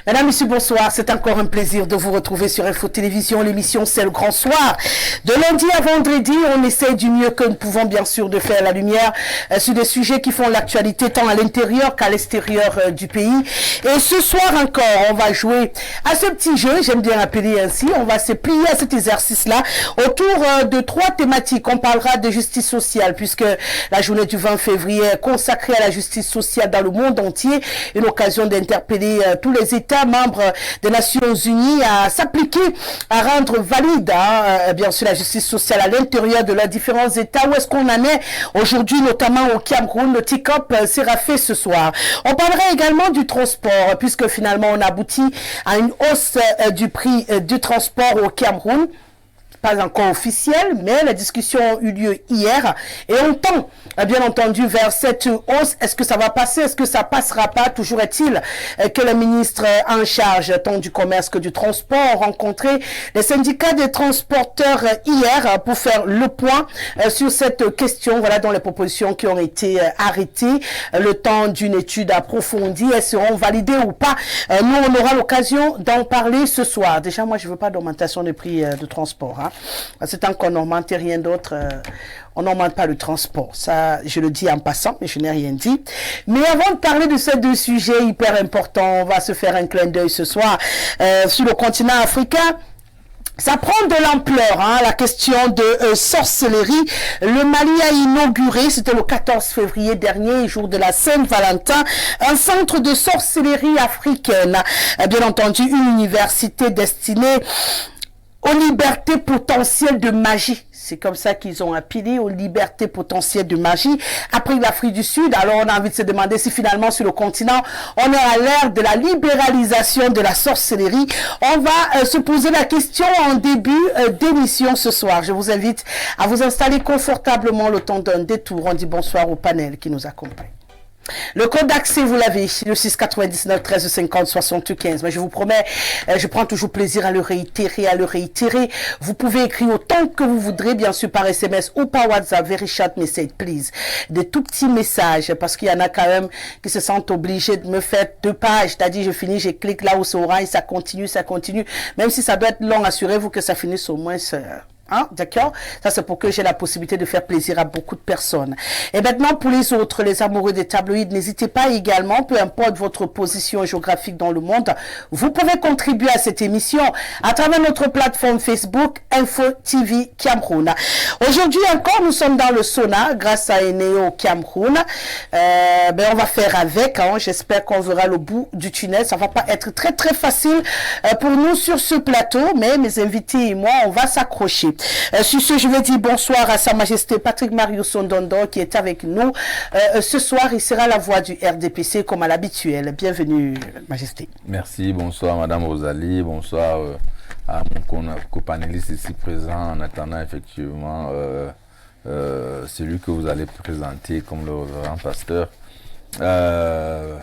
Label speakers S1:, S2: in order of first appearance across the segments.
S1: Mesdames, Messieurs, bonsoir. C'est encore un plaisir de vous retrouver sur Info Télévision. L'émission, c'est le grand soir. De lundi à vendredi, on essaie du mieux que nous pouvons, bien sûr, de faire la lumière sur des sujets qui font l'actualité tant à l'intérieur qu'à l'extérieur du pays. Et ce soir encore, on va jouer à ce petit jeu, j'aime bien appeler ainsi. On va se plier à cet exercice-là autour de 3 thématiques. On parlera de justice sociale, puisque la journée du 20 février est consacrée à la justice sociale dans le monde entier. Une occasion d'interpeller tous les États membres des Nations Unies à s'appliquer, à rendre valide, bien sûr, la justice sociale à l'intérieur de leurs différents États. Où est-ce qu'on en est aujourd'hui, notamment au Cameroun? Le TICOP sera fait ce soir. On parlera également du transport, puisque finalement on aboutit à une hausse du prix du transport au Cameroun. Pas encore officiel, mais la discussion a eu lieu hier et on tend, bien entendu, vers cette hausse. Est-ce que ça va passer? Est-ce que ça passera pas? Toujours est-il que le ministre en charge tant du commerce que du transport a rencontré les syndicats des transporteurs hier pour faire le point sur cette question. Voilà donc les propositions qui ont été arrêtées le temps d'une étude approfondie. Elles seront validées ou pas? Nous, on aura l'occasion d'en parler ce soir. Déjà, moi, je veux pas d'augmentation des prix de transport. C'est tant qu'on n'augmente rien d'autre, on n'augmente pas le transport. Ça, je le dis en passant, mais je n'ai rien dit. Mais avant de parler de ces 2 sujets hyper importants, on va se faire un clin d'œil ce soir sur le continent africain. Ça prend de l'ampleur, la question de sorcellerie. Le Mali a inauguré, c'était le 14 février dernier, jour de la Saint-Valentin, un centre de sorcellerie africaine. Bien entendu, une université destinée aux libertés potentielles de magie. C'est comme ça qu'ils ont appelé, aux libertés potentielles de magie. Après l'Afrique du Sud, alors on a envie de se demander si finalement sur le continent, on est à l'ère de la libéralisation de la sorcellerie. On va se poser la question en début d'émission ce soir. Je vous invite à vous installer confortablement le temps d'un détour. On dit bonsoir au panel qui nous accompagne. Le code d'accès, vous l'avez, le 699 13 50 75. Mais je vous promets, je prends toujours plaisir à le réitérer. Vous pouvez écrire autant que vous voudrez, bien sûr, par SMS ou par WhatsApp. Very short message, please. Des tout petits messages, parce qu'il y en a quand même qui se sentent obligés de me faire 2 pages. C'est-à-dire, je finis, je clique là où c'est orange, ça continue. Même si ça doit être long, assurez-vous que ça finisse au moins... D'accord? Ça, c'est pour que j'ai la possibilité de faire plaisir à beaucoup de personnes. Et maintenant, pour les autres, les amoureux des tabloïds, n'hésitez pas également, peu importe votre position géographique dans le monde, vous pouvez contribuer à cette émission à travers notre plateforme Facebook, Info TV Cameroun. Aujourd'hui encore, nous sommes dans le sauna, grâce à Eneo Cameroun. On va faire avec, j'espère qu'on verra le bout du tunnel. Ça va pas être très, très facile pour nous sur ce plateau, mais mes invités et moi, on va s'accrocher. Sur ce, je vais dire bonsoir à Sa Majesté Patrick Marius Sondondo qui est avec nous. Ce soir, il sera la voix du RDPC comme à l'habituel. Bienvenue, Majesté.
S2: Merci, bonsoir Madame Rosalie, bonsoir à mon copanéliste ici présent en attendant effectivement celui que vous allez présenter comme le révérend pasteur.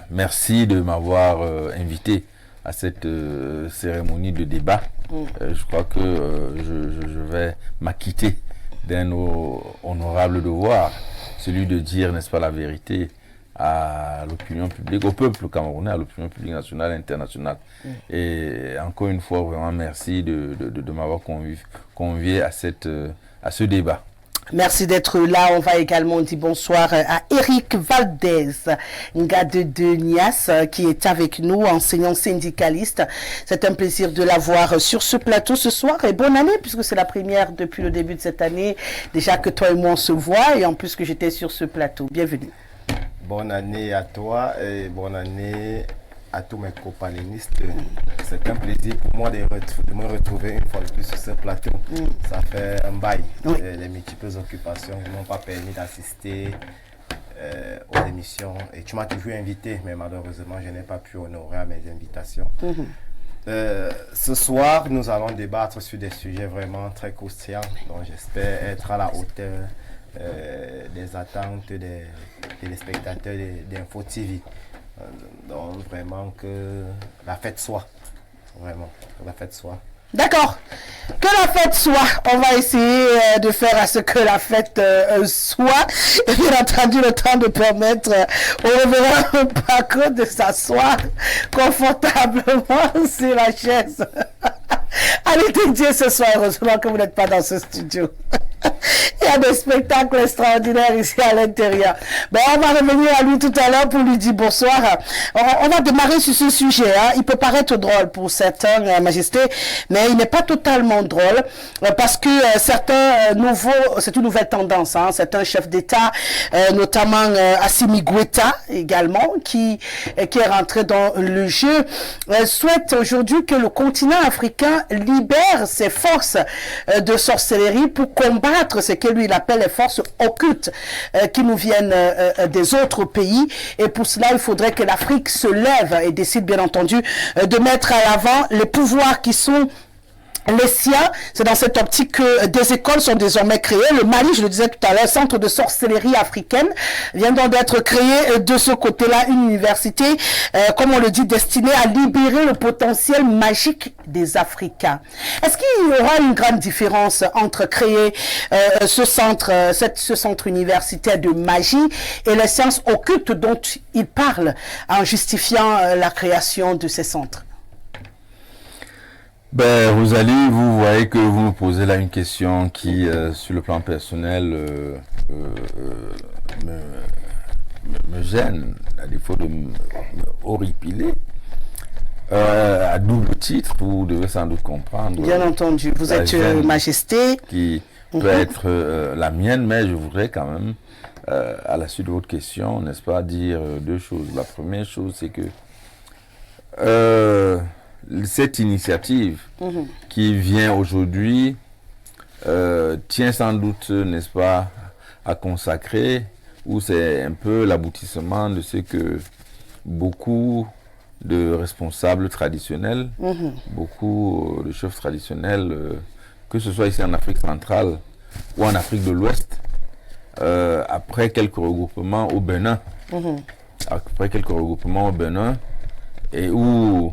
S2: Merci de m'avoir invité à cette cérémonie de débat. Je crois que je vais m'acquitter d'un honorable devoir, celui de dire, n'est-ce pas, la vérité à l'opinion publique, au peuple camerounais, à l'opinion publique nationale et internationale. Et encore une fois, vraiment merci de m'avoir convié à ce débat.
S1: Merci d'être là. On va également dire bonsoir à Eric Valdez, Ngade de Nias, qui est avec nous, enseignant syndicaliste. C'est un plaisir de l'avoir sur ce plateau ce soir. Et bonne année, puisque c'est la première depuis le début de cette année. Déjà que toi et moi, on se voit, et en plus que j'étais sur ce plateau. Bienvenue.
S3: Bonne année à toi et bonne année à tous mes copanélistes. C'est un plaisir pour moi de me retrouver une fois de plus sur ce plateau. Ça fait un bail. Les multiples occupations ne m'ont pas permis d'assister aux émissions. Et tu m'as toujours invité, mais malheureusement, je n'ai pas pu honorer à mes invitations. Ce soir, nous allons débattre sur des sujets vraiment très croustillants, dont j'espère être à la hauteur des attentes des téléspectateurs d'Info TV. Donc vraiment que la fête soit. Vraiment, que la fête soit.
S1: D'accord. Que la fête soit. On va essayer de faire à ce que la fête soit. Et bien entendu, le temps de permettre au révérend Paco de s'asseoir confortablement sur la chaise. Allez dédier ce soir, heureusement que vous n'êtes pas dans ce studio. Il y a des spectacles extraordinaires ici à l'intérieur. Ben, on va revenir à lui tout à l'heure pour lui dire bonsoir. On va démarrer sur ce sujet. Hein. Il peut paraître drôle pour certains, Majesté, mais il n'est pas totalement drôle parce que certains c'est une nouvelle tendance. Hein. Certains chefs d'État, notamment Assimi Goïta également, qui est rentré dans le jeu, souhaitent aujourd'hui que le continent africain libère ses forces de sorcellerie pour combattre ce que lui il appelle les forces occultes qui nous viennent des autres pays. Et pour cela, il faudrait que l'Afrique se lève et décide bien entendu de mettre à l'avant les pouvoirs qui sont les siens. C'est dans cette optique que des écoles sont désormais créées. Le Mali, je le disais tout à l'heure, centre de sorcellerie africaine, vient donc d'être créé de ce côté-là, une université, comme on le dit, destinée à libérer le potentiel magique des Africains. Est-ce qu'il y aura une grande différence entre créer ce centre universitaire de magie et les sciences occultes dont il parle en justifiant la création de ces centres?
S2: Ben, Rosalie, vous voyez que vous me posez là une question qui, sur le plan personnel, me gêne, à défaut de me horripiler. À double titre, vous devez sans doute comprendre.
S1: Bien entendu, vous êtes Majesté.
S2: Qui peut être la mienne, mais je voudrais quand même, à la suite de votre question, n'est-ce pas, dire deux choses. La première chose, c'est que cette initiative qui vient aujourd'hui tient sans doute, n'est-ce pas, à consacrer, ou c'est un peu l'aboutissement de ce que beaucoup de responsables traditionnels, beaucoup de chefs traditionnels, que ce soit ici en Afrique centrale ou en Afrique de l'Ouest, après quelques regroupements au Bénin, et où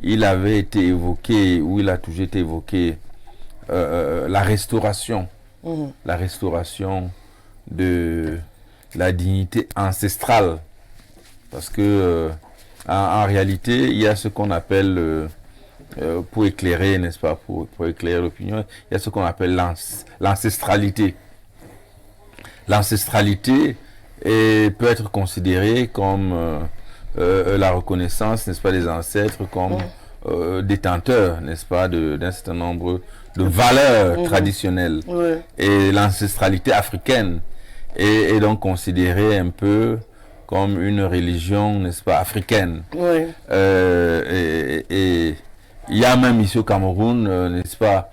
S2: il avait été évoqué, où il a toujours été évoqué la restauration de la dignité ancestrale, parce que en réalité, il y a ce qu'on appelle, pour éclairer, n'est-ce pas, pour éclairer l'opinion, il y a ce qu'on appelle l'ancestralité. L'ancestralité peut être considérée comme la reconnaissance, n'est-ce pas, des ancêtres comme détenteurs, n'est-ce pas, d'un certain nombre de valeurs traditionnelles. Et l'ancestralité africaine est donc considérée un peu comme une religion, n'est-ce pas, africaine. Et il y a même ici au Cameroun, n'est-ce pas,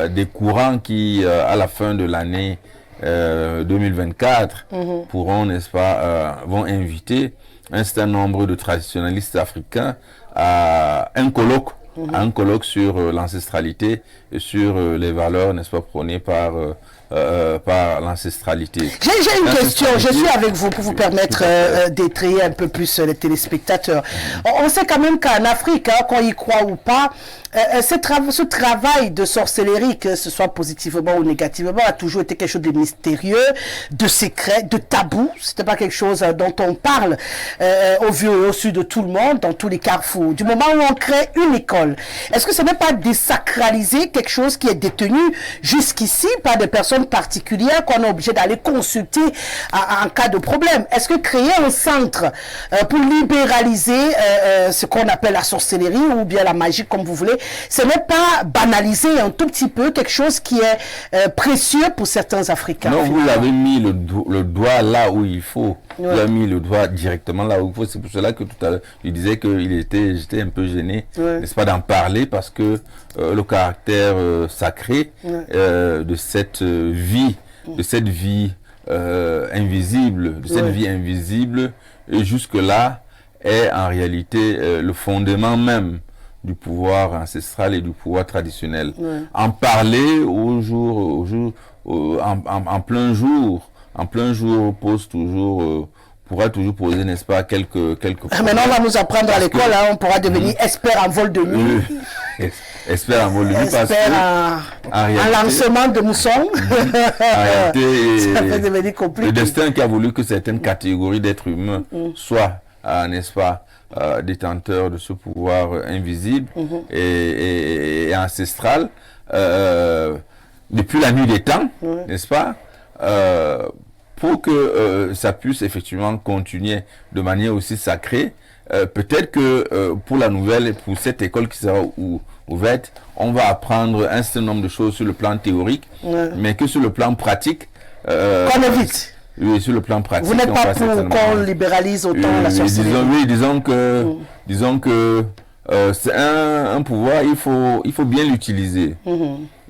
S2: des courants qui, à la fin de l'année 2024, pourront, n'est-ce pas, vont inviter un certain nombre de traditionnalistes africains à un colloque, sur l'ancestralité et sur les valeurs, n'est-ce pas, prônées par l'ancestralité.
S1: J'ai une question, je suis avec vous pour vous permettre d'étrayer un peu plus les téléspectateurs. On sait quand même qu'en Afrique, hein, qu'on y croit ou pas, ce travail de sorcellerie, que ce soit positivement ou négativement, a toujours été quelque chose de mystérieux, de secret, de tabou. C'était pas quelque chose dont on parle au vu et au sud de tout le monde, dans tous les carrefours. Du moment où on crée une école, est-ce que ce n'est pas désacraliser quelque chose qui est détenu jusqu'ici par des personnes particulières qu'on est obligé d'aller consulter en cas de problème? Est-ce que créer un centre pour libéraliser ce qu'on appelle la sorcellerie ou bien la magie, comme vous voulez, ce n'est pas banaliser un tout petit peu quelque chose qui est précieux pour certains Africains?
S2: Non, vous avez mis le doigt là où il faut. Vous avez mis le doigt directement là où il faut. C'est pour cela que tout à l'heure, je disais que j'étais un peu gêné, n'est-ce pas, d'en parler, parce que le caractère sacré de cette vie, invisible, et jusque-là, est en réalité le fondement même du pouvoir ancestral et du pouvoir traditionnel. En parler en plein jour pourra toujours poser, n'est-ce pas, quelques problèmes.
S1: Maintenant, on va nous apprendre à l'école, on pourra devenir expert en vol de nuit.
S2: Expert en Bolivie parce
S1: expert
S2: que
S1: en
S2: réalité,
S1: lancement de mousson.
S2: en réalité,
S1: Ça peut devenir compliqué.
S2: le destin qui a voulu que certaines catégories d'êtres humains soient, n'est-ce pas, détenteurs de ce pouvoir invisible et ancestral depuis la nuit des temps, n'est-ce pas, pour que ça puisse effectivement continuer de manière aussi sacrée. Peut-être que pour la nouvelle, pour cette école qui sera ouverte, on va apprendre un certain nombre de choses sur le plan théorique, mais que sur le plan pratique,
S1: qu'on évite.
S2: oui, sur le plan pratique.
S1: Vous n'êtes pas pour qu'on libéralise autant la sorcellerie.
S2: Disons que c'est un pouvoir, il faut bien l'utiliser.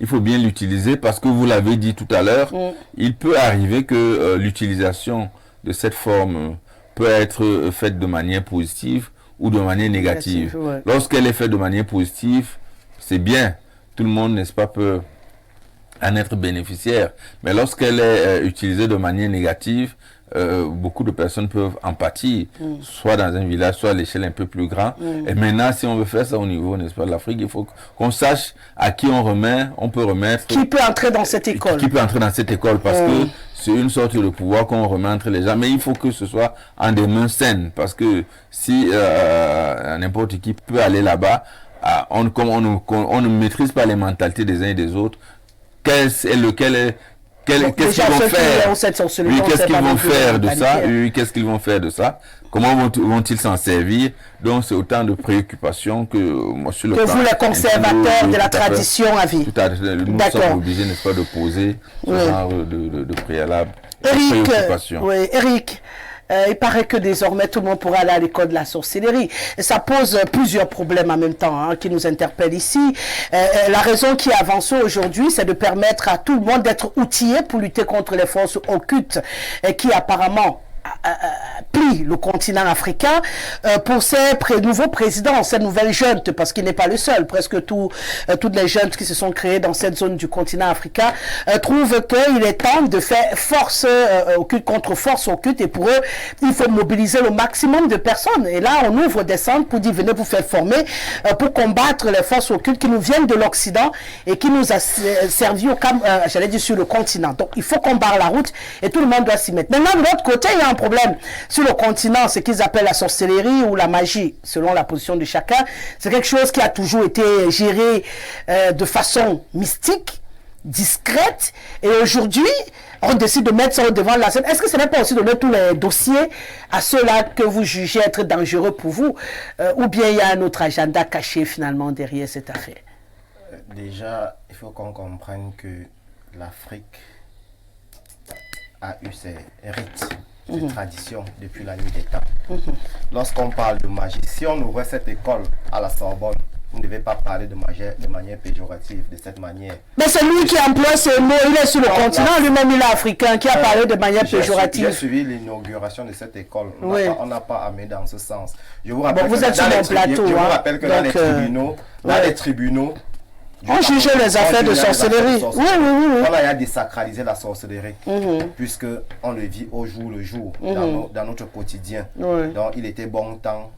S2: Il faut bien l'utiliser parce que vous l'avez dit tout à l'heure, il peut arriver que l'utilisation de cette forme peut être faite de manière positive ou de manière négative. Lorsqu'elle est faite de manière positive, c'est bien. Tout le monde, n'est-ce pas, peut en être bénéficiaire. Mais lorsqu'elle est utilisée de manière négative, beaucoup de personnes peuvent en pâtir, soit dans un village, soit à l'échelle un peu plus grande. Et maintenant, si on veut faire ça au niveau, n'est-ce pas, de l'Afrique, il faut qu'on sache à qui on peut remettre.
S1: Qui peut entrer dans cette école.
S2: Qui peut entrer dans cette école, parce que c'est une sorte de pouvoir qu'on remet entre les gens. Mais il faut que ce soit en des mains saines, parce que si n'importe qui peut aller là-bas, comme on ne maîtrise pas les mentalités des uns et des autres, qu'est-ce qu'ils vont faire? Oui, qu'est-ce qu'ils vont faire de ça? Oui, qu'est-ce qu'ils vont faire de ça? Comment vont-ils s'en servir? Donc, c'est autant de préoccupations que moi, sur le plan,
S1: vous, les conservateurs de la tradition, à vie.
S2: Tout à fait. Nous sommes obligés, n'est-ce pas, de poser ce genre de préalable.
S1: Eric, il paraît que désormais tout le monde pourra aller à l'école de la sorcellerie. Et ça pose plusieurs problèmes en même temps qui nous interpellent ici. La raison qui est avancée aujourd'hui, c'est de permettre à tout le monde d'être outillé pour lutter contre les forces occultes qui apparemment plie le continent africain pour ces nouveaux présidents, ces nouvelles juntes, parce qu'il n'est pas le seul. Presque toutes les juntes qui se sont créées dans cette zone du continent africain trouvent qu'il est temps de faire force occulte contre force occulte, et pour eux, il faut mobiliser le maximum de personnes. Et là, on ouvre des centres pour dire venez vous faire former pour combattre les forces occultes qui nous viennent de l'Occident et qui nous a servi j'allais dire sur le continent. Donc, il faut qu'on barre la route et tout le monde doit s'y mettre. Maintenant, de l'autre côté, il y a un problème sur le continent, ce qu'ils appellent la sorcellerie ou la magie, selon la position de chacun. C'est quelque chose qui a toujours été géré de façon mystique, discrète, et aujourd'hui, on décide de mettre ça devant la scène. Est-ce que ce n'est pas aussi donner tous les dossiers à ceux-là que vous jugez être dangereux pour vous, ou bien il y a un autre agenda caché finalement derrière cette affaire?
S3: Déjà, il faut qu'on comprenne que l'Afrique a eu ses rites, ses traditions depuis la nuit des temps. Lorsqu'on parle de magie, si on ouvrait cette école à la Sorbonne, vous ne devez pas parler de magie de manière péjorative, de cette manière.
S1: Mais c'est lui qui emploie ce mot, il est sur le continent, lui-même il est africain, qui a parlé de manière péjorative.
S3: J'ai suivi l'inauguration de cette école, on n'a pas amené dans ce sens. Je vous
S1: rappelle vous êtes sur mon plateau.
S3: Je vous rappelle que dans les tribunaux,
S1: on juge les affaires de sorcellerie. Oui.
S3: On a désacralisé la sorcellerie, puisque on le vit au jour le jour, dans notre quotidien. Donc il était bon temps,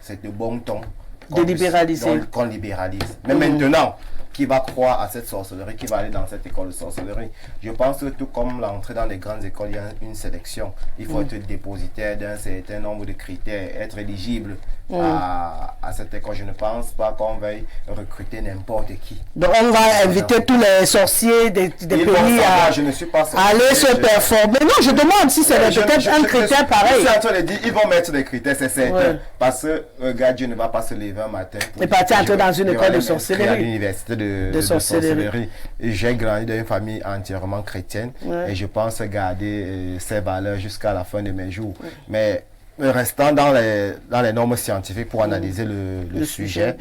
S3: c'était bon temps
S1: de libéraliser.
S3: Qu'on libéralise. Mais maintenant, qui va croire à cette sorcellerie, qui va aller dans cette école de sorcellerie? Je pense que tout comme l'entrée dans les grandes écoles, il y a une sélection. Il faut être dépositaire d'un certain nombre de critères, être éligible à cette école. Je ne pense pas qu'on veuille recruter n'importe qui.
S1: Donc on va inviter tous les sorciers des pays à aller se performer. Non, je demande si c'est peut-être un critère pareil.
S3: Je suis en train de dire, ils vont mettre des critères, c'est certain. Parce que, regarde, Dieu ne va pas se lever un matin
S1: et partir entrer dans une école de sorcellerie.
S3: À l'université de sorcellerie. J'ai grandi dans une famille entièrement chrétienne et je pense garder ces valeurs jusqu'à la fin de mes jours. Mais restant dans les normes scientifiques pour analyser le sujet,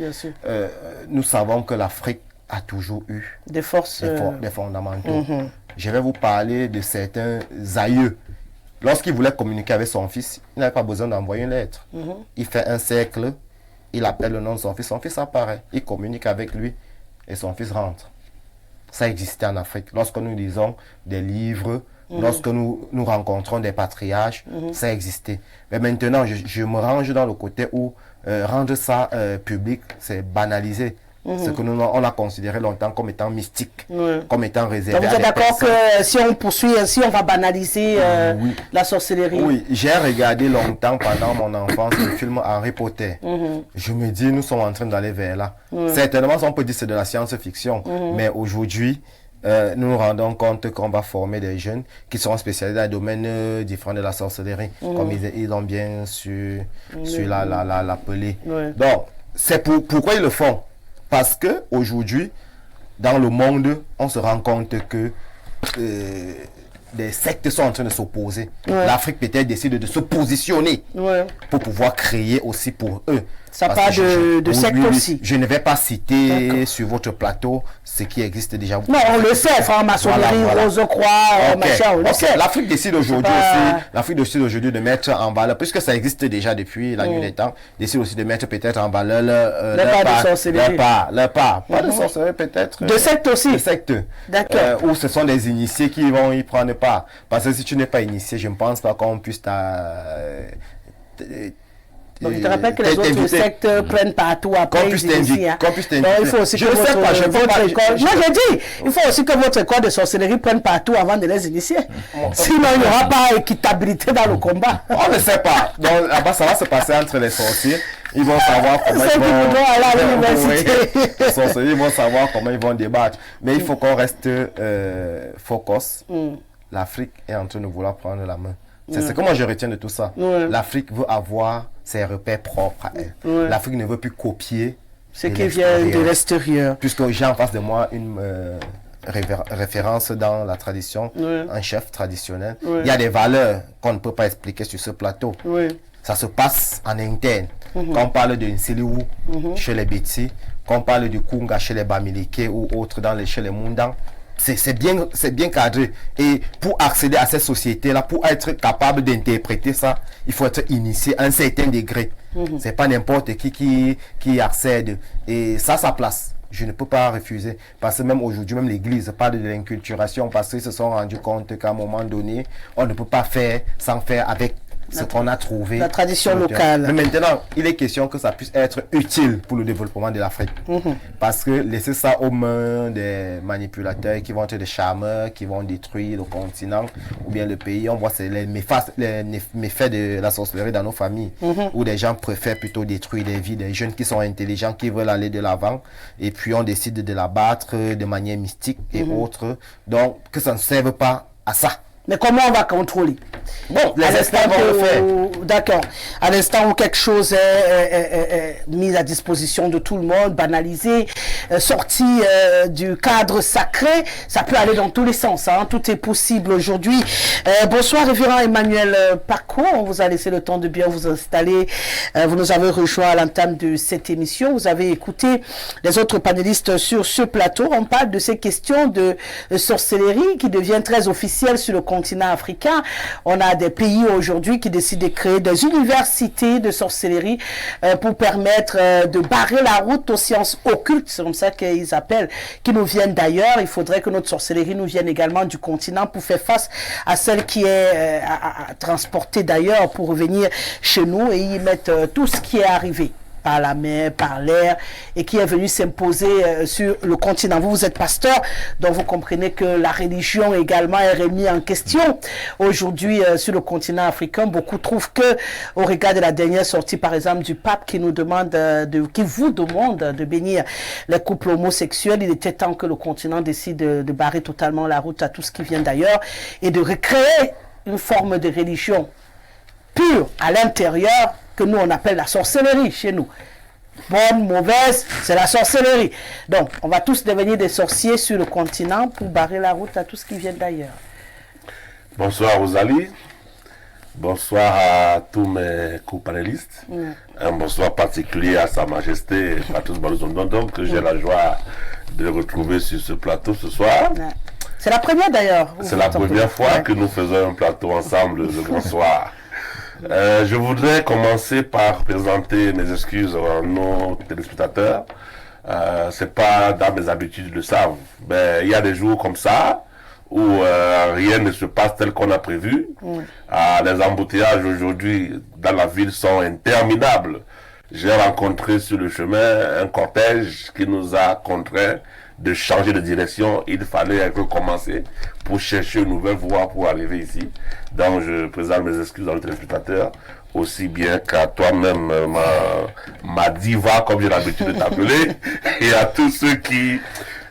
S3: nous savons que l'Afrique a toujours eu
S1: des forces,
S3: des fondamentaux. Je vais vous parler de certains aïeux. Lorsqu'il voulait communiquer avec son fils, il n'avait pas besoin d'envoyer une lettre. Il fait un cercle, il appelle le nom de son fils apparaît, il communique avec lui et son fils rentre. Ça existait en Afrique. Lorsque nous lisons des livres, lorsque nous rencontrons des patriarches, ça existait. Mais maintenant, je me range dans le côté où rendre ça public, c'est banalisé. ce que nous on a considéré longtemps comme étant mystique, comme étant réservé.
S1: Donc vous êtes d'accord que si on poursuit ainsi, on va banaliser la sorcellerie?
S3: Oui, j'ai regardé longtemps pendant mon enfance le film Harry Potter. Je me dis, nous sommes en train d'aller vers là. Certainement, on peut dire que c'est de la science-fiction, mais aujourd'hui, nous nous rendons compte qu'on va former des jeunes qui seront spécialisés dans des domaines différents de la sorcellerie, comme ils ont bien su l'appeler. Donc, c'est pourquoi ils le font. Parce que aujourd'hui, dans le monde, on se rend compte que des sectes sont en train de s'opposer. L'Afrique peut-être décide de se positionner pour pouvoir créer aussi pour eux.
S1: Ça parle de sectes aussi.
S3: Je ne vais pas citer sur votre plateau ce qui existe déjà.
S1: Non, on le sait, franc-maçonnerie, Rose-Croix, machin, on le sait.
S3: L'Afrique décide aujourd'hui aussi, l'Afrique décide aujourd'hui de mettre en valeur, puisque ça existe déjà depuis la nuit des temps, décide aussi de mettre peut-être en valeur leur part. Pas de sorcellerie peut-être.
S1: De sectes aussi.
S3: De sectes.
S1: D'accord.
S3: Où ce sont des initiés qui vont y prendre part. Parce que si tu n'es pas initié, je ne pense pas qu'on puisse
S1: donc, je te rappelle que les autres sectes prennent partout après.
S3: Qu'on puisse t'inviter.
S1: Il faut aussi que votre école... Moi, j'ai dit, il faut aussi que votre école de sorcellerie prenne partout avant de les initier. Sinon, il n'y aura pas équitabilité dans le combat.
S3: On ne sait pas. Donc, là-bas, ça va se passer entre les sorciers. Ils vont savoir comment ils vont savoir comment ils vont débattre. Mais il faut qu'on reste focus. L'Afrique est en train de vouloir prendre la main. C'est ce que moi je retiens de tout ça. L'Afrique veut avoir ses repères propres à elle. L'Afrique ne veut plus copier
S1: ce qui vient de l'extérieur.
S3: Puisque j'ai en face de moi une référence dans la tradition, un chef traditionnel. Il y a des valeurs qu'on ne peut pas expliquer sur ce plateau. Ça se passe en interne. Quand on parle de Nsiliwu chez les Betsi, quand on parle du Kunga chez les Bamileke ou autres chez les Mundang, c'est bien cadré. Et pour accéder à cette société-là, pour être capable d'interpréter ça, il faut être initié à un certain degré. C'est pas n'importe qui accède. Et ça, sa place. Je ne peux pas refuser. Parce que même aujourd'hui, même l'Église parle de l'inculturation parce qu'ils se sont rendus compte qu'à un moment donné, on ne peut pas faire sans faire avec ce qu'on a trouvé.
S1: La tradition locale.
S3: Mais maintenant, il est question que ça puisse être utile pour le développement de l'Afrique. Parce que laisser ça aux mains des manipulateurs qui vont être des charmeurs, qui vont détruire le continent ou bien le pays, on voit c'est les méfaits de la sorcellerie dans nos familles, où des gens préfèrent plutôt détruire les vies des jeunes qui sont intelligents, qui veulent aller de l'avant, et puis on décide de la battre de manière mystique et autres. Donc, que ça ne serve pas à ça.
S1: Mais comment on va contrôler?
S3: Bon, les experts vont le faire.
S1: D'accord. À l'instant où quelque chose est mis à disposition de tout le monde, banalisé, sorti du cadre sacré, ça peut aller dans tous les sens. Hein. Tout est possible aujourd'hui. Bonsoir, révérend Emmanuel Paco. On vous a laissé le temps de bien vous installer. Vous nous avez rejoint à l'entame de cette émission. Vous avez écouté les autres panélistes sur ce plateau. On parle de ces questions de sorcellerie qui deviennent très officielles sur le continent africain. On a des pays aujourd'hui qui décident de créer des universités de sorcellerie pour permettre de barrer la route aux sciences occultes, c'est comme ça qu'ils appellent, qui nous viennent d'ailleurs. Il faudrait que notre sorcellerie nous vienne également du continent pour faire face à celle qui est transportée d'ailleurs pour revenir chez nous et y mettre tout ce qui est arrivé par la mer, par l'air, et qui est venu s'imposer sur le continent. Vous êtes pasteur, donc vous comprenez que la religion également est remise en question. Aujourd'hui, sur le continent africain, beaucoup trouvent que, au regard de la dernière sortie, par exemple, du pape qui nous demande, qui vous demande de bénir les couples homosexuels, il était temps que le continent décide de barrer totalement la route à tout ce qui vient d'ailleurs et de recréer une forme de religion pure à l'intérieur, que nous on appelle la sorcellerie chez nous. Bonne, mauvaise, c'est la sorcellerie. Donc, on va tous devenir des sorciers sur le continent pour barrer la route à tout ce qui vient d'ailleurs.
S4: Bonsoir Rosalie. Bonsoir à tous mes co-panélistes. Un bonsoir particulier à Sa Majesté Patrice Balou-Zondondon que j'ai la joie de retrouver sur ce plateau ce soir.
S1: C'est la première d'ailleurs.
S4: C'est la première fois que nous faisons un plateau ensemble le grand soir. Je voudrais commencer par présenter mes excuses à nos téléspectateurs. C'est pas dans mes habitudes, ils le savent. Mais il y a des jours comme ça où rien ne se passe tel qu'on a prévu. Les embouteillages aujourd'hui dans la ville sont interminables. j'ai rencontré sur le chemin un cortège qui nous a contraints de changer de direction. Il fallait recommencer pour chercher une nouvelle voie pour arriver ici. Donc je présente mes excuses à nos téléspectateurs, aussi bien qu'à toi-même, ma diva, comme j'ai l'habitude de t'appeler, et à tous ceux qui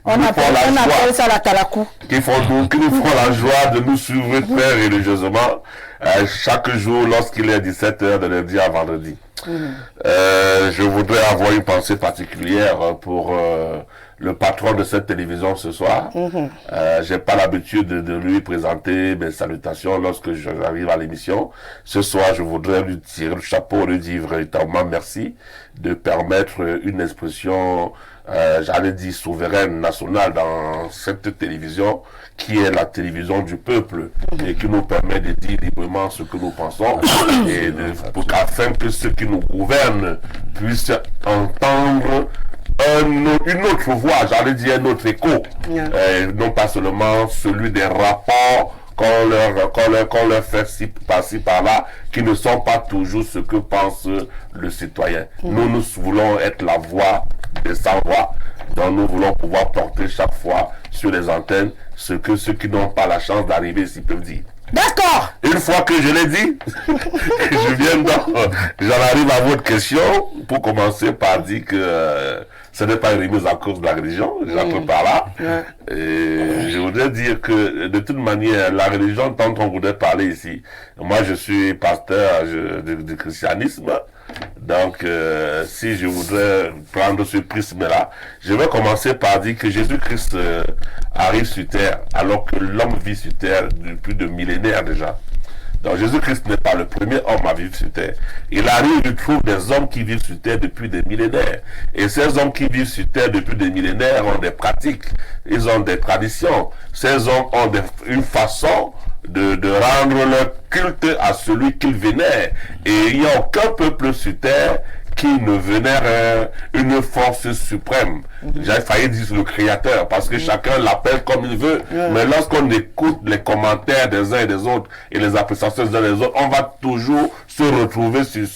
S1: appelle ça la talakou.
S4: Qui nous font la joie de nous suivre très religieusement chaque jour lorsqu'il est 17h de lundi à vendredi. Je voudrais avoir une pensée particulière pour le patron de cette télévision ce soir. J'ai pas l'habitude de lui présenter mes salutations lorsque j'arrive à l'émission. Ce soir, je voudrais lui tirer le chapeau, lui dire véritablement merci de permettre une expression j'allais dire souveraine, nationale dans cette télévision qui est la télévision du peuple et qui nous permet de dire librement ce que nous pensons et afin que ceux qui nous gouvernent puissent entendre une autre voix, j'allais dire un autre écho, non pas seulement celui des rapports qu'on leur fait par-ci par-là, qui ne sont pas toujours ce que pense le citoyen. Nous voulons être la voix des sans-voix, donc nous voulons pouvoir porter chaque fois sur les antennes ce que ceux qui n'ont pas la chance d'arriver ici peuvent dire.
S1: D'accord.
S4: Une fois que je l'ai dit, j'en arrive à votre question, pour commencer par dire que ce n'est pas une remise en cause de la religion, j'entre par là. Et je voudrais dire que de toute manière, la religion dont on voudrait parler ici, moi je suis pasteur du christianisme, donc si je voudrais prendre ce prisme-là, je vais commencer par dire que Jésus-Christ arrive sur terre alors que l'homme vit sur terre depuis de millénaires déjà. Donc Jésus-Christ n'est pas le premier homme à vivre sur terre. Il arrive, il trouve des hommes qui vivent sur terre depuis des millénaires. Et ces hommes qui vivent sur terre depuis des millénaires ont des pratiques, ils ont des traditions. Ces hommes ont une façon de rendre leur culte à celui qu'ils vénèrent. Et il n'y a aucun peuple sur terre qui ne vénère une force suprême. J'ai failli dire le créateur, parce que chacun l'appelle comme il veut. Mais lorsqu'on écoute les commentaires des uns et des autres, et les appréciations des uns et des autres, on va toujours se retrouver sur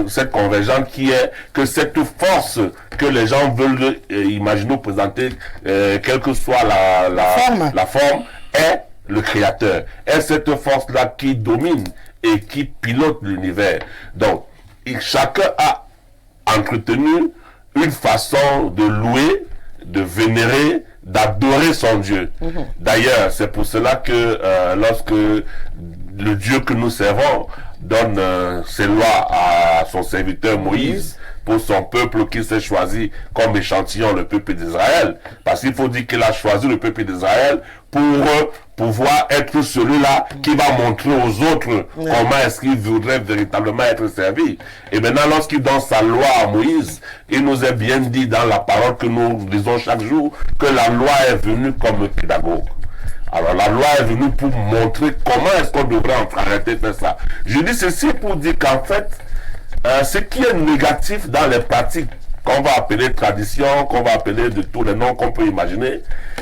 S4: cette convergence qui est que cette force que les gens veulent imaginer ou présenter, quelle que soit la forme, est le créateur. Est cette force-là qui domine et qui pilote l'univers. Donc, chacun a entretenu une façon de louer, de vénérer, d'adorer son Dieu. D'ailleurs, c'est pour cela que lorsque le Dieu que nous servons donne ses lois à son serviteur Moïse, pour son peuple qui s'est choisi comme échantillon, le peuple d'Israël. Parce qu'il faut dire qu'il a choisi le peuple d'Israël pour pouvoir être celui-là qui va montrer aux autres comment est-ce qu'il voudrait véritablement être servi. Et maintenant, lorsqu'il donne sa loi à Moïse, il nous est bien dit dans la parole que nous lisons chaque jour que la loi est venue comme pédagogue. Alors la loi est venue pour montrer comment est-ce qu'on devrait arrêter de faire ça. Je dis ceci pour dire qu'en fait, ce qui est négatif dans les pratiques qu'on va appeler tradition, qu'on va appeler de tous les noms qu'on peut imaginer,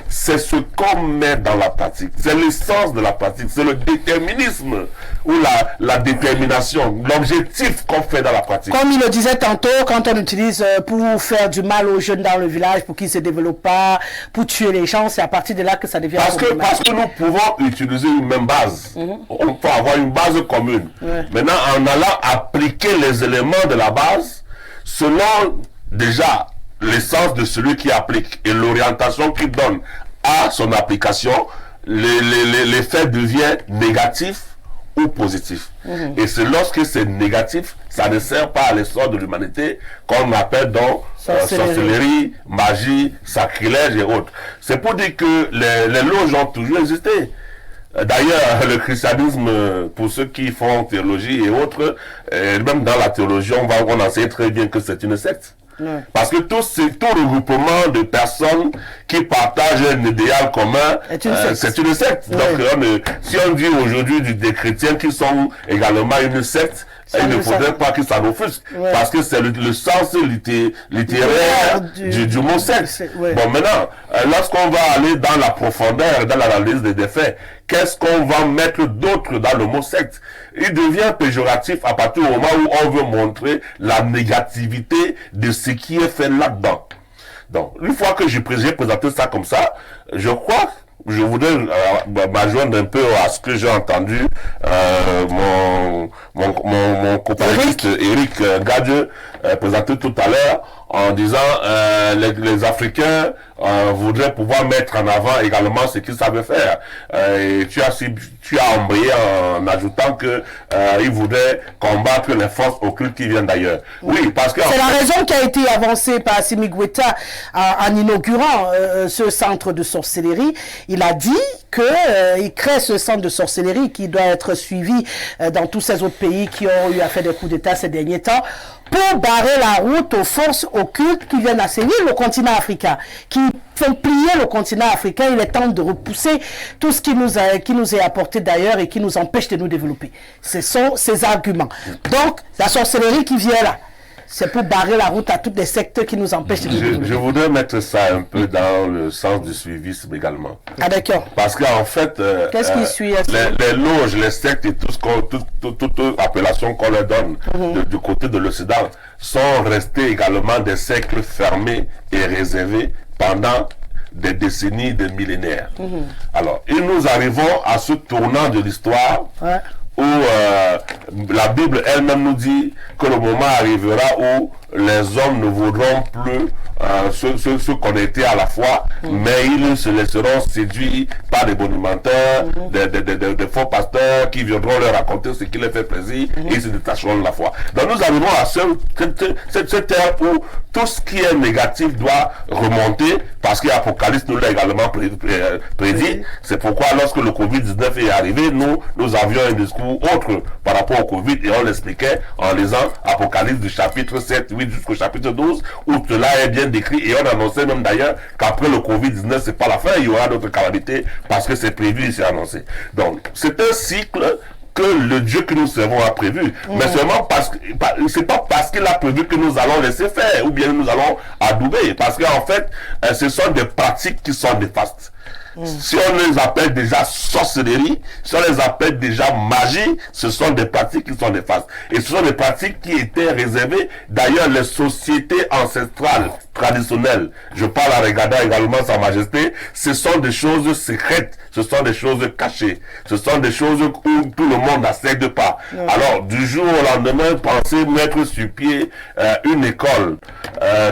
S4: c'est ce qu'on met dans la pratique. C'est l'essence de la pratique, c'est le déterminisme ou la détermination, l'objectif qu'on fait dans la pratique.
S1: Comme il le disait tantôt, quand on utilise pour faire du mal aux jeunes dans le village, pour qu'ils ne se développent pas, pour tuer les gens, c'est à partir de là que ça devient
S4: parce que nous pouvons utiliser une même base. On peut avoir une base commune. Maintenant, en allant appliquer les éléments de la base, selon déjà l'essence de celui qui applique et l'orientation qu'il donne à son application, l'effet devient négatif ou positif. Et c'est lorsque c'est négatif, ça ne sert pas à l'essor de l'humanité, qu'on appelle donc sorcellerie, magie, sacrilège et autres. C'est pour dire que les loges ont toujours existé. D'ailleurs, le christianisme, pour ceux qui font théologie et autres, même dans la théologie, on enseigne très bien que c'est une secte. Parce que tout regroupement de personnes qui partagent un idéal commun, c'est une secte. Donc, si on dit aujourd'hui des chrétiens qui sont également une secte, il ne faudrait pas que ça n'offusque, parce que c'est le sens littéraire du mot secte. Bon, maintenant, lorsqu'on va aller dans la profondeur, dans l'analyse des faits, qu'est-ce qu'on va mettre d'autre dans le mot secte? Il devient péjoratif à partir du moment où on veut montrer la négativité de ce qui est fait là-dedans. Donc, une fois que j'ai présenté ça comme ça, je crois, je voudrais m'adjoindre un peu à ce que j'ai entendu mon compatriote Eric Gadje présenter tout à l'heure, en disant les Africains voudraient pouvoir mettre en avant également ce qu'ils savaient faire. Et tu as embrayé en ajoutant que ils voudraient combattre les forces occultes qui viennent d'ailleurs. Oui, parce que
S1: c'est la raison qui a été avancée par Assimi Goïta en inaugurant ce centre de sorcellerie. Il a dit qu'il crée ce centre de sorcellerie qui doit être suivi dans tous ces autres pays qui ont eu à faire des coups d'État ces derniers temps, pour barrer la route aux forces occultes qui viennent assaillir le continent africain, qui font plier le continent africain. Il est temps de repousser tout ce qui nous est apporté d'ailleurs et qui nous empêche de nous développer. Ce sont ces arguments. Donc, la sorcellerie qui vient là, c'est pour barrer la route à toutes les sectes qui nous empêchent de nous développer.
S4: Je voudrais mettre ça un peu dans le sens du suivisme également.
S1: Ah d'accord.
S4: Parce qu'en fait,
S1: qu'est-ce qui suit
S4: les loges, les sectes et toute appellation qu'on leur donne du côté de l'Occident sont restés également des cercles fermés et réservés pendant des décennies, des millénaires. Alors, et nous arrivons à ce tournant de l'histoire où la Bible elle-même nous dit que le moment arrivera où les hommes ne voudront plus se connecter à la foi, mais ils se laisseront séduire par des bonimenteurs, des faux pasteurs qui viendront leur raconter ce qui les fait plaisir et ils se détacheront de la foi. Donc nous arrivons à cette ère où tout ce qui est négatif doit remonter, parce que l'Apocalypse nous l'a également prédit. C'est pourquoi lorsque le Covid-19 est arrivé, nous avions un discours autre par rapport au Covid et on l'expliquait en lisant Apocalypse du chapitre 7, 8 jusqu'au chapitre 12, où cela est bien décrit et on annonçait même d'ailleurs qu'après le Covid-19 c'est pas la fin, il y aura d'autres calamités parce que c'est prévu et c'est annoncé. Donc c'est un cycle que le Dieu que nous servons a prévu, mais seulement parce que c'est pas parce qu'il a prévu que nous allons laisser faire ou bien nous allons adouber, parce qu'en fait ce sont des pratiques qui sont néfastes. Si on les appelle déjà sorcellerie, si on les appelle déjà magie, ce sont des pratiques qui sont néfastes. Et ce sont des pratiques qui étaient réservées, d'ailleurs, les sociétés ancestrales, traditionnelles. Je parle en regardant également Sa Majesté, ce sont des choses secrètes, ce sont des choses cachées, ce sont des choses où tout le monde n'accède pas. Alors, du jour au lendemain, pensez mettre sur pied une école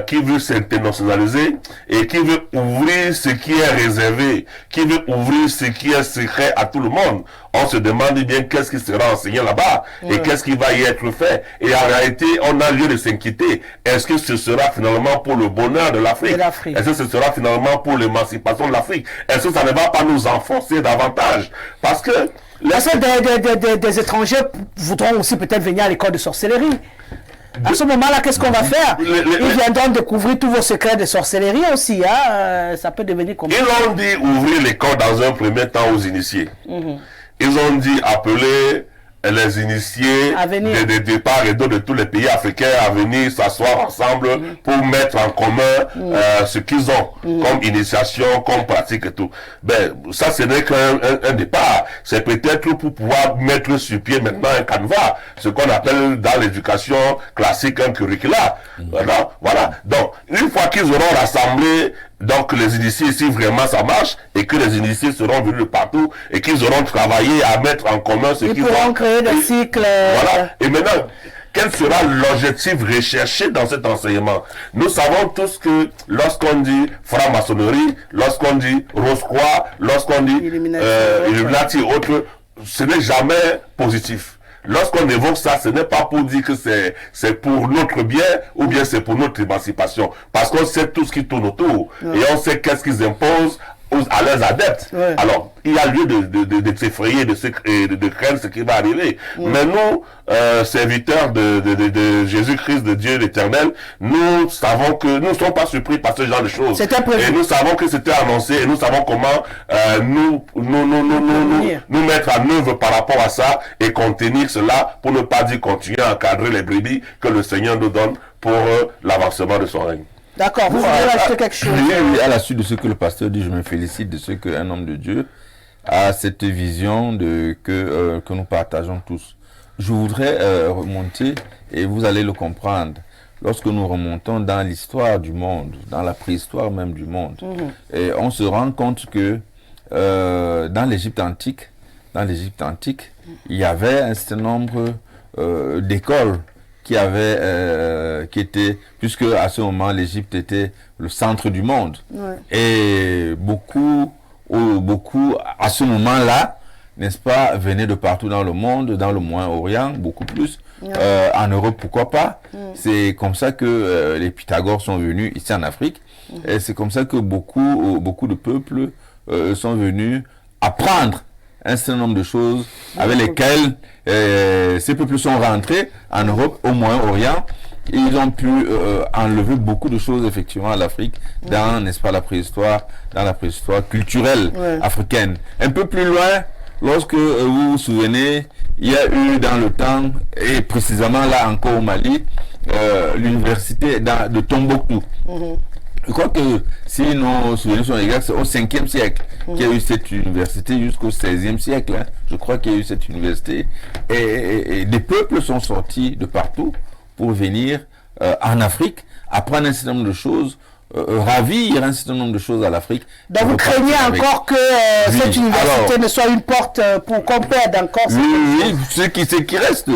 S4: qui veut s'internationaliser et qui veut ouvrir ce qui est réservé, qui veut ouvrir ce qui est secret à tout le monde. On se demande bien qu'est-ce qui sera enseigné là-bas et qu'est-ce qui va y être fait. Et en réalité, on a lieu de s'inquiéter. Est-ce que ce sera finalement pour le bonheur de l'Afrique? Est-ce que ce sera finalement pour l'émancipation de l'Afrique? Est-ce que ça ne va pas nous enfoncer davantage? Parce que
S1: des étrangers voudront aussi peut-être venir à l'école de sorcellerie. À ce moment-là, qu'est-ce qu'on va faire? Ils viendront découvrir tous vos secrets de sorcellerie aussi. Ça peut devenir compliqué.
S4: Ils ont dit ouvrir l'école dans un premier temps aux initiés. Ils ont dit appeler les initiés de départ et d'autres de tous les pays africains à venir s'asseoir ensemble pour mettre en commun ce qu'ils ont comme initiation, comme pratique et tout. Ben, ça ce n'est qu'un départ. C'est peut-être pour pouvoir mettre sur pied maintenant un canevas, ce qu'on appelle dans l'éducation classique un curricula. Voilà. Donc, une fois qu'ils auront rassemblé donc les initiés, si vraiment ça marche, et que les initiés seront venus de partout, et qu'ils auront travaillé à mettre en commun ce qu'ils
S1: pourront créer des cycles.
S4: Voilà. Et maintenant, quel sera l'objectif recherché dans cet enseignement? Nous savons tous que lorsqu'on dit franc-maçonnerie, lorsqu'on dit Rose-Croix, lorsqu'on dit Illuminati et autres, ce n'est jamais positif. Lorsqu'on évoque ça, ce n'est pas pour dire que c'est pour notre bien ou bien c'est pour notre émancipation. Parce qu'on sait tout ce qui tourne autour. Et on sait qu'est-ce qu'ils imposent à leurs adeptes.
S1: Ouais.
S4: Alors, il y a lieu de s'effrayer, de craindre ce qui va arriver. Mais nous, serviteurs de Jésus-Christ, de Dieu l'Éternel, nous savons que nous ne sommes pas surpris par ce genre de choses. Et nous savons que c'était annoncé et nous savons comment nous mettre en œuvre par rapport à ça et contenir cela pour ne pas dire continuer à encadrer les brebis que le Seigneur nous donne pour l'avancement de son règne.
S1: D'accord, vous voulez rajouter quelque chose?
S2: Oui, à la suite de ce que le pasteur dit, je me félicite de ce qu'un homme de Dieu a cette vision que nous partageons tous. Je voudrais remonter, et vous allez le comprendre, lorsque nous remontons dans l'histoire du monde, dans la préhistoire même du monde, et on se rend compte que dans l'Égypte antique, il y avait un certain nombre d'écoles qui étaient, puisque à ce moment l'Égypte était le centre du monde, et beaucoup à ce moment-là, n'est-ce pas, venaient de partout dans le monde, dans le Moyen-Orient, beaucoup plus, en Europe, pourquoi pas. C'est comme ça que les Pythagores sont venus ici en Afrique, et c'est comme ça que beaucoup de peuples sont venus apprendre un certain nombre de choses avec lesquelles ces peuples sont rentrés en Europe, au Moyen-Orient. Ils ont pu enlever beaucoup de choses effectivement à l'Afrique dans, n'est-ce pas, la préhistoire culturelle africaine. Un peu plus loin, lorsque vous vous souvenez, il y a eu dans le temps, et précisément là encore au Mali, l'université de Tombouctou. Je crois que si nos souvenirs sont exacts, c'est au 5e siècle qu'il y a eu cette université jusqu'au 16e siècle. Je crois qu'il y a eu cette université. Et des peuples sont sortis de partout pour venir en Afrique, apprendre un certain nombre de choses, ravir un certain nombre de choses à l'Afrique.
S1: Donc vous craignez encore que cette université ne soit une porte pour qu'on perde encore
S2: ce qui reste.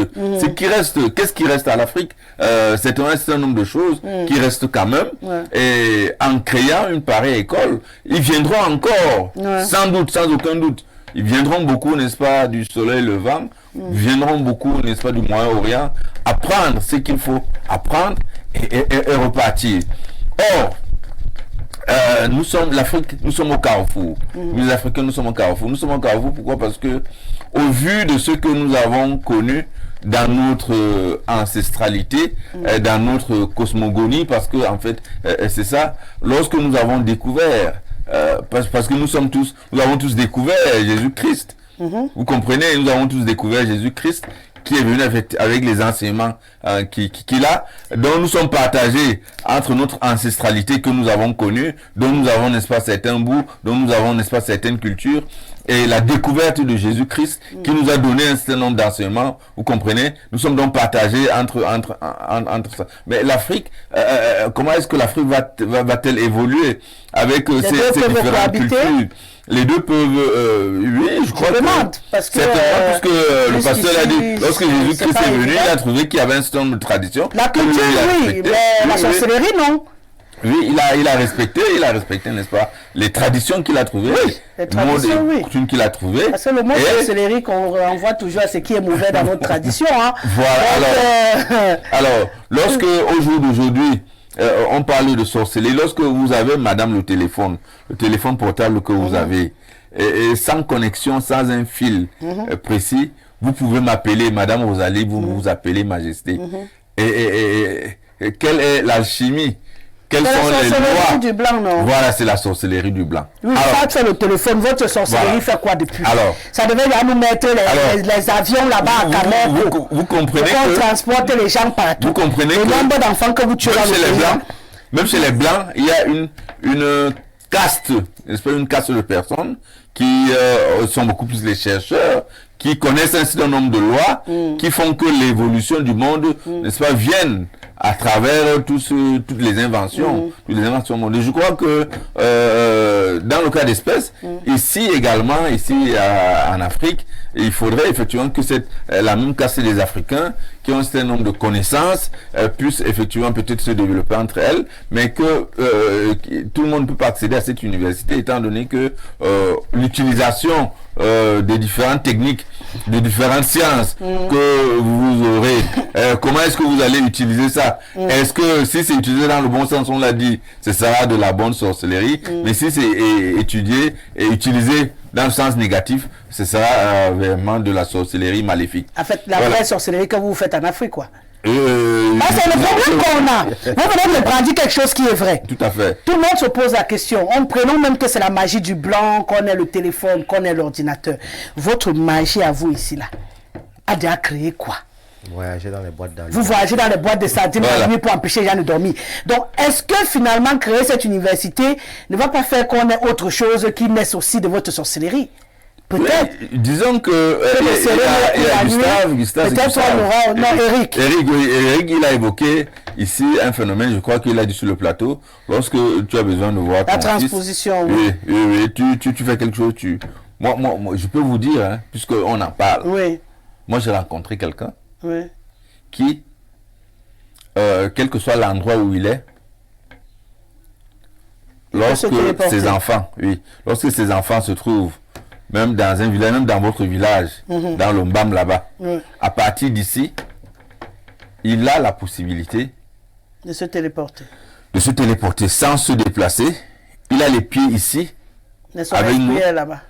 S2: Qu'est-ce qui reste à l'Afrique? C'est un certain nombre de choses qui restent quand même. Et en créant une pareille école, ils viendront encore, sans doute, sans aucun doute. Ils viendront beaucoup, n'est-ce pas, du soleil levant, ils viendront beaucoup, n'est-ce pas, du Moyen-Orient, apprendre ce qu'il faut apprendre et repartir. Or, nous sommes l'Afrique, nous sommes au carrefour. Nous, les Africains, nous sommes au carrefour. Nous sommes au carrefour, pourquoi? Parce que, au vu de ce que nous avons connu dans notre ancestralité, dans notre cosmogonie, parce que, en fait, c'est ça, lorsque nous avons découvert, parce que nous avons tous découvert Jésus-Christ. Vous comprenez, nous avons tous découvert Jésus-Christ, qui est venu avec les enseignements qu'il a, dont nous sommes partagés entre notre ancestralité que nous avons connue, dont nous avons, n'est-ce pas, certains bouts, dont nous avons, n'est-ce pas, certaines cultures, et la découverte de Jésus-Christ qui nous a donné un certain nombre d'enseignements, vous comprenez, nous sommes donc partagés entre ça. Mais l'Afrique, comment est-ce que l'Afrique va-t-elle évoluer avec ces différentes cultures? Les deux peuvent, oui, je crois
S1: parce que
S2: puisque le pasteur l'a dit, lorsque Jésus-Christ est venu, il a trouvé qu'il y avait un certain nombre de traditions.
S1: La culture, oui, mais la sorcellerie, non.
S2: Oui, il a respecté, n'est-ce pas, les traditions qu'il a trouvées,
S1: les traditions,
S2: les coutumes qu'il a trouvées.
S1: Parce que le mot sorcellerie qu'on renvoie toujours à ce qui est mauvais dans notre tradition, hein.
S2: Voilà, alors, lorsque au jour d'aujourd'hui, on parle de sorcellerie, lorsque vous avez, madame, le téléphone portable que vous avez, et sans connexion, sans un fil précis, vous pouvez m'appeler, madame Rosalie, vous appelez majesté. Et quelle est l'alchimie? Quelles sont les lois
S1: du blanc, non?
S2: Voilà, c'est la sorcellerie du blanc.
S1: Oui, ça c'est le téléphone. Votre sorcellerie fait quoi depuis?
S2: Alors,
S1: ça devait nous mettre les avions là-bas à Cameroun.
S2: Vous comprenez
S1: qu'on transporte les gens partout.
S2: Vous comprenez
S1: le nombre d'enfants que vous tuez dans le pays.
S2: Même chez les blancs, il y a une caste, n'est-ce pas, une caste de personnes qui sont beaucoup plus les chercheurs, qui connaissent un certain nombre de lois, qui font que l'évolution du monde, n'est-ce pas, vienne à travers toutes les inventions, mondiales. Je crois que dans le cas d'espèce, ici également, en Afrique, il faudrait effectivement que la même caste des Africains qui ont un certain nombre de connaissances puissent effectivement peut-être se développer entre elles, mais que tout le monde ne peut pas accéder à cette université étant donné que l'utilisation des différentes techniques de différentes sciences que vous aurez. Comment est-ce que vous allez utiliser ça? Est-ce que si c'est utilisé dans le bon sens, on l'a dit, ce sera de la bonne sorcellerie, mais si c'est étudié et utilisé dans le sens négatif, ce sera vraiment de la sorcellerie maléfique.
S1: En fait, la vraie sorcellerie que vous faites en Afrique, quoi. C'est le problème qu'on a. Vous venez de brandir quelque chose qui est vrai.
S2: Tout à fait.
S1: Tout le monde se pose la question. En prenant même que c'est la magie du blanc, qu'on ait le téléphone, qu'on ait l'ordinateur. Votre magie à vous ici, là, a déjà créé quoi?
S3: Voyager dans les boîtes d'allumes.
S1: Vous voyagez dans les boîtes de sardines la nuit pour empêcher les gens de dormir. Donc, est-ce que finalement, créer cette université ne va pas faire qu'on ait autre chose qui naisse aussi de votre sorcellerie? Peut-être.
S2: Oui, disons que Gustave,
S1: Eric.
S2: Eric, il a évoqué ici un phénomène, je crois qu'il a dit sur le plateau, lorsque tu as besoin de voir
S1: la transposition.
S2: Oui, tu fais quelque chose, moi, je peux vous dire, hein, puisqu'on en parle.
S1: Oui.
S2: Moi, j'ai rencontré quelqu'un qui, quel que soit l'endroit où il est, lorsque ses enfants se trouvent même dans un village, même dans votre village, dans le Mbam là-bas, à partir d'ici, il a la possibilité
S1: de se téléporter.
S2: Sans se déplacer. Il a les pieds ici.
S1: Avec nous. Là-bas.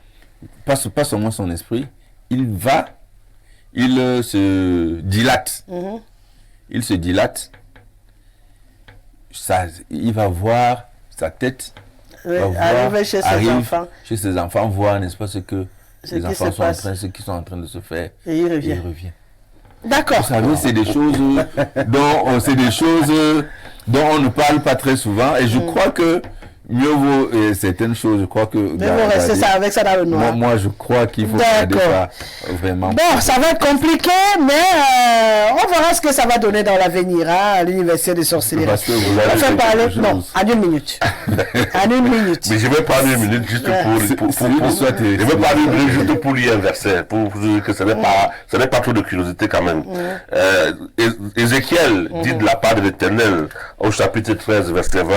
S2: Pas seulement son esprit. Il se dilate. Il se dilate. Il va voir sa tête.
S1: Arrive chez
S2: ses enfants, voir, n'est-ce pas, ce que les enfants sont ce qu'ils sont en train de se faire.
S1: Et il revient. D'accord.
S2: Vous savez, c'est des choses dont on ne parle pas très souvent. Et je crois que mieux vaut certaines choses, je crois que...
S1: Mais vous restez ça avec ça dans le noir.
S2: Moi, je crois qu'il faut garder ça vraiment.
S1: Bon, ça va être compliqué, mais on verra ce que ça va donner dans l'avenir, à l'université de sorcellerie.
S2: Parce que vous avez
S1: fait parler... Non, en une minute. En une minute.
S4: Mais je vais parler une minute juste pour lire un verset, pour dire que ce n'est pas trop de curiosité quand même. Ézéchiel dit de la part de l'Éternel, au chapitre 13, verset 20,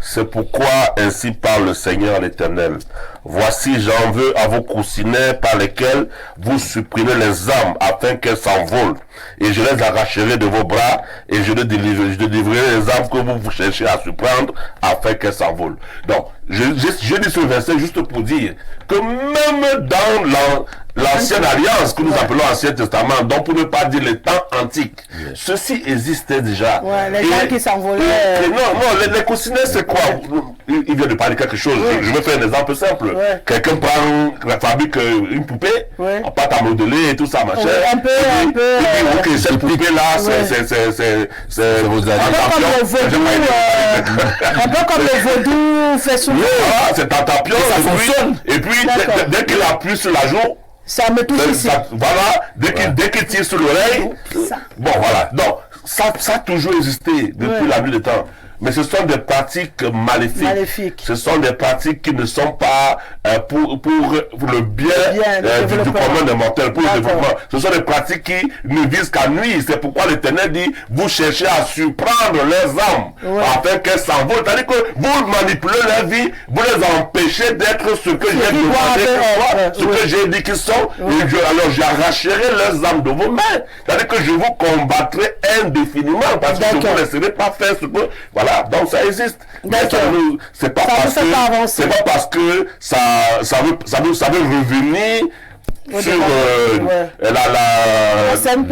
S4: c'est pourquoi ainsi parle le Seigneur l'Éternel. Voici, j'en veux à vos coussinets par lesquels vous supprimez les âmes afin qu'elles s'envolent. Et je les arracherai de vos bras et je délivrerai les âmes que vous cherchez à surprendre afin qu'elles s'envolent. Donc, je dis ce verset juste pour dire que même dans l'ancienne alliance que nous appelons Ancien Testament, donc pour ne pas dire les temps antiques, ceci existait déjà.
S1: Ouais, les gens qui s'envolaient.
S4: Non, les coussinets c'est quoi? Il vient de parler quelque chose. Je vais faire un exemple simple. Quelqu'un fabrique une poupée, on part à modeler et tout ça, machin.
S1: Un peu.
S4: Ok, cette poupée là, c'est vos
S1: un peu comme le vaudou fait souvent.
S4: C'est un tapion, ça fonctionne. Et puis, dès qu'il appuie sur la joue,
S1: ça me touche ici.
S4: Voilà, dès qu'il tire sur l'oreille, bon voilà. Donc, ça a toujours existé depuis la nuit des temps. Mais ce sont des pratiques maléfiques. Ce sont des pratiques qui ne sont pas pour le bien du commun des mortels, pour le développement. Ce sont des pratiques qui ne visent qu'à nuire. C'est pourquoi l'Éternel dit, vous cherchez à surprendre leurs âmes, afin qu'elles s'envolent. C'est-à-dire que vous manipulez leur vie, vous les empêchez d'être ce que j'ai demandé, ce que j'ai dit qu'ils sont. Alors j'arracherai leurs âmes de vos mains. C'est-à-dire que je vous combattrai indéfiniment, parce que je ne vous laisserai pas faire ce que... Voilà. Donc ça existe. C'est pas parce que ça veut revenir sur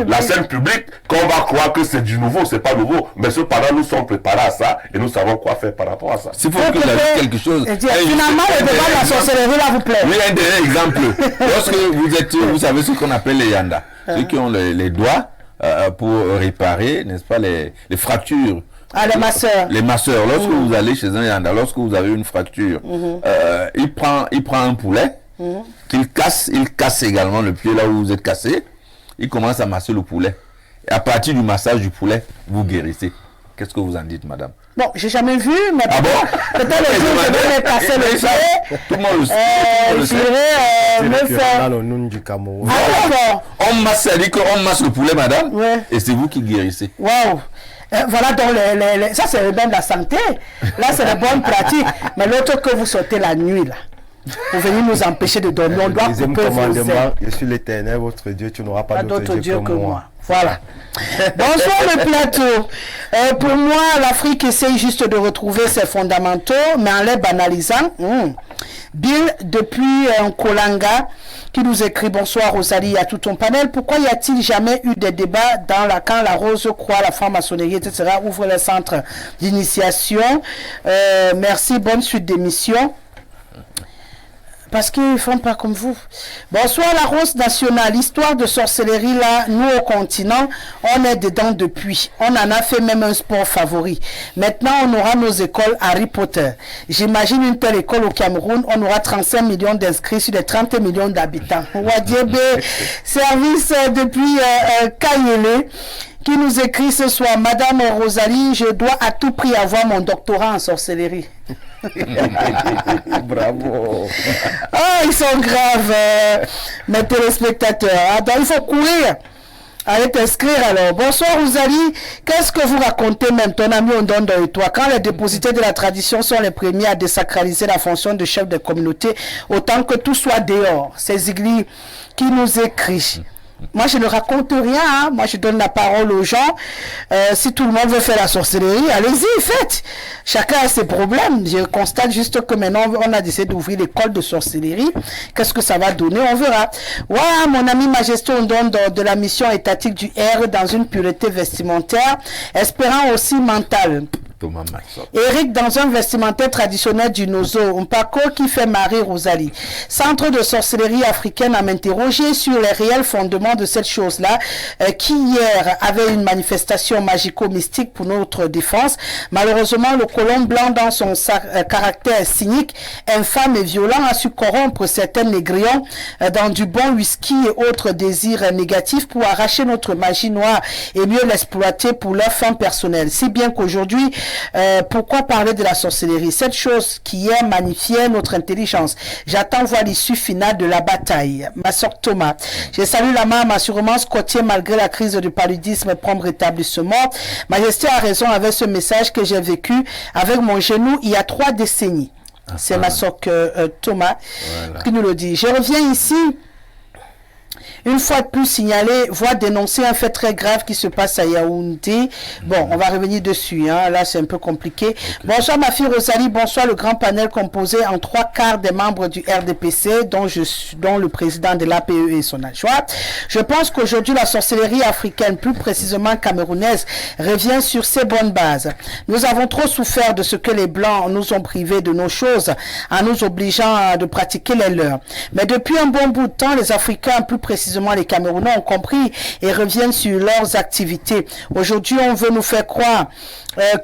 S4: la scène publique qu'on va croire que c'est du nouveau. C'est pas nouveau. Mais cependant, nous sommes préparés à ça et nous savons quoi faire par rapport à ça.
S2: S'il faut que j'ajoute quelque chose.
S1: Finalement, le débat de la sorcellerie, là, vous plaît.
S2: Oui, un dernier exemple. Lorsque vous savez ce qu'on appelle les yanda, ceux qui ont les doigts pour réparer, n'est-ce pas, les fractures.
S1: Les masseurs.
S2: Les masseurs. Lorsque vous allez chez un yanda, lorsque vous avez une fracture, il prend un poulet, il casse également le pied là où vous êtes cassé, il commence à masser le poulet. Et à partir du massage du poulet, vous guérissez. Qu'est-ce que vous en dites, madame?
S1: Bon, j'ai jamais vu, mais peut-être le jour où je vais casser le pied,
S2: tout le monde le sait.
S1: J'irai me faire...
S3: Dans le nom du Cameroun.
S2: On masse le poulet, madame, et c'est vous qui guérissez.
S1: Waouh! Voilà, donc ça c'est même la santé. Là, c'est la bonne pratique. Mais l'autre que vous sortez la nuit, là. pour venir nous empêcher de dormir. On doit
S3: deuxième
S1: couper vos ailes.
S3: commandement, je suis l'Éternel, votre Dieu, tu n'auras pas d'autre Dieu que moi.
S1: Voilà. Bonsoir le plateau. Pour moi, l'Afrique essaye juste de retrouver ses fondamentaux, mais en les banalisant. Bill, depuis Kolanga, qui nous écrit: bonsoir Rosalie, à tout ton panel. Pourquoi y a-t-il jamais eu des débats quand la Rose croit, la franc-maçonnerie, etc. ouvre les centres d'initiation? Merci, bonne suite d'émission. Parce qu'ils ne font pas comme vous. Bonsoir la Rose nationale. L'histoire de sorcellerie là, nous au continent, on est dedans depuis. On en a fait même un sport favori. Maintenant, on aura nos écoles Harry Potter. J'imagine une telle école au Cameroun, on aura 35 millions d'inscrits sur les 30 millions d'habitants. Wadiebe, service depuis Kayele, qui nous écrit ce soir: Madame Rosalie, je dois à tout prix avoir mon doctorat en sorcellerie.
S3: Bravo.
S1: Oh, ils sont graves, mes téléspectateurs. Donc, il faut courir. Allez t'inscrire alors. Bonsoir Rosalie. Qu'est-ce que vous racontez même, ton ami Ondondo et toi, quand les dépositaires de la tradition sont les premiers à désacraliser la fonction de chef de communauté, autant que tout soit dehors? C'est Zigli qui nous écrit. Moi, je ne raconte rien. Hein. Moi, je donne la parole aux gens. Si tout le monde veut faire la sorcellerie, allez-y, faites. Chacun a ses problèmes. Je constate juste que maintenant, on a décidé d'ouvrir l'école de sorcellerie. Qu'est-ce que ça va donner? On verra. Voilà, mon ami Majesté, on donne de la mission étatique du R dans une pureté vestimentaire, espérant aussi mentale. Eric, dans un vestimentaire traditionnel du Nozo, un parcours qui fait marrer Rosalie. Centre de sorcellerie africaine à m'interroger sur les réels fondements de cette chose-là, qui hier avait une manifestation magico-mystique pour notre défense. Malheureusement, le colon blanc, dans son caractère cynique, infâme et violent, a su corrompre certains négrions dans du bon whisky et autres désirs négatifs pour arracher notre magie noire et mieux l'exploiter pour leurs fins personnelles. Si bien qu'aujourd'hui, pourquoi parler de la sorcellerie? Cette chose qui hier magnifiait notre intelligence. J'attends voir l'issue finale de la bataille. Ma soeur Thomas. Je salue la main, sûrement Scottier malgré la crise du paludisme prompt rétablissement. Majesté a raison avec ce message que j'ai vécu avec mon genou il y a 3 décennies. C'est ma soeur Thomas qui nous le dit. Je reviens ici. Une fois de plus signalé, voire dénoncer un fait très grave qui se passe à Yaoundé. Bon, on va revenir dessus, hein. Là c'est un peu compliqué. Okay. Bonsoir ma fille Rosalie, bonsoir le grand panel composé en 3/4 des membres du RDPC, dont le président de l'APE et son adjoint. Je pense qu'aujourd'hui la sorcellerie africaine, plus précisément camerounaise, revient sur ses bonnes bases. Nous avons trop souffert de ce que les Blancs nous ont privés de nos choses, en nous obligeant de pratiquer les leurs. Mais depuis un bon bout de temps, les Africains, plus précisément les Camerounais, ont compris et reviennent sur leurs activités. Aujourd'hui, on veut nous faire croire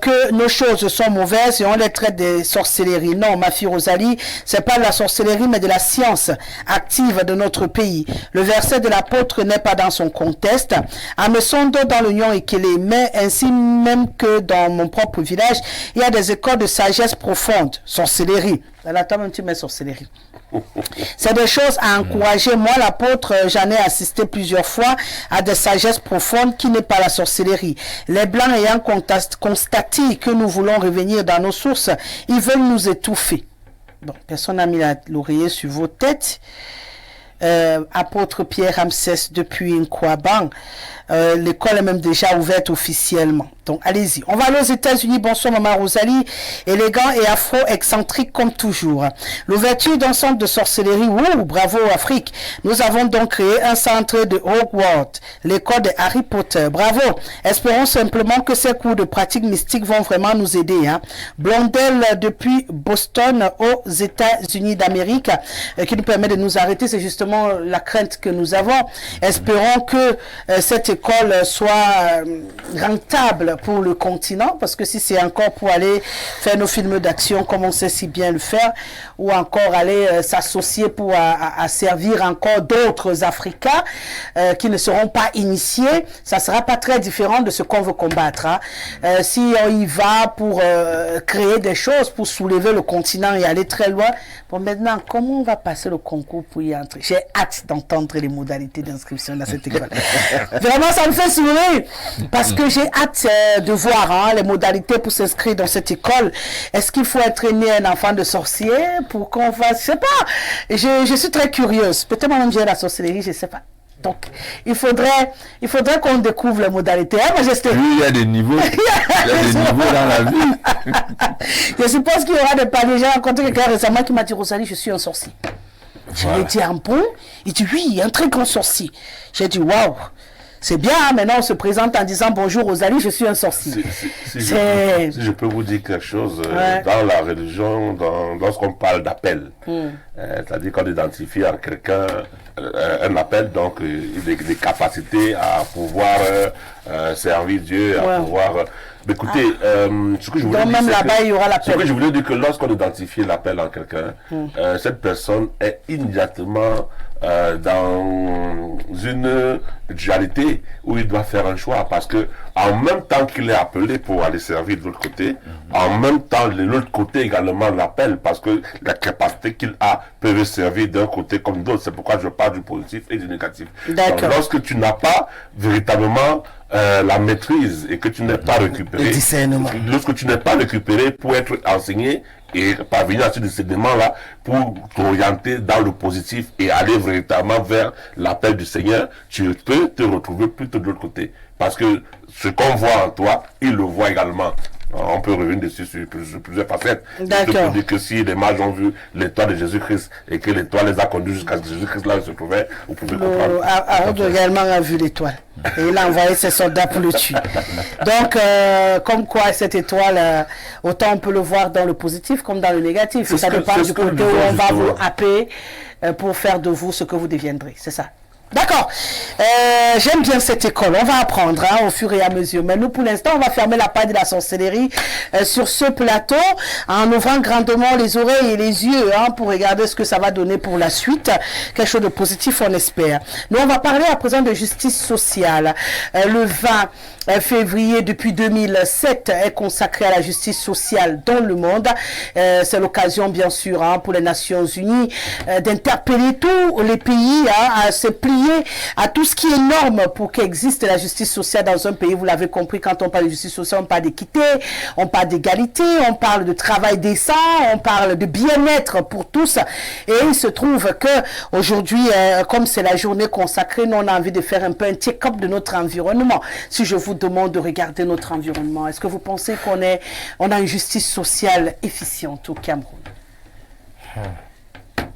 S1: que nos choses sont mauvaises et on les traite de sorcellerie. Non, ma fille Rosalie, c'est pas de la sorcellerie, mais de la science active de notre pays. Le verset de l'apôtre n'est pas dans son contexte. À Mesondo, dans l'Union Ekele, mais ainsi même que dans mon propre village, il y a des écoles de sagesse profonde. Sorcellerie. Là, toi même tu mets sorcellerie. C'est des choses à encourager. Moi, l'apôtre, j'en ai assisté plusieurs fois à des sagesses profondes qui n'est pas la sorcellerie. Les Blancs ayant constaté que nous voulons revenir dans nos sources, ils veulent nous étouffer. Bon, personne n'a mis l'oreiller sur vos têtes. Apôtre Pierre Ramsès depuis Nkwabang. L'école est même déjà ouverte officiellement. Donc, allez-y. On va aller aux États-Unis. Bonsoir, maman Rosalie. Élégant et afro-excentrique comme toujours. L'ouverture d'un centre de sorcellerie. Ouh, bravo, Afrique. Nous avons donc créé un centre de Hogwarts, l'école de Harry Potter. Bravo. Espérons simplement que ces cours de pratique mystique vont vraiment nous aider. Hein. Blondel depuis Boston aux États-Unis d'Amérique, qui nous permet de nous arrêter. C'est justement la crainte que nous avons. Espérons que cette école soit rentable pour le continent, parce que si c'est encore pour aller faire nos films d'action comme on sait si bien le faire, ou encore aller s'associer pour à servir encore d'autres Africains qui ne seront pas initiés, ça sera pas très différent de ce qu'on veut combattre. Hein. Si on y va pour créer des choses, pour soulever le continent et aller très loin, bon maintenant, comment on va passer le concours pour y entrer? J'ai hâte d'entendre les modalités d'inscription dans cette école. Vraiment, ça me fait sourire, parce que j'ai hâte de voir les modalités pour s'inscrire dans cette école. Est-ce qu'il faut être né un enfant de sorcier pour qu'on fasse, je sais pas. Je suis très curieuse. Peut-être moi-même j'ai la sorcellerie, je sais pas. Donc, il faudrait qu'on découvre les modalités. Hein, Majesté?
S2: Oui, il y a des niveaux. Il y a des niveaux dans la vie.
S1: Je suppose qu'il y aura des paliers. J'ai rencontré quelqu'un récemment qui m'a dit, Rosalie, je suis un sorcier. Je lui ai dit, un bon? Il dit, oui, un très grand sorcier. J'ai dit, waouh. C'est bien, hein, maintenant on se présente en disant bonjour Rosalie, je suis un sorcier.
S4: Si je peux vous dire quelque chose, dans la religion, lorsqu'on parle d'appel, c'est-à-dire qu'on identifie en quelqu'un un appel, donc des capacités à pouvoir servir Dieu, à pouvoir... Mais écoutez, ce que je voulais dire, ce que je voulais dire que lorsqu'on identifie l'appel en quelqu'un, cette personne est immédiatement dans une dualité où il doit faire un choix, parce que en même temps qu'il est appelé pour aller servir de l'autre côté, en même temps de l'autre côté également l'appelle, parce que la capacité qu'il a peut servir d'un côté comme d'autre. C'est pourquoi je parle du positif et du négatif. Donc, lorsque tu n'as pas véritablement la maîtrise et que tu n'es pas récupéré, lorsque tu n'es pas récupéré pour être enseigné et parvenir à ce discernement-là pour t'orienter dans le positif et aller véritablement vers l'appel du Seigneur, tu peux te retrouver plutôt de l'autre côté. Parce que ce qu'on voit en toi, il le voit également. On peut revenir dessus sur plusieurs facettes. Je peux dire que si les mages ont vu l'étoile de Jésus-Christ et que l'étoile les a conduits jusqu'à Jésus-Christ là où il se trouvait, vous pouvez comprendre.
S1: Harold également a vu l'étoile. Et il a envoyé ses soldats pour le tuer. Donc, comme quoi cette étoile, autant on peut le voir dans le positif comme dans le négatif. Ça dépend du côté où on va vous happer pour faire de vous ce que vous deviendrez. C'est ça. D'accord. J'aime bien cette école. On va apprendre au fur et à mesure. Mais nous, pour l'instant, on va fermer la page de la sorcellerie sur ce plateau en ouvrant grandement les oreilles et les yeux pour regarder ce que ça va donner pour la suite. Quelque chose de positif, on espère. Nous, on va parler à présent de justice sociale. Le 20 février, depuis 2007, est consacré à la justice sociale dans le monde. C'est l'occasion, bien sûr, pour les Nations Unies d'interpeller tous les pays à se plier à tout ce qui est norme pour qu'existe la justice sociale dans un pays. Vous l'avez compris, quand on parle de justice sociale, on parle d'équité, on parle d'égalité, on parle de travail décent, on parle de bien-être pour tous. Et il se trouve que aujourd'hui, comme c'est la journée consacrée, nous on a envie de faire un peu un check-up de notre environnement. Si je vous demande de regarder notre environnement, est-ce que vous pensez qu'on a une justice sociale efficiente au Cameroun?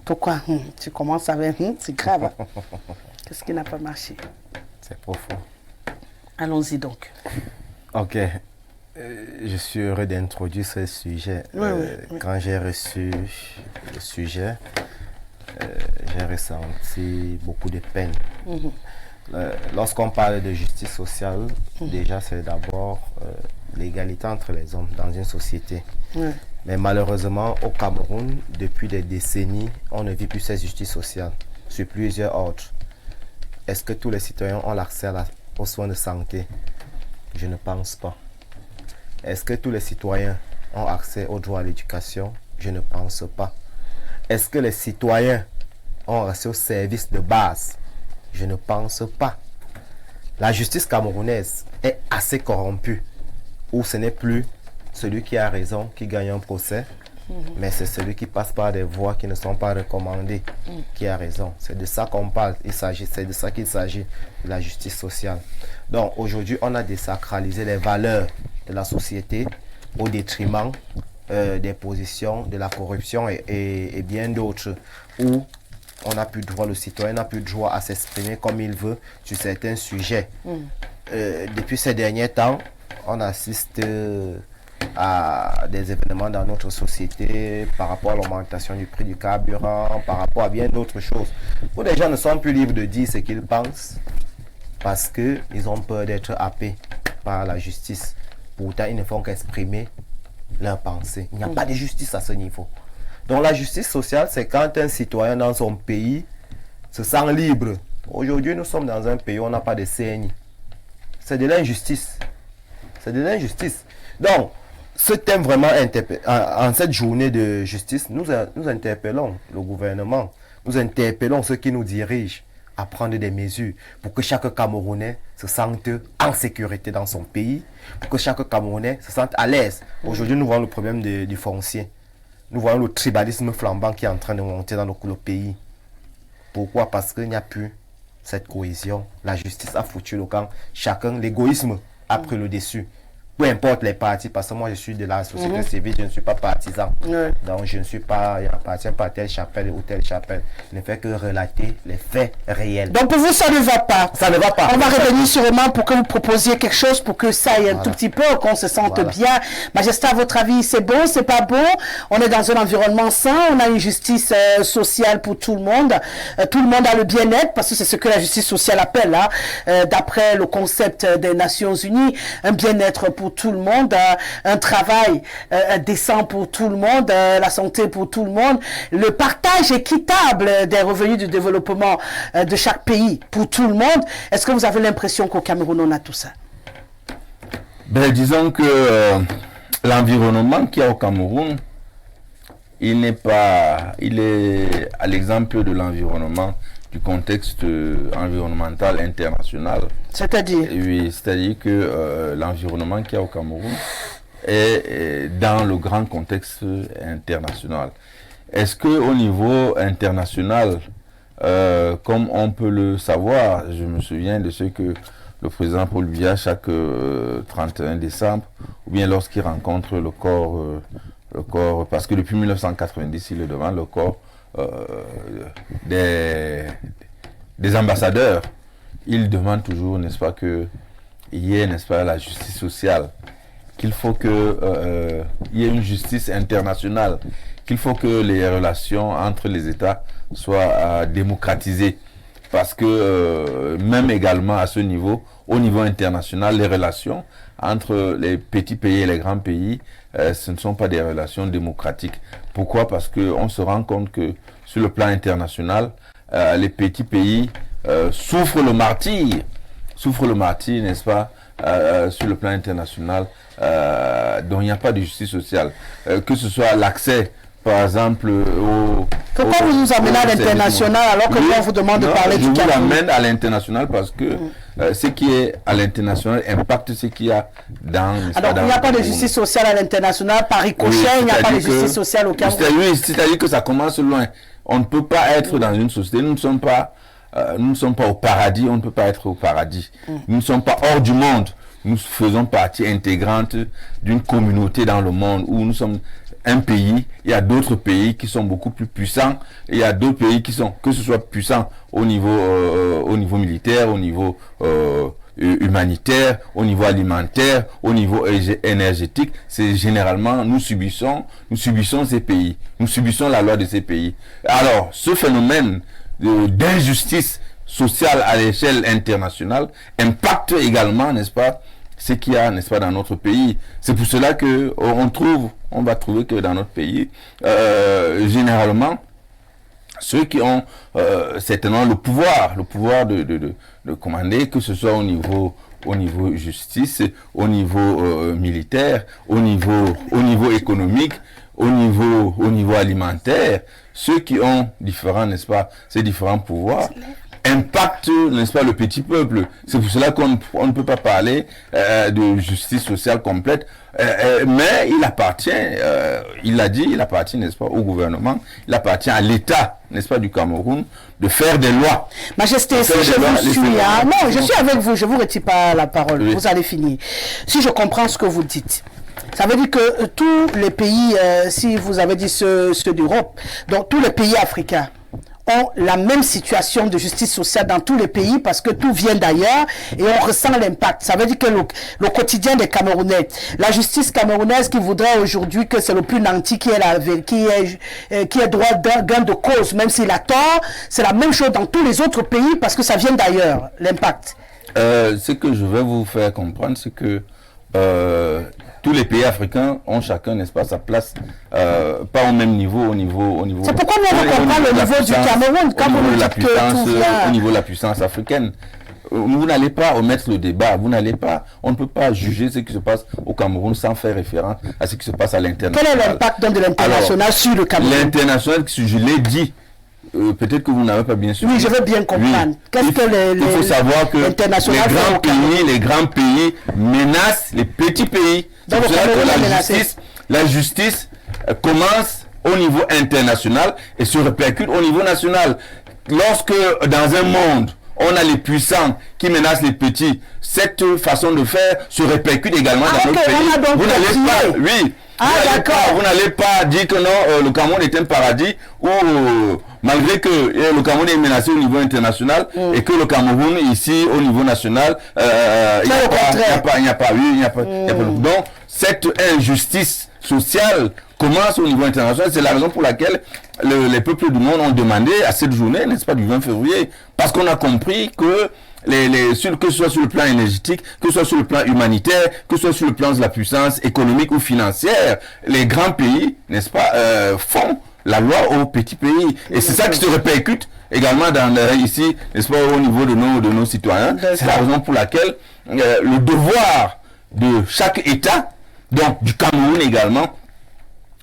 S1: Pourquoi tu commences avec c'est grave. Qu'est-ce qui n'a pas marché?
S3: C'est profond.
S1: Allons-y donc.
S3: Ok. Je suis heureux d'introduire ce sujet. Quand j'ai reçu le sujet, j'ai ressenti beaucoup de peine. Lorsqu'on parle de justice sociale, déjà c'est d'abord l'égalité entre les hommes dans une société. Mais malheureusement, au Cameroun, depuis des décennies, on ne vit plus cette justice sociale sur plusieurs ordres. Est-ce que tous les citoyens ont l'accès aux soins de santé? Je ne pense pas. Est-ce que tous les citoyens ont accès au droit à l'éducation? Je ne pense pas. Est-ce que les citoyens ont accès aux services de base? Je ne pense pas. La justice camerounaise est assez corrompue, où ce n'est plus celui qui a raison qui gagne un procès, mais c'est celui qui passe par des voies qui ne sont pas recommandées qui a raison. C'est de ça qu'on parle. C'est de ça qu'il s'agit, de la justice sociale. Donc aujourd'hui, on a désacralisé les valeurs de la société au détriment des positions, de la corruption et bien d'autres, où on n'a plus de droit, le citoyen n'a plus de droit à s'exprimer comme il veut sur certains sujets. Depuis ces derniers temps, on assiste à des événements dans notre société par rapport à l'augmentation du prix du carburant, par rapport à bien d'autres choses, où les gens ne sont plus libres de dire ce qu'ils pensent parce qu'ils ont peur d'être happés par la justice. Pourtant, ils ne font qu'exprimer leurs pensées. Il n'y a pas de justice à ce niveau. Donc la justice sociale, c'est quand un citoyen dans son pays se sent libre. Aujourd'hui, nous sommes dans un pays où on n'a pas de CNI. C'est de l'injustice. C'est de l'injustice. Donc, ce thème vraiment, en cette journée de justice, nous interpellons le gouvernement, nous interpellons ceux qui nous dirigent à prendre des mesures pour que chaque Camerounais se sente en sécurité dans son pays, pour que chaque Camerounais se sente à l'aise. Aujourd'hui, nous voyons le problème du foncier. Nous voyons le tribalisme flambant qui est en train de monter dans le pays. Pourquoi? Parce qu'il n'y a plus cette cohésion. La justice a foutu le camp. Chacun, l'égoïsme a pris le dessus. Peu importe les partis, parce que moi je suis de la société civile, je ne suis pas partisan. Donc je ne suis pas, il n'appartient pas à telle chapelle ou telle chapelle. Je ne fais que relater les faits réels.
S1: Donc pour vous, ça ne va pas.
S3: Ça ne va pas.
S1: On va revenir sûrement pour que vous proposiez quelque chose pour que ça aille un tout petit peu, qu'on se sente bien. Majesté, à votre avis, c'est bon, c'est pas bon? On est dans un environnement sain, on a une justice sociale pour tout le monde. Tout le monde a le bien-être, parce que c'est ce que la justice sociale appelle, hein, d'après le concept des Nations Unies, un bien-être pour tout le monde, un travail décent pour tout le monde, la santé pour tout le monde, le partage équitable des revenus du développement de chaque pays pour tout le monde. Est-ce que vous avez l'impression qu'au Cameroun, on a tout ça?
S2: Ben, disons que l'environnement qu'il y a au Cameroun, il est à l'exemple de l'environnement du contexte environnemental international.
S1: C'est-à-dire?
S2: Oui, c'est-à-dire que l'environnement qu'il y a au Cameroun est dans le grand contexte international. Est-ce qu'au niveau international, comme on peut le savoir, je me souviens de ce que le président Paul Biya, chaque 31 décembre, ou bien lorsqu'il rencontre le corps, parce que depuis 1990, il est devant le corps des ambassadeurs, il demande toujours, n'est-ce pas, qu'il y ait, n'est-ce pas, la justice sociale, qu'il faut qu'il y ait une justice internationale, qu'il faut que les relations entre les États soient démocratisées. Parce que même également à ce niveau, au niveau international, les relations entre les petits pays et les grands pays, ce ne sont pas des relations démocratiques. Pourquoi? Parce qu'on se rend compte que sur le plan international, les petits pays souffrent le martyre, n'est-ce pas, sur le plan international, dont il n'y a pas de justice sociale. Que ce soit l'accès, par exemple,
S1: pourquoi vous nous amenez à l'international alors que on vous demande de parler du Cameroun?
S2: Je vous amène à l'international parce que ce qui est à l'international impacte ce qu'il y a dans...
S1: Alors, il n'y a pas de justice sociale à l'international, par ricochet, il n'y a pas de justice sociale au Cameroun.
S2: Oui, c'est-à-dire que ça commence loin. On ne peut pas être dans une société, nous ne sommes pas au paradis, on ne peut pas être au paradis. Nous ne sommes pas hors du monde. Nous faisons partie intégrante d'une communauté dans le monde où nous sommes un pays, il y a d'autres pays qui sont beaucoup plus puissants, il y a d'autres pays qui sont, que ce soit puissants au niveau militaire, au niveau humanitaire, au niveau alimentaire, au niveau énergétique. C'est généralement, nous subissons ces pays, nous subissons la loi de ces pays. Alors, ce phénomène d'injustice sociale à l'échelle internationale impacte également, n'est-ce pas, ce qu'il y a, n'est-ce pas, dans notre pays. C'est pour cela que on va trouver que dans notre pays, généralement, ceux qui ont certainement le pouvoir de commander, que ce soit au niveau justice, au niveau militaire, au niveau économique, au niveau alimentaire, ceux qui ont différents, n'est-ce pas, ces différents pouvoirs, impacte, n'est-ce pas, le petit peuple. C'est pour cela qu'on ne peut pas parler de justice sociale complète, mais il appartient, il l'a dit, il appartient, n'est-ce pas, au gouvernement, il appartient à l'État, n'est-ce pas, du Cameroun, de faire des lois.
S1: Majesté, si je vous suis, non, je suis avec vous, je vous retire pas la parole, vous allez finir. Si je comprends ce que vous dites, ça veut dire que tous les pays, si vous avez dit ceux d'Europe, donc tous les pays africains, ont la même situation de justice sociale dans tous les pays parce que tout vient d'ailleurs et on ressent l'impact. Ça veut dire que le quotidien des Camerounais, la justice camerounaise qui voudrait aujourd'hui que c'est le plus nanti qui est droit d'un gain de cause, même s'il a tort, c'est la même chose dans tous les autres pays parce que ça vient d'ailleurs, l'impact.
S2: Ce que je vais vous faire comprendre, c'est que tous les pays africains ont chacun, n'est-ce pas, sa place, pas au même niveau, au niveau.
S1: C'est pourquoi nous on comprend le niveau du Cameroun, quand vous dites que tout vient.
S2: Au niveau de la puissance africaine. Vous n'allez pas omettre le débat, on ne peut pas juger ce qui se passe au Cameroun sans faire référence à ce qui se passe à l'international.
S1: Quel est l'impact de l'international sur le Cameroun?
S2: L'international, je l'ai dit, peut-être que vous n'avez pas bien suivi.
S1: Oui, je veux bien comprendre. Qu'est-ce que
S2: il faut savoir que les grands pays menacent les petits pays. C'est pour ça que la justice commence au niveau international et se répercute au niveau national. Lorsque dans un monde, on a les puissants qui menacent les petits, cette façon de faire se répercute également dans notre pays. Vous n'allez pas, vous n'allez pas dire que non, le Cameroun est un paradis où, malgré que le Cameroun est menacé au niveau international et que le Cameroun ici au niveau national, il n'y a pas. Donc, cette injustice sociale commence au niveau international. C'est la raison pour laquelle les peuples du monde ont demandé à cette journée, n'est-ce pas, du 20 février, parce qu'on a compris que que ce soit sur le plan énergétique, que ce soit sur le plan humanitaire, que ce soit sur le plan de la puissance économique ou financière, les grands pays, n'est-ce pas, font la loi aux petits pays. Et c'est ça qui se répercute également ici, n'est-ce pas, au niveau de nos citoyens. C'est la raison pour laquelle le devoir de chaque État, donc du Cameroun également,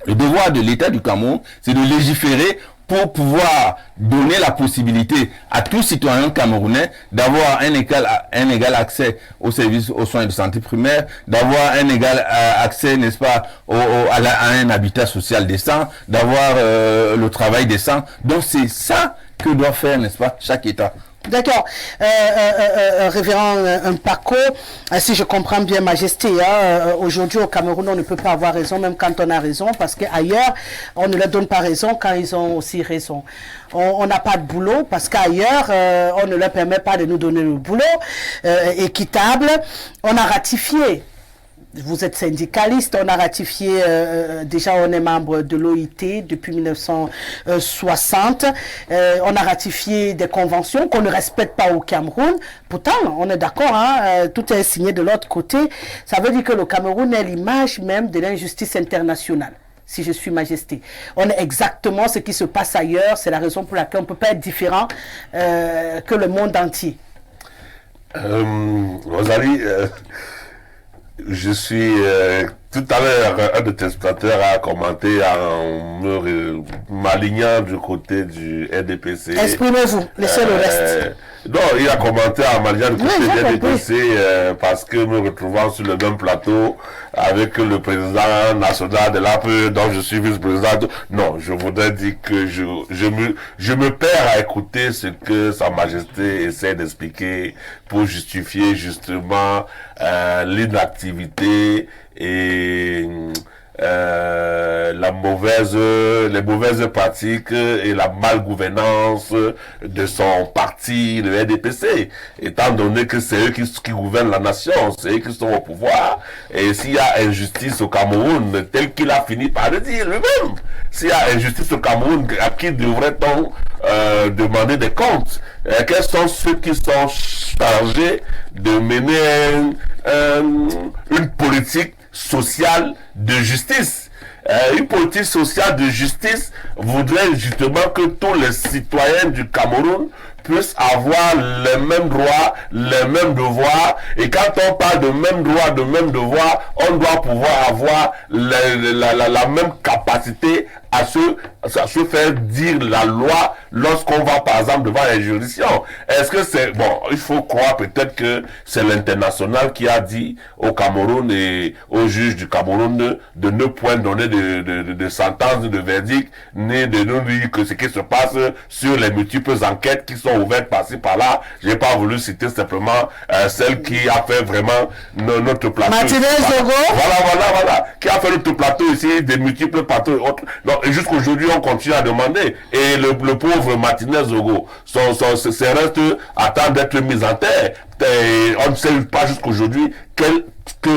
S2: le devoir de l'État du Cameroun, c'est de légiférer pour pouvoir donner la possibilité à tout citoyen camerounais d'avoir un égal accès aux services, aux soins de santé primaire, d'avoir un égal accès, n'est-ce pas, à un habitat social décent, d'avoir le travail décent. Donc c'est ça que doit faire, n'est-ce pas, chaque État.
S1: D'accord. Révérend Mpako, si je comprends bien, Majesté, aujourd'hui au Cameroun, on ne peut pas avoir raison, même quand on a raison, parce qu'ailleurs, on ne leur donne pas raison quand ils ont aussi raison. On n'a pas de boulot, parce qu'ailleurs, on ne leur permet pas de nous donner le boulot équitable. On a ratifié. Vous êtes syndicaliste, on a ratifié, déjà on est membre de l'OIT depuis 1960, on a ratifié des conventions qu'on ne respecte pas au Cameroun. Pourtant, on est d'accord, tout est signé de l'autre côté. Ça veut dire que le Cameroun est l'image même de l'injustice internationale. Si je suis Majesté. On est exactement ce qui se passe ailleurs, c'est la raison pour laquelle on ne peut pas être différent que le monde entier.
S4: Rosalie, je suis tout à l'heure, un de tes spectateurs a commenté en m'alignant du côté du RDPC.
S1: Exprimez-vous, laissez le reste.
S4: Non, il a commenté en m'alignant du côté du RDPC parce que me retrouvant sur le même plateau avec le président national de l'APE, dont je suis vice-président. Non, je voudrais dire que je me perds à écouter ce que Sa Majesté essaie d'expliquer pour justifier justement l'inactivité et les mauvaises pratiques et la malgouvernance de son parti, le RDPC, étant donné que c'est eux qui gouvernent la nation, c'est eux qui sont au pouvoir. Et s'il y a injustice au Cameroun, tel qu'il a fini par le dire lui-même, s'il y a injustice au Cameroun, à qui devrait-on demander des comptes? Quels sont ceux qui sont chargés de mener une politique sociale de justice? Une politique sociale de justice voudrait justement que tous les citoyens du Cameroun puissent avoir les mêmes droits, les mêmes devoirs. Et quand on parle de mêmes droits, de mêmes devoirs, on doit pouvoir avoir la même capacité à se faire dire la loi lorsqu'on va par exemple devant les juridictions. Est-ce que c'est... Bon, il faut croire peut-être que c'est l'international qui a dit au Cameroun et aux juges du Cameroun de ne point donner de sentence, de verdict, ni de nous dire que ce qui se passe sur les multiples enquêtes qui sont ouvertes par-ci par-là. J'ai pas voulu citer simplement celle qui a fait vraiment notre plateau. Voilà. Qui a fait notre plateau ici, des multiples plateaux et autres. Donc, et jusqu'aujourd'hui, on continue à demander. Et le pauvre Martinez Zogo, ses restes attendent d'être mis en terre. Et on ne sait pas jusqu'aujourd'hui que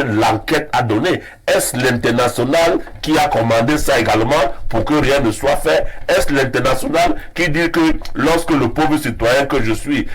S4: l'enquête a donné. Est-ce l'international qui a commandé ça également pour que rien ne soit fait? Est-ce l'international qui dit que lorsque le pauvre citoyen que je suis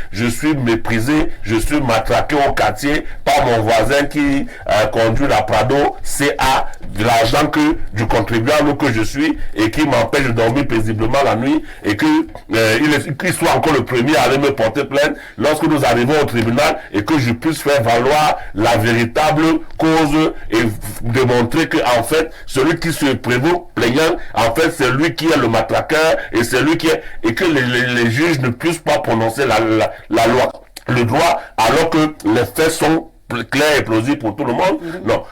S4: méprisé, je suis matraqué au quartier par mon voisin qui conduit la Prado, c'est à de l'argent du contribuable que je suis et qui m'empêche de dormir paisiblement la nuit et qu'il soit encore le premier à aller me porter plainte lorsque nous arrivons au tribunal et que je puisse faire valoir la véritable cause et de montrer que en fait, celui qui se prévaut plaignant, en fait, c'est lui qui est le matraqueur et c'est lui qui est, et que les juges ne puissent pas prononcer la loi, le droit, alors que les faits sont clairs et plausibles pour tout le monde. Non.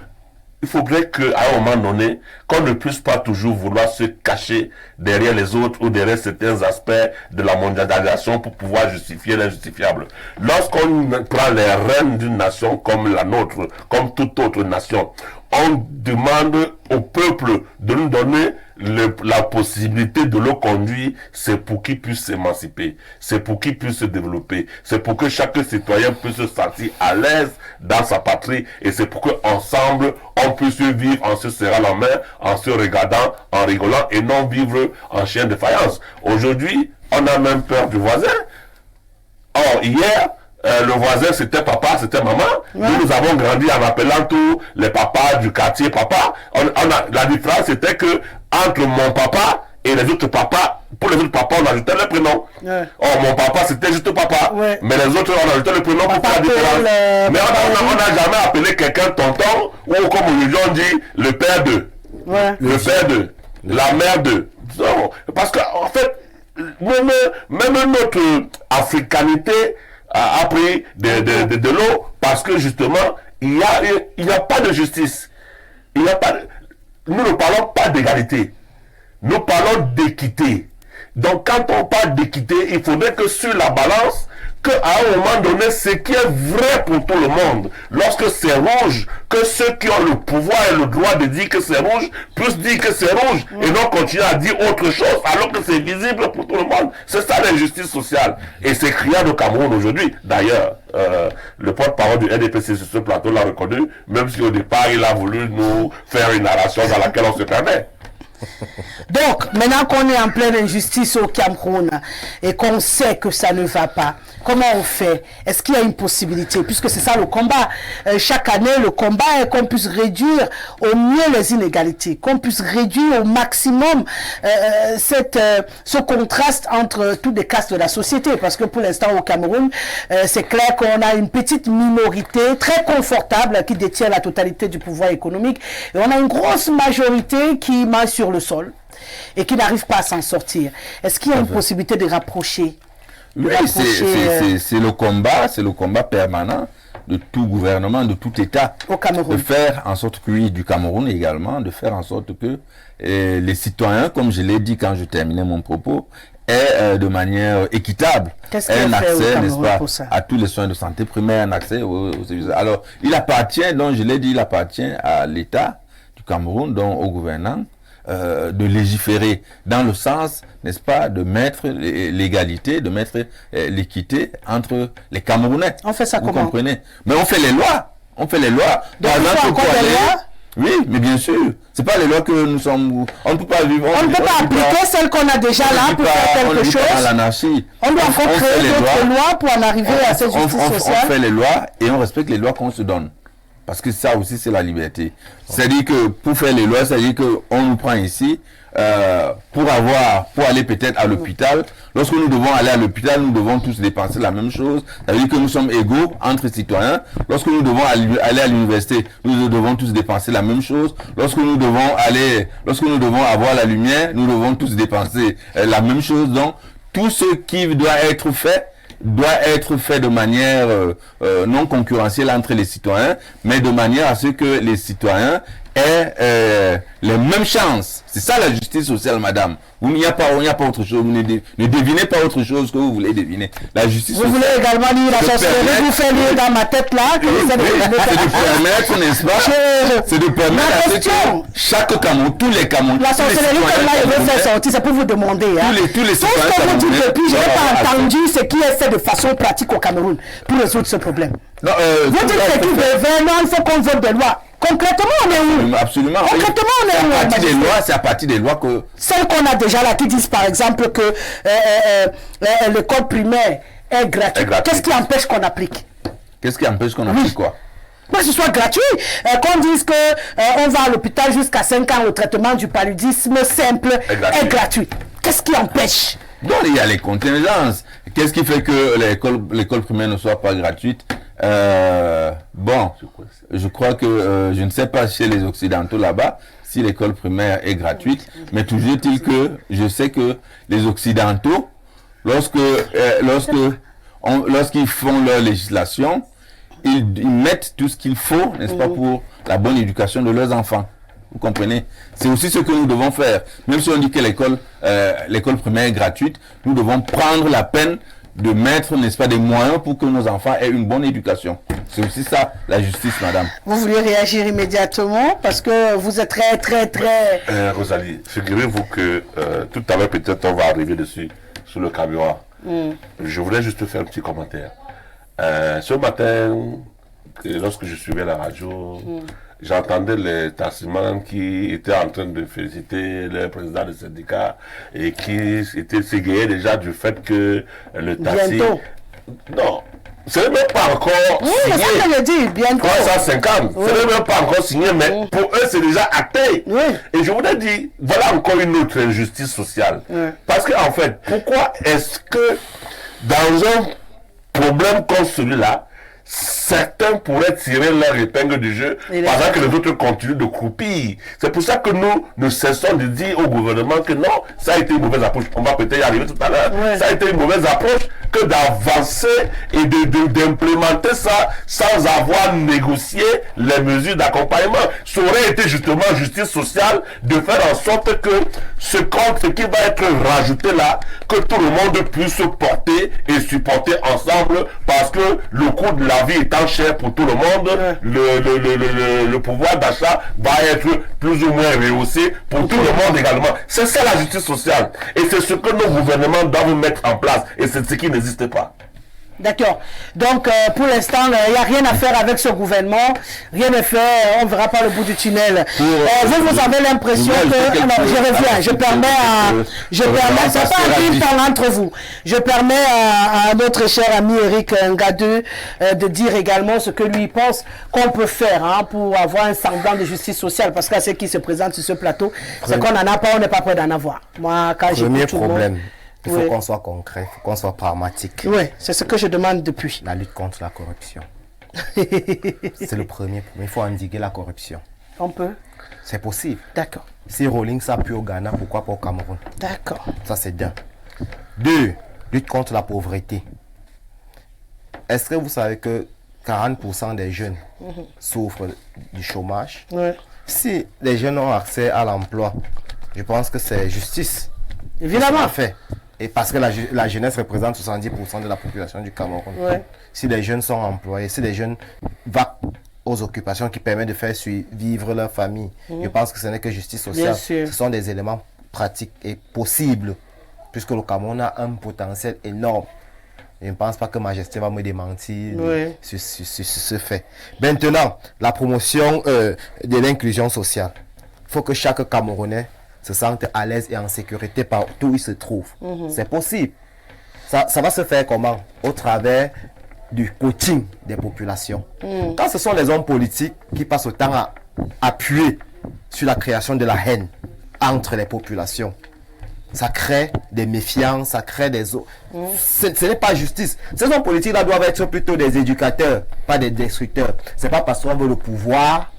S4: Il faudrait qu'à un moment donné, qu'on ne puisse pas toujours vouloir se cacher derrière les autres ou derrière certains aspects de la mondialisation pour pouvoir justifier l'injustifiable. Lorsqu'on prend les rênes d'une nation comme la nôtre, comme toute autre nation, on demande au peuple de nous donner la possibilité de le conduire, c'est pour qu'il puisse s'émanciper, c'est pour qu'il puisse se développer, c'est pour que chaque citoyen puisse se sentir à l'aise dans sa patrie, et c'est pour qu'ensemble, on puisse vivre en se serrant la main, en se regardant, en rigolant, et non vivre en chien de faïence. Aujourd'hui, on a même peur du voisin. Or, hier, le voisin c'était papa, c'était maman. Ouais. Nous avons grandi en appelant tous les papas du quartier papa. La différence c'était que entre mon papa et les autres papas, pour les autres papas on ajoutait le prénom. Ouais. Or mon papa c'était juste papa. Ouais. Mais les autres on ajoutait le prénom pour faire la différence. Mais on n'a jamais appelé quelqu'un tonton ou comme aujourd'hui on dit le père de. Ouais. Le père de. La mère de. Non, parce qu'en fait, même notre africanité a pris de l'eau parce que justement il y a pas de justice, il y a pas nous ne parlons pas d'égalité, nous parlons d'équité. Donc quand on parle d'équité, il faudrait que sur la balance, qu'à un moment donné, ce qui est vrai pour tout le monde, lorsque c'est rouge, que ceux qui ont le pouvoir et le droit de dire que c'est rouge puissent dire que c'est rouge et non continuer à dire autre chose alors que c'est visible pour tout le monde. C'est ça l'injustice sociale. Et c'est criant au Cameroun aujourd'hui. D'ailleurs, le porte-parole du NDPC sur ce plateau l'a reconnu, même si au départ il a voulu nous faire une narration dans laquelle on se perdait.
S1: Donc, maintenant qu'on est en pleine injustice au Cameroun et qu'on sait que ça ne va pas, comment on fait? Est-ce qu'il y a une possibilité? Puisque c'est ça le combat. Chaque année, le combat est qu'on puisse réduire au mieux les inégalités, qu'on puisse réduire au maximum ce contraste entre toutes les castes de la société. Parce que pour l'instant, au Cameroun, c'est clair qu'on a une petite minorité très confortable qui détient la totalité du pouvoir économique. Et on a une grosse majorité qui marche sur le sol et qui n'arrive pas à s'en sortir. Est-ce qu'il y a une possibilité de rapprocher?
S2: Oui, c'est le combat permanent de tout gouvernement, de tout État,
S1: au Cameroun.
S2: De faire en sorte que, oui, du Cameroun également, de faire en sorte que les citoyens, comme je l'ai dit quand je terminais mon propos, aient de manière équitable un accès, n'est-ce pas, à tous les soins de santé primaire, un accès aux services. Alors, il appartient, donc je l'ai dit, il appartient à l'État du Cameroun, donc aux gouvernants, de légiférer dans le sens, n'est-ce pas, de mettre l'égalité, de mettre l'équité entre les Camerounais.
S1: On fait ça
S2: vous
S1: comment?
S2: Comprenez? Mais on fait les lois. On fait les lois.
S1: Donc il faut encore des lois?
S2: Oui, mais bien sûr. C'est pas les lois que nous sommes. On ne peut pas vivre.
S1: On ne peut pas appliquer celles qu'on a déjà là pour faire quelque chose.
S2: On l'anarchie.
S1: On doit encore créer d'autres lois pour en arriver à cette justice sociale.
S2: On fait les lois et on respecte les lois qu'on se donne. Parce que ça aussi, c'est la liberté. C'est-à-dire que pour faire les lois, c'est-à-dire qu'on nous prend ici pour aller peut-être à l'hôpital. Lorsque nous devons aller à l'hôpital, nous devons tous dépenser la même chose. C'est-à-dire que nous sommes égaux entre citoyens. Lorsque nous devons aller à l'université, nous devons tous dépenser la même chose. Lorsque nous devons avoir la lumière, nous devons tous dépenser la même chose. Donc, tout ce qui doit être fait de manière non concurrentielle entre les citoyens, mais de manière à ce que les citoyens aient les mêmes chances. C'est ça la justice sociale, madame. Il n'y a pas autre chose. Vous ne devinez pas autre chose que vous voulez deviner. La justice sociale.
S1: Vous voulez également lire la sorcellerie, vous faites lire dans ma tête là.
S2: C'est de permettre, n'est-ce pas? C'est de permettre à ce que chaque Cameroun, tous les Camerounais.
S1: La sorcellerie comme là, il veut faire sortir, c'est pour vous demander.
S2: Tous les
S1: citoyens. Tout ce que vous dites depuis, je n'ai pas entendu ce qui est fait de façon pratique au Cameroun pour résoudre ce problème. Vous dites que c'est tout de non, il faut qu'on vote des lois. Concrètement, on est où?
S2: Absolument.
S1: Concrètement, on est où?
S2: C'est à partir des lois que...
S1: Celles qu'on a déjà là, qui disent par exemple que l'école primaire est gratuite. Qu'est-ce qui empêche qu'on applique?
S2: Qu'est-ce qui empêche qu'on applique quoi?
S1: Que ce soit gratuit. Qu'on dise qu'on va à l'hôpital jusqu'à 5 ans au traitement du paludisme simple est gratuit. Qu'est-ce qui empêche?
S2: Donc, il y a les contingences. Qu'est-ce qui fait que l'école primaire ne soit pas gratuite? Bon, je crois que je ne sais pas chez les Occidentaux là-bas si l'école primaire est gratuite, mais toujours est-il que je sais que les Occidentaux, lorsqu'ils font leur législation, ils mettent tout ce qu'il faut, n'est-ce pas, pour la bonne éducation de leurs enfants. Vous comprenez? C'est aussi ce que nous devons faire. Même si on dit que l'école primaire est gratuite, nous devons prendre la peine de mettre, n'est-ce pas, des moyens pour que nos enfants aient une bonne éducation. C'est aussi ça, la justice, madame.
S1: Vous voulez réagir immédiatement parce que vous êtes très...
S4: Rosalie, figurez-vous que tout à l'heure, peut-être, on va arriver dessus, sur le camion. Je voulais juste faire un petit commentaire. Ce matin, lorsque je suivais la radio, j'entendais les tassimans qui étaient en train de féliciter le président du syndicat et qui étaient s'égayer déjà du fait que le taxi...
S1: Bientôt.
S4: Non, ce n'est même pas encore signé.
S1: C'est ça que je dis, bientôt.
S4: 350, ce n'est même pas encore signé, mais pour eux, c'est déjà acté. Et je voudrais dire, voilà encore une autre injustice sociale. Parce qu'en fait, pourquoi est-ce que dans un problème comme celui-là, certains pourraient tirer leur épingle du jeu pendant que les autres continuent de croupir? C'est pour ça que nous ne cessons de dire au gouvernement que non, ça a été une mauvaise approche. On va peut-être y arriver tout à l'heure. Ça a été une mauvaise approche que d'avancer et d'implémenter ça sans avoir négocié les mesures d'accompagnement. Ça aurait été justement justice sociale de faire en sorte que ce compte qui va être rajouté là, que tout le monde puisse porter et supporter ensemble, parce que le coût de la vie étant cher pour tout le monde, le pouvoir d'achat va être plus ou moins rehaussé pour tout le monde également. C'est ça la justice sociale. Et c'est ce que nos gouvernements doivent mettre en place. Et c'est ce qui n'existe pas.
S1: D'accord. Donc, pour l'instant, il n'y a rien à faire avec ce gouvernement. Rien n'est fait. On ne verra pas le bout du tunnel. Vous avez l'impression que... Non, je reviens. Je permets... C'est pas un ping-pong entre vous. Je permets à notre cher ami Eric Ngadeu de dire également ce que lui pense qu'on peut faire pour avoir un semblant de justice sociale. Parce que ce qui se présente sur ce plateau, c'est qu'on n'en a pas, on n'est pas prêt d'en avoir. Moi, quand j'ai
S3: premier problème. Il faut qu'on soit concret, il faut qu'on soit pragmatique.
S1: Oui, c'est ce que je demande depuis.
S3: La lutte contre la corruption. C'est le premier problème. Il faut endiguer la corruption.
S1: On peut.
S3: C'est possible.
S1: D'accord.
S3: Si Rawlings a pu au Ghana, pourquoi pas au Cameroun?
S1: D'accord.
S3: Ça, c'est d'un. Deux, lutte contre la pauvreté. Est-ce que vous savez que 40% des jeunes souffrent du chômage? Si les jeunes ont accès à l'emploi, je pense que c'est justice.
S1: Évidemment.
S3: Fait. Et parce que la jeunesse représente 70% de la population du Cameroun. Si les jeunes sont employés, si les jeunes vont aux occupations qui permettent de faire vivre leur famille, je pense que ce n'est que justice sociale. Ce sont des éléments pratiques et possibles, puisque le Cameroun a un potentiel énorme. Je ne pense pas que Majesté va me démentir sur ce fait. Maintenant, la promotion de l'inclusion sociale. Il faut que chaque Camerounais se sente à l'aise et en sécurité partout où il se trouve. C'est possible. Ça va se faire comment? Au travers du coaching des populations. Quand ce sont les hommes politiques qui passent le temps à appuyer sur la création de la haine entre les populations, ça crée des méfiances, ça crée des... Ce n'est pas justice. Ces hommes politiques-là doivent être plutôt des éducateurs, pas des destructeurs. C'est pas parce qu'on veut le pouvoir,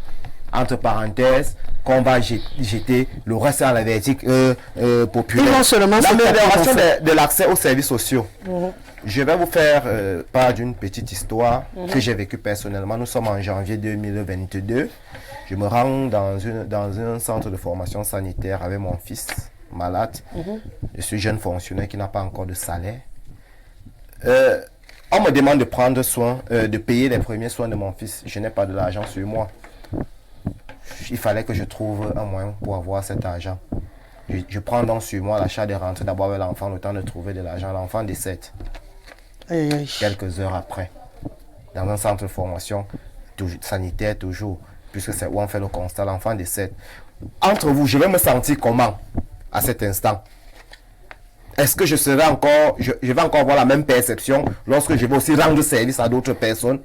S3: entre parenthèses, qu'on va jeter le reste à la vertique populaire. L'amélioration de l'accès aux services sociaux. Je vais vous faire part d'une petite histoire que j'ai vécue personnellement. Nous sommes en janvier 2022. Je me rends dans un centre de formation sanitaire avec mon fils malade. Je suis jeune fonctionnaire qui n'a pas encore de salaire. On me demande de prendre soin, de payer les premiers soins de mon fils. Je n'ai pas de l'argent sur moi. Il fallait que je trouve un moyen pour avoir cet argent. Je prends donc sur moi l'achat de rentrer d'abord avec l'enfant, le temps de trouver de l'argent. L'enfant décède. Quelques heures après, dans un centre de formation sanitaire toujours, puisque c'est où on fait le constat, l'enfant décède. Entre vous, je vais me sentir comment à cet instant? Est-ce que je serai encore, je vais encore avoir la même perception lorsque je vais aussi rendre service à d'autres personnes?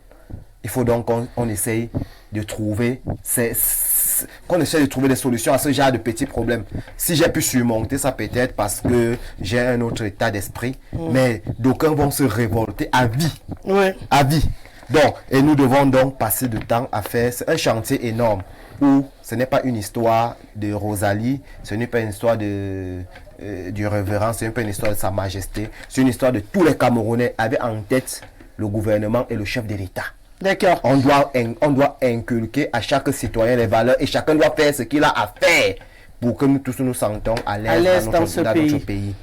S3: Il faut donc qu'on essaye de trouver des solutions à ce genre de petits problèmes. Si j'ai pu surmonter ça, peut-être parce que j'ai un autre état d'esprit, mais d'aucuns vont se révolter à vie. À vie. Donc, et nous devons donc passer du temps à faire un chantier énorme où ce n'est pas une histoire de Rosalie, ce n'est pas une histoire du révérend, ce n'est pas une histoire de Sa Majesté, c'est une histoire de tous les Camerounais avec en tête le gouvernement et le chef de l'État.
S1: D'accord.
S3: On doit inculquer à chaque citoyen les valeurs et chacun doit faire ce qu'il a à faire pour que nous tous nous sentons à l'aise dans notre pays.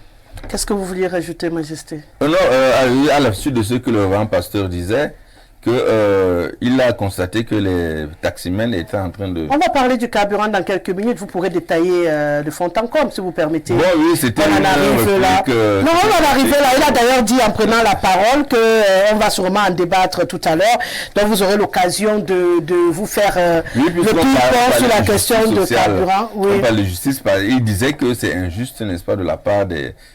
S1: Qu'est-ce que vous vouliez rajouter, Majesté?
S2: Non, à la suite de ce que le grand pasteur disait, il a constaté que les taximens étaient en train de...
S1: On va parler du carburant dans quelques minutes. Vous pourrez détailler de fond en comble, si vous permettez.
S2: Bon, oui, c'était
S1: on en arrive là. Non, on va en arriver là. Il a d'ailleurs dit en prenant la parole qu'on va sûrement en débattre tout à l'heure. Donc, vous aurez l'occasion de vous faire le ping-pong sur la question de carburant. Oui.
S2: On parle de justice. Il disait que c'est injuste, n'est-ce pas, de la part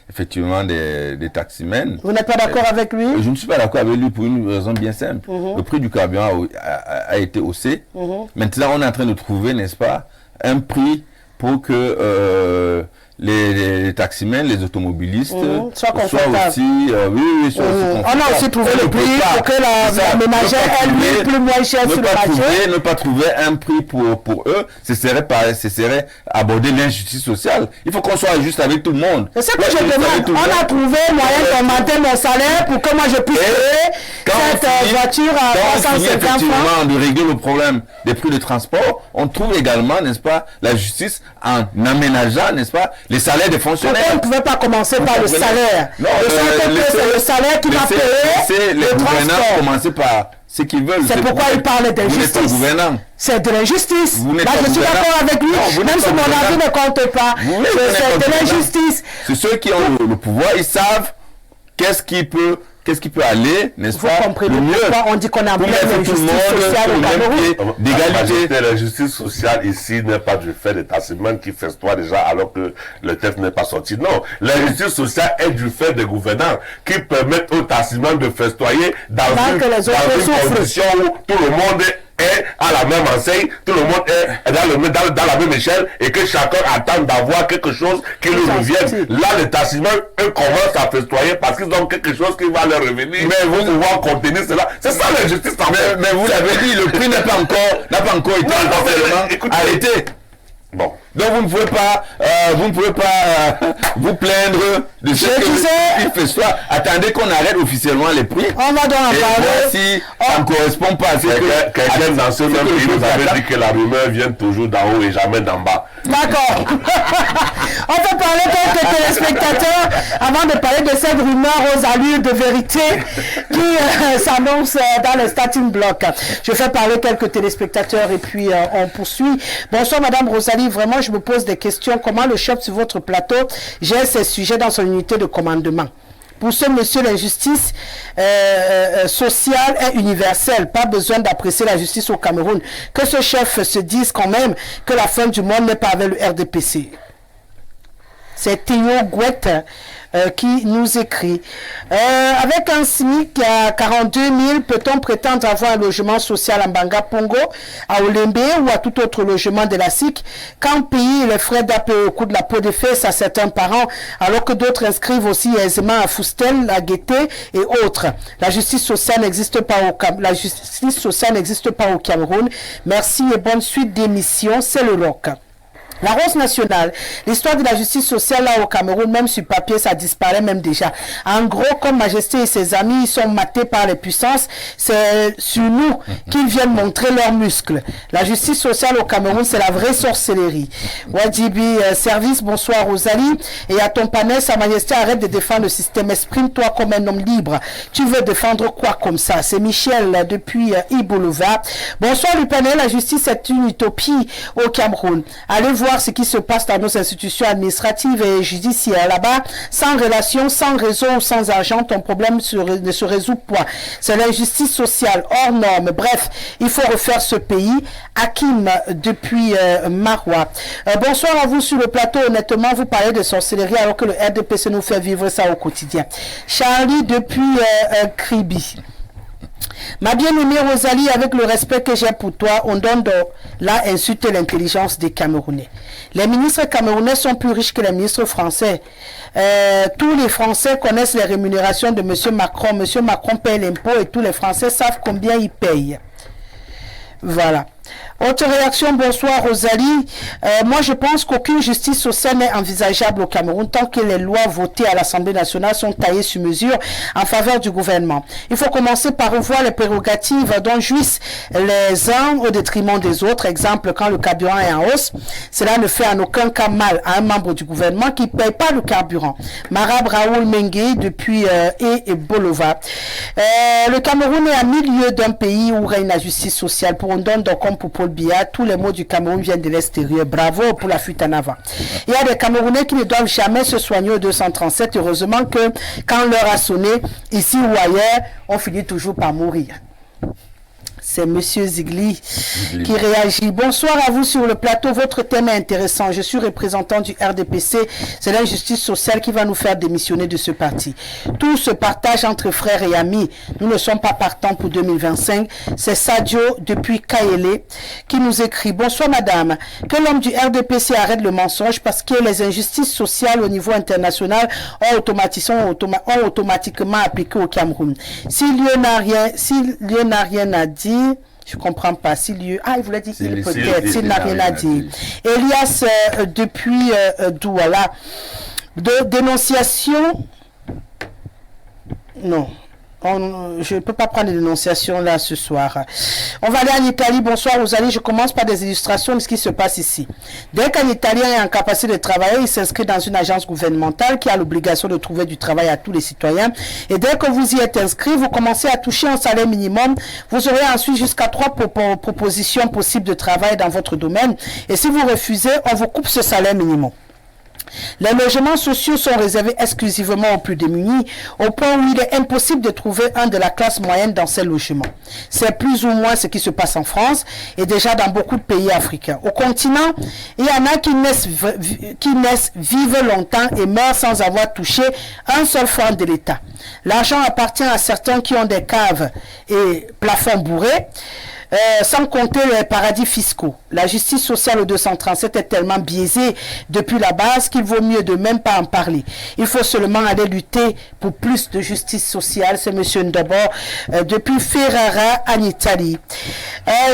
S2: effectivement des taximens.
S1: Vous n'êtes pas d'accord avec lui?
S2: Je ne suis pas d'accord avec lui pour une raison bien simple. Le prix du carburant a été haussé. Maintenant, on est en train de trouver, n'est-ce pas, un prix pour que les taximens, les automobilistes soient aussi,
S1: on a aussi trouvé le prix pour que la ménagère ait lui plus moins cher sur le marché.
S2: Ne pas trouver un prix pour eux, ce serait aborder l'injustice sociale. Il faut qu'on soit juste avec tout le monde.
S1: C'est ce que je demande. On a trouvé moyen d'augmenter mon salaire pour que moi je puisse payer cette voiture à 350 francs.
S2: De régler le problème des prix de transport, on trouve également, n'est-ce pas, la justice en aménageant, n'est-ce pas, les salaires des fonctionnaires.
S1: On ne pouvait pas commencer par le salaire.
S2: Non,
S1: c'est le salaire qui va payer
S2: les gouvernants commencer par ce qu'ils veulent.
S1: C'est pourquoi il parle d'injustice. C'est de l'injustice. Je suis d'accord avec lui, même si mon avis ne compte pas. C'est de l'injustice.
S2: C'est ceux qui ont le pouvoir, ils savent qu'est-ce qui peut aller, n'est-ce pas,
S1: le mieux. On dit qu'on a plein d'injustice sociale au Cameroun.
S4: D'égalité. La justice sociale ici n'est pas du fait des taximens qui festoient déjà alors que le texte n'est pas sorti. Non, la justice sociale est du fait des gouvernants qui permettent aux taximens de festoyer dans une condition où tout le monde est à la même enseigne, tout le monde est dans la même échelle et que chacun attend d'avoir quelque chose qui lui revienne. Là, les taximens, eux, commencent à festoyer parce qu'ils ont quelque chose qui va leur revenir. Mais vous pouvoir contenir cela. C'est ça l'injustice.
S2: Mais vous l'avez dit, le prix n'a pas encore été arrêté.
S4: Bon.
S2: Donc vous ne pouvez pas vous plaindre de ce qu'il fait soit. Attendez qu'on arrête officiellement les prix.
S1: On va donc en parler.
S2: Si ça ne correspond pas à ce que
S4: quelqu'un dans ce même pays nous avait dit que la rumeur vient toujours d'en haut et jamais d'en bas.
S1: D'accord. On va parler quelques téléspectateurs avant de parler de cette rumeur aux allures de vérité qui s'annonce dans le starting block. Je fais parler quelques téléspectateurs et puis on poursuit. Bonsoir Madame Rosalie, vraiment je me pose des questions. Comment le chef sur votre plateau gère ces sujets dans son unité de commandement? Pour ce monsieur, l'injustice sociale est universelle. Pas besoin d'apprécier la justice au Cameroun. Que ce chef se dise quand même que la fin du monde n'est pas avec le RDPC. C'est Théo Gouette qui nous écrit. Avec un SMIC à 42 000, peut-on prétendre avoir un logement social en Banga Pongo, à Olembe ou à tout autre logement de la SIC, quand payer les frais d'appel au coût de la peau de fesses à certains parents, alors que d'autres inscrivent aussi aisément à Foustel, à Guetté et autres. La justice sociale n'existe pas au Cameroun. Merci et bonne suite d'émission. C'est le LOC. La Rose nationale, l'histoire de la justice sociale là au Cameroun, même sur papier, ça disparaît même déjà. En gros, comme Majesté et ses amis, ils sont matés par les puissances, c'est sur nous qu'ils viennent montrer leurs muscles. La justice sociale au Cameroun, c'est la vraie sorcellerie. Wadibi, service, bonsoir Rosalie. Et à ton panel, Sa Majesté, arrête de défendre le système. Exprime-toi comme un homme libre. Tu veux défendre quoi comme ça? C'est Michel depuis Iboulova. Bonsoir le panel, la justice est une utopie au Cameroun. Allez voir ce qui se passe dans nos institutions administratives et judiciaires là-bas. Sans relation, sans réseau, sans argent, ton problème ne se résout pas. C'est l'injustice sociale hors norme. Bref, il faut refaire ce pays. Hakim depuis Marois. Bonsoir à vous sur le plateau. Honnêtement, vous parlez de sorcellerie alors que le RDPC nous fait vivre ça au quotidien. Charlie depuis Kribi. Ma bien-aimée Rosalie, avec le respect que j'ai pour toi, on donne là insulter l'intelligence des Camerounais. Les ministres camerounais sont plus riches que les ministres français. Tous les Français connaissent les rémunérations de M. Macron. M. Macron paye l'impôt et tous les Français savent combien il paye. Voilà. Autre réaction, bonsoir Rosalie. Moi je pense qu'aucune justice sociale n'est envisageable au Cameroun tant que les lois votées à l'Assemblée nationale sont taillées sur mesure en faveur du gouvernement. Il faut commencer par revoir les prérogatives dont jouissent les uns au détriment des autres. Exemple, quand le carburant est en hausse, cela ne fait en aucun cas mal à un membre du gouvernement qui ne paye pas le carburant. Marab Raoul Mengue depuis et Bolova. Le Cameroun est à milieu d'un pays où règne la justice sociale. Pour Ondon, comme pour Paul Biya, tous les mots du Cameroun viennent de l'extérieur. Bravo pour la fuite en avant. Il y a des Camerounais qui ne doivent jamais se soigner au 237. Heureusement que quand l'heure a sonné, ici ou ailleurs, on finit toujours par mourir. C'est Monsieur Zigli qui réagit. Bonsoir à vous sur le plateau. Votre thème est intéressant. Je suis représentant du RDPC. C'est l'injustice sociale qui va nous faire démissionner de ce parti. Tout se partage entre frères et amis. Nous ne sommes pas partants pour 2025. C'est Sadio depuis Kaélé qui nous écrit. Bonsoir madame. Que l'homme du RDPC arrête le mensonge parce que les injustices sociales au niveau international ont automatiquement appliqué au Cameroun. S'il y n'a rien à dire, je ne comprends pas. Il voulait dire peut-être, s'il n'a rien à dire. Elias, depuis Douala, de dénonciation, non. Je ne peux pas prendre des dénonciations là ce soir. On va aller en Italie. Bonsoir Rosalie. Je commence par des illustrations de ce qui se passe ici. Dès qu'un Italien est en capacité de travailler, il s'inscrit dans une agence gouvernementale qui a l'obligation de trouver du travail à tous les citoyens. Et dès que vous y êtes inscrit, vous commencez à toucher un salaire minimum. Vous aurez ensuite jusqu'à 3 propositions possibles de travail dans votre domaine. Et si vous refusez, on vous coupe ce salaire minimum. Les logements sociaux sont réservés exclusivement aux plus démunis, au point où il est impossible de trouver un de la classe moyenne dans ces logements. C'est plus ou moins ce qui se passe en France et déjà dans beaucoup de pays africains. Au continent, il y en a qui naissent, vivent longtemps et meurent sans avoir touché un seul franc de l'État. L'argent appartient à certains qui ont des caves et plafonds bourrés. Sans compter les paradis fiscaux. La justice sociale au 237 est tellement biaisée depuis la base qu'il vaut mieux de même pas en parler. Il faut seulement aller lutter pour plus de justice sociale. C'est M. Ndabo depuis Ferrara en Italie.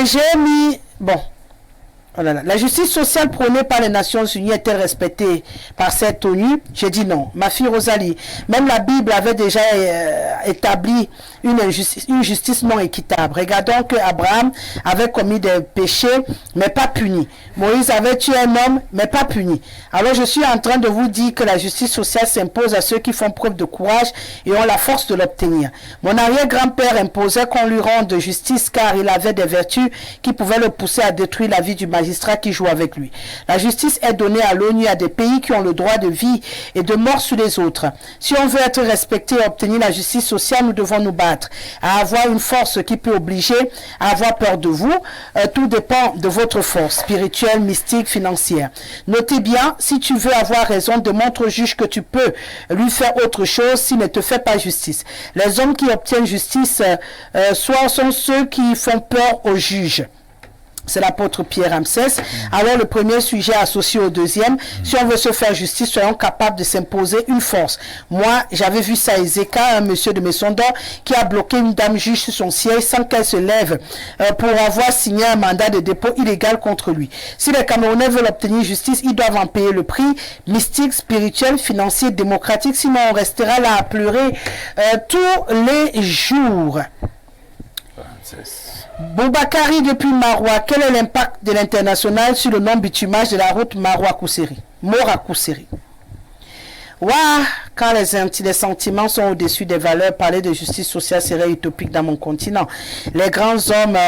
S1: J'ai mis... Bon. Oh là là. La justice sociale prônée par les Nations Unies est-elle respectée par cette ONU? J'ai dit non. Ma fille Rosalie, même la Bible avait déjà établi une justice non équitable. Regardons que Abraham avait commis des péchés, mais pas puni. Moïse avait tué un homme, mais pas puni. Alors je suis en train de vous dire que la justice sociale s'impose à ceux qui font preuve de courage et ont la force de l'obtenir. Mon arrière-grand-père imposait qu'on lui rende justice car il avait des vertus qui pouvaient le pousser à détruire la vie du magistrat qui joue avec lui. La justice est donnée à l'ONU à des pays qui ont le droit de vie et de mort sur les autres. Si on veut être respecté et obtenir la justice sociale, nous devons nous battre, à avoir une force qui peut obliger à avoir peur de vous. Tout dépend de votre force spirituelle, mystique, financière. Notez bien, si tu veux avoir raison, démontre au juge que tu peux lui faire autre chose s'il ne te fait pas justice. Les hommes qui obtiennent justice soit sont ceux qui font peur au juge. C'est l'apôtre Pierre Ramsès. Alors le premier sujet associé au deuxième, si on veut se faire justice, soyons capables de s'imposer une force. Moi, j'avais vu ça à Ezeka, un monsieur de Maison d'Or, qui a bloqué une dame juge sur son siège sans qu'elle se lève pour avoir signé un mandat de dépôt illégal contre lui. Si les Camerounais veulent obtenir justice, ils doivent en payer le prix, mystique, spirituel, financier, démocratique, sinon on restera là à pleurer tous les jours. Boubakari depuis Maroua, quel est l'impact de l'international sur le non-bitumage de la route Maroua-Kousseri? Mora-Kousseri. Waouh, quand les sentiments sont au-dessus des valeurs, parler de justice sociale serait utopique dans mon continent. Les grands hommes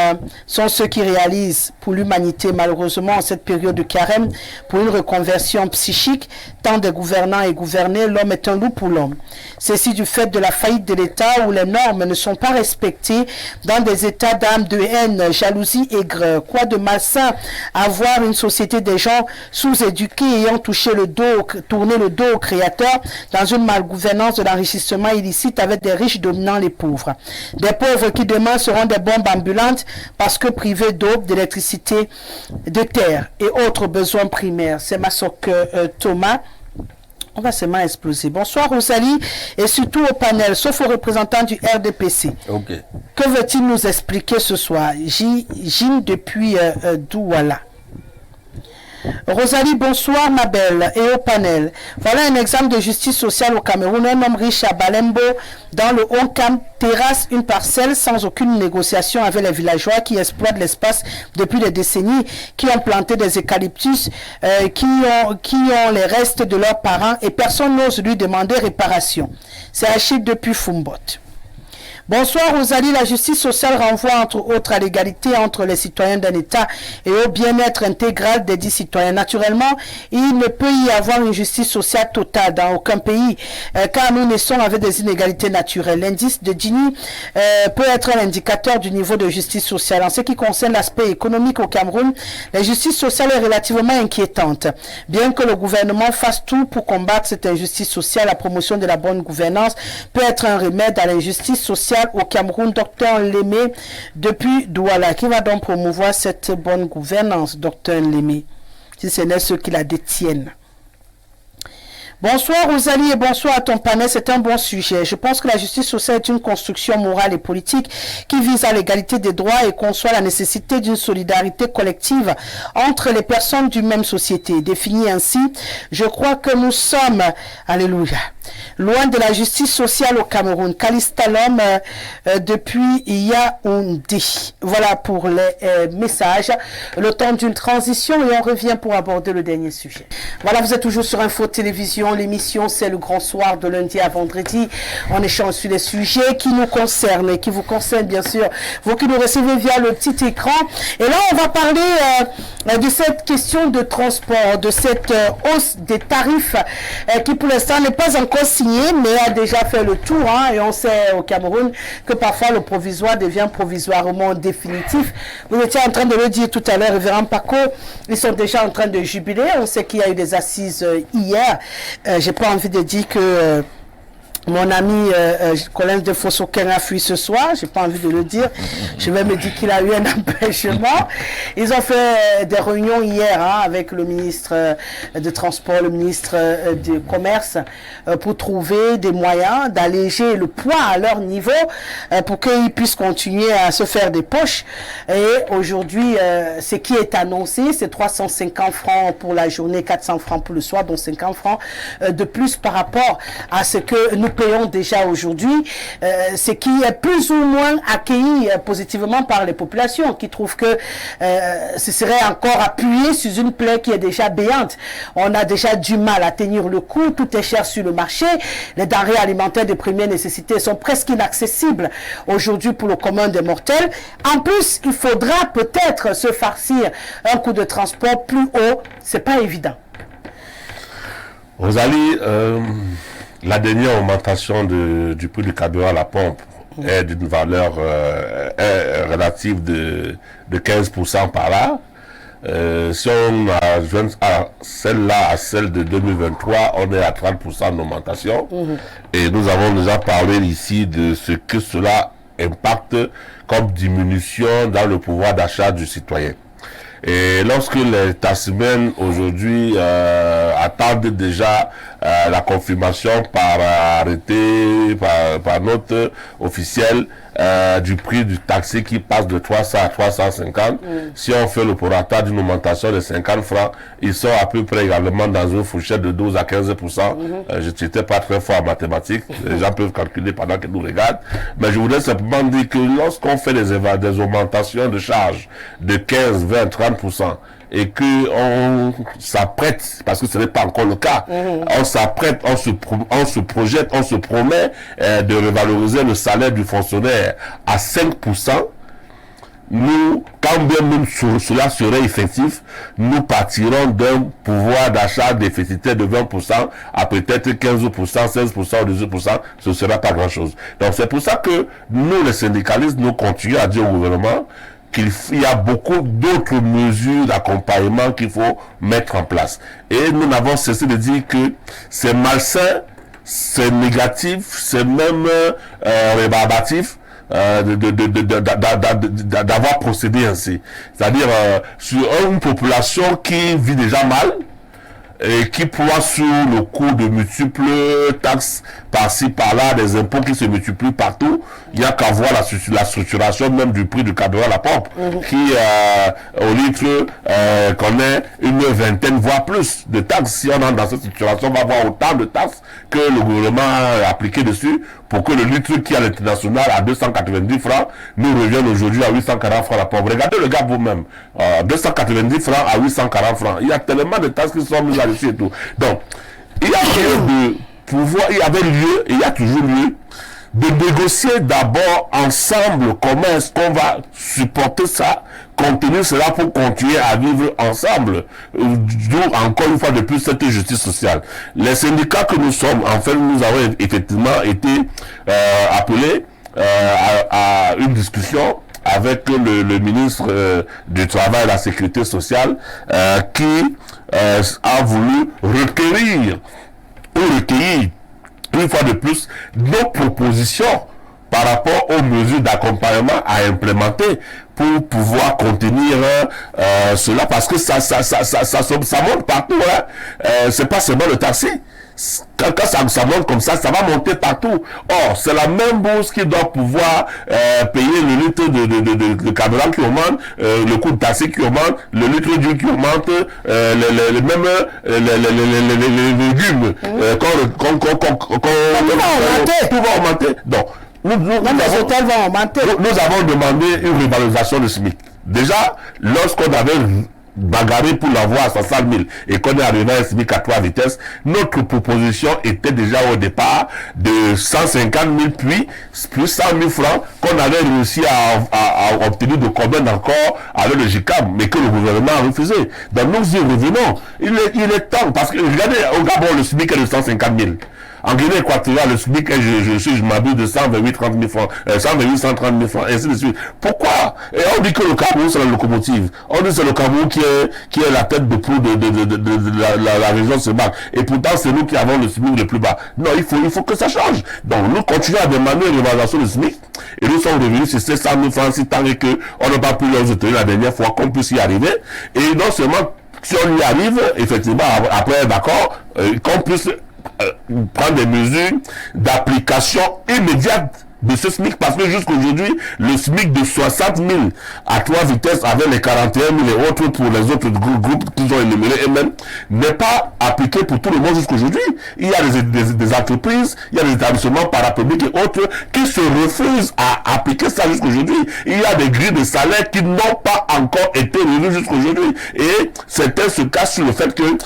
S1: sont ceux qui réalisent pour l'humanité, malheureusement en cette période de carême, pour une reconversion psychique, tant des gouvernants et gouvernés, l'homme est un loup pour l'homme. Ceci du fait de la faillite de l'État où les normes ne sont pas respectées dans des états d'âme, de haine, jalousie, aigreur. Quoi de malsain avoir une société des gens sous-éduqués ayant touché le dos, tourné le dos au Créateur dans une malgouvernance de l'enrichissement illicite avec des riches dominant les pauvres. Des pauvres qui demain seront des bombes ambulantes parce que privés d'eau, d'électricité, de terre et autres besoins primaires. C'est Masok Thomas. On va seulement exploser. Bonsoir Rosalie et surtout au panel, sauf aux représentants du RDPC.
S2: Ok.
S1: Que veut-il nous expliquer ce soir? Jim depuis Douala. Rosalie, bonsoir ma belle et au panel. Voilà un exemple de justice sociale au Cameroun. Un homme riche à Balembo, dans le Honcam, terrasse une parcelle sans aucune négociation avec les villageois qui exploitent l'espace depuis des décennies, qui ont planté des eucalyptus, qui ont les restes de leurs parents et personne n'ose lui demander réparation. C'est Achille depuis Fumbot. Bonsoir Rosalie, la justice sociale renvoie entre autres à l'égalité entre les citoyens d'un État et au bien-être intégral des 10 citoyens. Naturellement, il ne peut y avoir une justice sociale totale dans aucun pays car nous naissons avec des inégalités naturelles. L'indice de Gini peut être un indicateur du niveau de justice sociale. En ce qui concerne l'aspect économique au Cameroun, la justice sociale est relativement inquiétante. Bien que le gouvernement fasse tout pour combattre cette injustice sociale, la promotion de la bonne gouvernance peut être un remède à l'injustice sociale au Cameroun. Docteur Lémé depuis Douala, qui va donc promouvoir cette bonne gouvernance, docteur Lémé, si ce n'est ceux qui la détiennent. Bonsoir Rosalie et bonsoir à ton panel, c'est un bon sujet. Je pense que la justice sociale est une construction morale et politique qui vise à l'égalité des droits et conçoit la nécessité d'une solidarité collective entre les personnes d'une même société. Définie ainsi, je crois que nous sommes, alléluia, loin de la justice sociale au Cameroun. Kalistalom depuis Yaoundé. Voilà pour les messages. Le temps d'une transition et on revient pour aborder le dernier sujet. Voilà, vous êtes toujours sur Info Télévision. L'émission, c'est le grand soir de lundi à vendredi. On échange sur les sujets qui nous concernent et qui vous concernent, bien sûr. Vous qui nous recevez via le petit écran. Et là, on va parler de cette question de transport, de cette hausse des tarifs qui, pour l'instant, n'est pas encore signée, mais a déjà fait le tour. Et on sait au Cameroun que parfois le provisoire devient provisoirement définitif. Vous étiez en train de le dire tout à l'heure, révérend Paco. Ils sont déjà en train de jubiler. On sait qu'il y a eu des assises hier. J'ai pas envie de dire que mon ami Colin de Fossoken a fui ce soir, j'ai pas envie de le dire. Je vais me dire qu'il a eu un empêchement. Ils ont fait des réunions hier avec le ministre de Transport, le ministre du Commerce, pour trouver des moyens d'alléger le poids à leur niveau pour qu'ils puissent continuer à se faire des poches. Et aujourd'hui, ce qui est annoncé, c'est 350 francs pour la journée, 400 francs pour le soir, dont 50 francs de plus par rapport à ce que nous payons déjà aujourd'hui, ce qui est plus ou moins accueilli positivement par les populations qui trouvent que ce serait encore appuyé sur une plaie qui est déjà béante. On a déjà du mal à tenir le coup, tout est cher sur le marché, les denrées alimentaires de première nécessité sont presque inaccessibles aujourd'hui pour le commun des mortels. En plus, il faudra peut-être se farcir un coût de transport plus haut, c'est pas évident.
S4: Rosalie, la dernière augmentation du prix du carburant à la pompe est d'une valeur relative de 15% par là. Si on ajoute celle-là à celle de 2023, on est à 30% d'augmentation. Et nous avons déjà parlé ici de ce que cela impacte comme diminution dans le pouvoir d'achat du citoyen. Et lorsque les taximens aujourd'hui attendent déjà la confirmation par arrêté, par note officielle du prix du taxi qui passe de 300 à 350, si on fait le prorata d'une augmentation de 50 francs, ils sont à peu près également dans une fourchette de 12 à 15%. Je n'étais pas très fort en mathématiques, les gens peuvent calculer pendant qu'ils nous regardent, mais je voudrais simplement dire que lorsqu'on fait des augmentations de charges de 15, 20, 30%, et que on s'apprête, parce que ce n'est pas encore le cas, on s'apprête, on se projette, on se promet de revaloriser le salaire du fonctionnaire à 5%, nous, quand bien même cela serait effectif, nous partirons d'un pouvoir d'achat déficitaire de 20% à peut-être 15%, 16% ou 18%, ce ne sera pas grand-chose. Donc c'est pour ça que nous, les syndicalistes, nous continuons à dire au gouvernement qu'il y a beaucoup d'autres mesures d'accompagnement qu'il faut mettre en place. Et nous n'avons cessé de dire que c'est malsain c'est négatif, c'est même rébarbatif d'avoir procédé ainsi. C'est-à-dire sur une population qui vit déjà mal et qui ploie sur le coût de multiples taxes par-ci par-là, des impôts qui se multiplient partout. Il n'y a qu'à voir la structuration même du prix du carburant à la pompe, qui au litre connaît une vingtaine voire plus de taxes. Si on est dans cette situation, on va avoir autant de taxes que le gouvernement a appliqué dessus pour que le litre qui est à l'international à 290 francs nous revienne aujourd'hui à 840 francs la pompe. Regardez le gars vous-même, 290 francs à 840 francs. Il y a tellement de taxes qui sont mises là-dessus et tout. Donc, il y a lieu de pouvoir, il y avait lieu, et il y a toujours lieu de négocier d'abord ensemble comment est-ce qu'on va supporter ça, contenir cela pour continuer à vivre ensemble. D'où encore une fois de plus cette justice sociale. Les syndicats que nous sommes, en fait, nous avons effectivement été appelés à une discussion avec le ministre du Travail et de la Sécurité sociale qui a voulu recueillir une fois de plus nos propositions par rapport aux mesures d'accompagnement à implémenter pour pouvoir contenir cela, parce que ça monte partout, hein. C'est pas seulement le taxi. Quand ça monte comme ça va monter partout. Or, c'est la même bourse qui doit pouvoir payer le litre de carburant qui augmente, le coût de taxi qui augmente, le litre d'huile qui augmente, les légumes tout va augmenter. Donc,
S1: les hôtels vont augmenter.
S4: Nous avons demandé une revalorisation du SMIC. Déjà, lorsqu'on avait bagarré pour l'avoir à 60 000 et qu'on est arrivé à un SMIC à 3 vitesses, notre proposition était déjà au départ de 150 000 puis plus 100 000 francs qu'on avait réussi à obtenir de combien encore avec le GICAM, mais que le gouvernement a refusé. Donc nous y revenons. Il est temps, parce que regardez, au Gabon, le SMIC est de 150 000. En Guinée équatoriale, le SMIC est, je m'abuse de 128 30 000 francs, 128 130 000 francs, et ainsi de suite. Pourquoi? Et on dit que le Cameroun, c'est la locomotive. On dit que c'est le Cameroun qui est la tête de proue de la région SEMAC. Et pourtant, c'est nous qui avons le SMIC le plus bas. Non, il faut que ça change. Donc, nous continuons à demander une évaluation du SMIC, et nous sommes revenus sur ces 100 000 francs, si tant que on n'a pas pu les obtenir la dernière fois, qu'on puisse y arriver. Et non seulement, si on y arrive, effectivement, après, d'accord, qu'on puisse prendre des mesures d'application immédiate de ce SMIC, parce que jusqu'aujourd'hui, le SMIC de 60 000 à 3 vitesses avec les 41 000 et autres pour les autres groupes qu'ils ont énumérés eux-mêmes n'est pas appliqué pour tout le monde jusqu'aujourd'hui. Il y a des entreprises, il y a des établissements parapublics et autres qui se refusent à appliquer ça jusqu'aujourd'hui. Il y a des grilles de salaire qui n'ont pas encore été revues jusqu'aujourd'hui. Et certains se cachent sur le fait que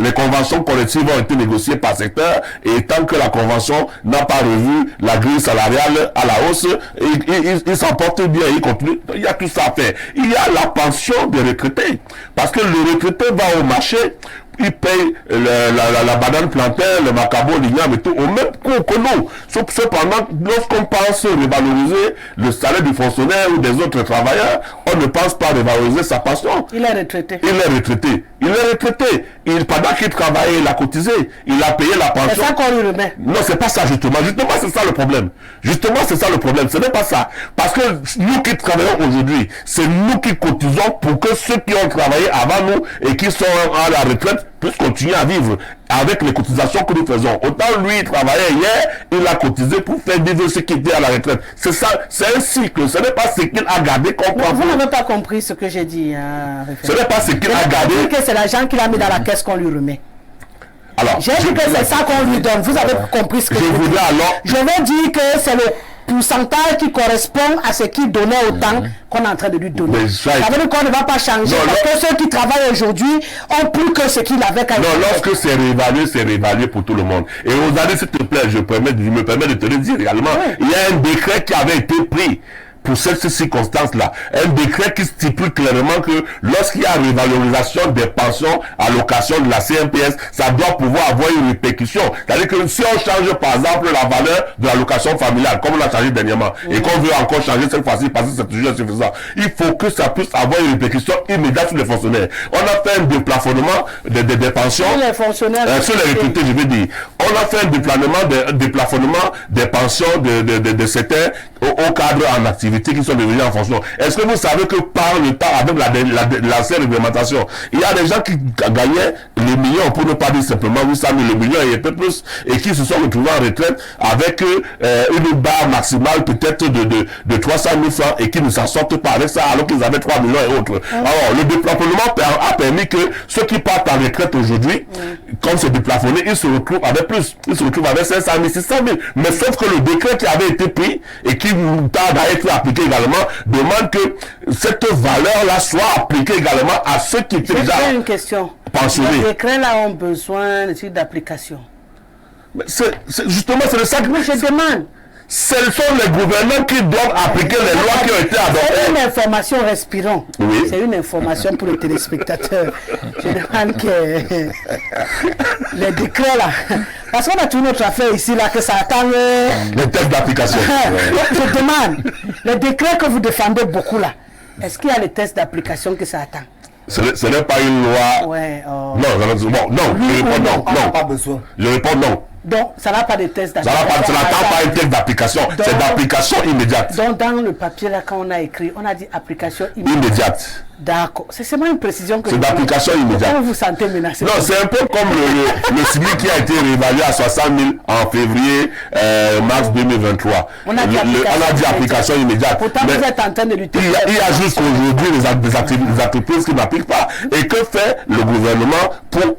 S4: les conventions collectives ont été négociées par secteur, et tant que la convention n'a pas revu la grille salariale à la hausse, il s'en porte bien, il continue. Il y a tout ça à faire. Il y a la pension des retraités, parce que le retraité va au marché, il paye la banane plantain, le macabo, l'igname et tout, au même coût que nous. Cependant, lorsqu'on pense revaloriser le salaire du fonctionnaire ou des autres travailleurs, on ne pense pas revaloriser sa pension.
S1: Il est retraité.
S4: Pendant qu'il travaillait, il a cotisé, il a payé la pension.
S1: C'est ça qu'on lui remet.
S4: Non, c'est pas ça, justement. Justement, c'est ça le problème. Ce n'est pas ça. Parce que nous qui travaillons aujourd'hui, c'est nous qui cotisons pour que ceux qui ont travaillé avant nous et qui sont à la retraite puissent continuer à vivre avec les cotisations que nous faisons. Autant lui, il travaillait hier, il a cotisé pour faire vivre ceux qui étaient à la retraite. C'est ça, c'est un cycle. Ce n'est pas ce qu'il a gardé comme
S1: Vous n'avez pas compris ce que j'ai dit.
S4: Ce n'est pas ce qu'il a gardé.
S1: J'ai dit que c'est l'argent qu'il a mis dans la caisse qu'on lui remet.
S4: Alors,
S1: j'ai dit que c'est ça qu'on lui donne. Vous avez compris ce que je veux dire que c'est le pourcentage qui correspond à ce qu'il donnait au temps qu'on est en train de lui donner. Ça veut dire qu'on ne va pas changer, parce que ceux qui travaillent aujourd'hui ont plus que ce qu'il avait quand même.
S4: Non, lorsque c'est réévalué pour tout le monde. Et aujourd'hui, s'il te plaît, je me permets de te le dire également, il y a un décret qui avait été pris pour cette circonstance-là. Un décret qui stipule clairement que lorsqu'il y a révalorisation des pensions, allocation de la CNPS, ça doit pouvoir avoir une répercussion. C'est-à-dire que si on change par exemple la valeur de l'allocation familiale, comme on l'a changé dernièrement, et qu'on veut encore changer cette fois-ci parce que c'est toujours insuffisant, il faut que ça puisse avoir une répercussion immédiate sur les fonctionnaires. On a fait un déplafonnement des pensions
S1: sur les fonctionnaires,
S4: sur les retraités, je veux dire. On on a fait un déplafonnement des pensions de certains au cadre en activité qui sont devenus en fonction. Est-ce que vous savez que par le temps, avec l'ancienne réglementation, il y a des gens qui gagnaient les millions, pour ne pas dire simplement 800 000 millions et un peu plus, et qui se sont retrouvés en retraite avec une barre maximale peut-être de 300 000 francs et qui ne s'en sortent pas avec ça alors qu'ils avaient 3 millions et autres. Alors, le déplafonnement a permis que ceux qui partent en retraite aujourd'hui, comme c'est déplafonné, ils se retrouvent avec plus. Ils se retrouvent avec 500 000, 600 000. Mais sauf que le décret qui avait été pris et qui tarde à être appliqué également demande que cette valeur-là soit appliquée également à ceux qui étaient déjà
S1: une question.
S4: pensionnés.
S1: Les décrets-là ont besoin d'application.
S4: Justement, c'est le ça que
S1: je demande.
S4: Ce sont les gouvernants qui doivent appliquer les lois qui ont été adoptées.
S1: C'est une information respirant.
S4: Oui.
S1: C'est une information pour les téléspectateurs. Je demande que les décrets là, parce qu'on a toute notre affaire ici là que ça attend
S4: les tests d'application.
S1: Je demande, les décrets que vous défendez beaucoup là, est-ce qu'il y a les tests d'application que ça attend?
S4: Ce n'est pas une loi.
S1: Ouais,
S4: Non, je réponds non.
S3: Non, pas besoin.
S4: Je réponds non.
S1: Donc, ça n'a pas de test d'application.
S4: Ça n'attend pas un test d'application. C'est d'application immédiate.
S1: Donc, dans le papier là, quand on a écrit, on a dit application immédiate. D'accord. C'est seulement une précision que
S4: c'est d'application immédiate.
S1: Comment vous sentez menacé?
S4: Non, c'est un peu comme le SMIC qui a été réévalué à 60 000 en février, mars 2023.
S1: On a dit
S4: application immédiate.
S1: Pourtant, vous êtes en train de lutter.
S4: Il y a jusqu'aujourd'hui des entreprises qui n'appliquent pas. Et que fait le gouvernement pour